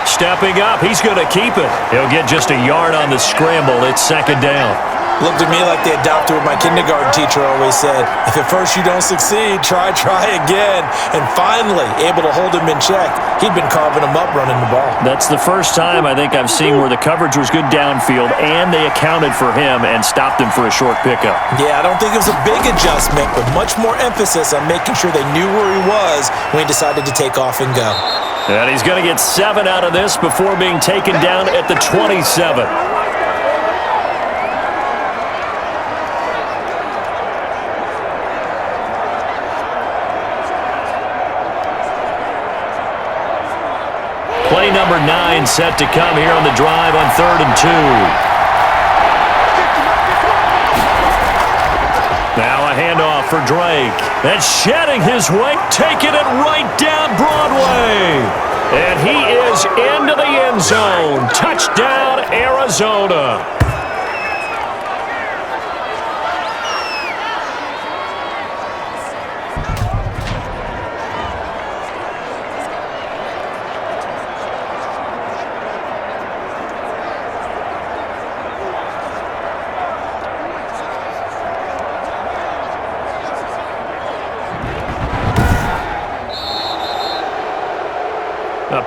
[SPEAKER 2] Stepping up, he's going to keep it. He'll get just a yard on the scramble. It's 2nd down.
[SPEAKER 3] Looked at me like they adopted what my kindergarten teacher always said. If at first you don't succeed, try again. And finally, able to hold him in check. He'd been carving him up running the ball.
[SPEAKER 2] That's the first time I think I've seen where the coverage was good downfield and they accounted for him and stopped him for a short pickup.
[SPEAKER 3] Yeah, I don't think it was a big adjustment, but much more emphasis on making sure they knew where he was when he decided to take off and go.
[SPEAKER 2] And he's going to get 7 out of this before being taken down at the 27. Play number 9 set to come here on the drive on 3rd and 2. Now a handoff for Drake. And shedding his weight, taking it right down Broadway. And he is into the end zone. Touchdown, Arizona.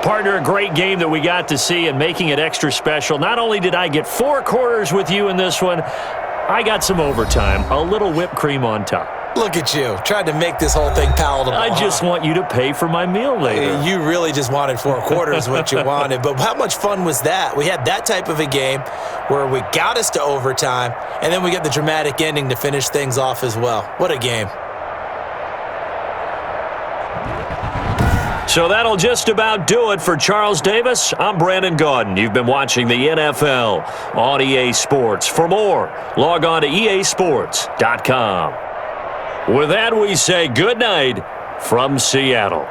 [SPEAKER 2] Partner, a great game that we got to see and making it extra special. Not only did I get 4 quarters with you in this one, I got some overtime, a little whipped cream on top.
[SPEAKER 3] Look at you, trying to make this whole thing palatable.
[SPEAKER 2] I just want you to pay for my meal later.
[SPEAKER 3] You really just wanted 4 quarters what you wanted, but how much fun was that? We had that type of a game where we got us to overtime, and then we get the dramatic ending to finish things off as well. What a game.
[SPEAKER 2] So that'll just about do it for Charles Davis. I'm Brandon Gaudin. You've been watching the NFL on EA Sports. For more, log on to easports.com. With that, we say good night from Seattle.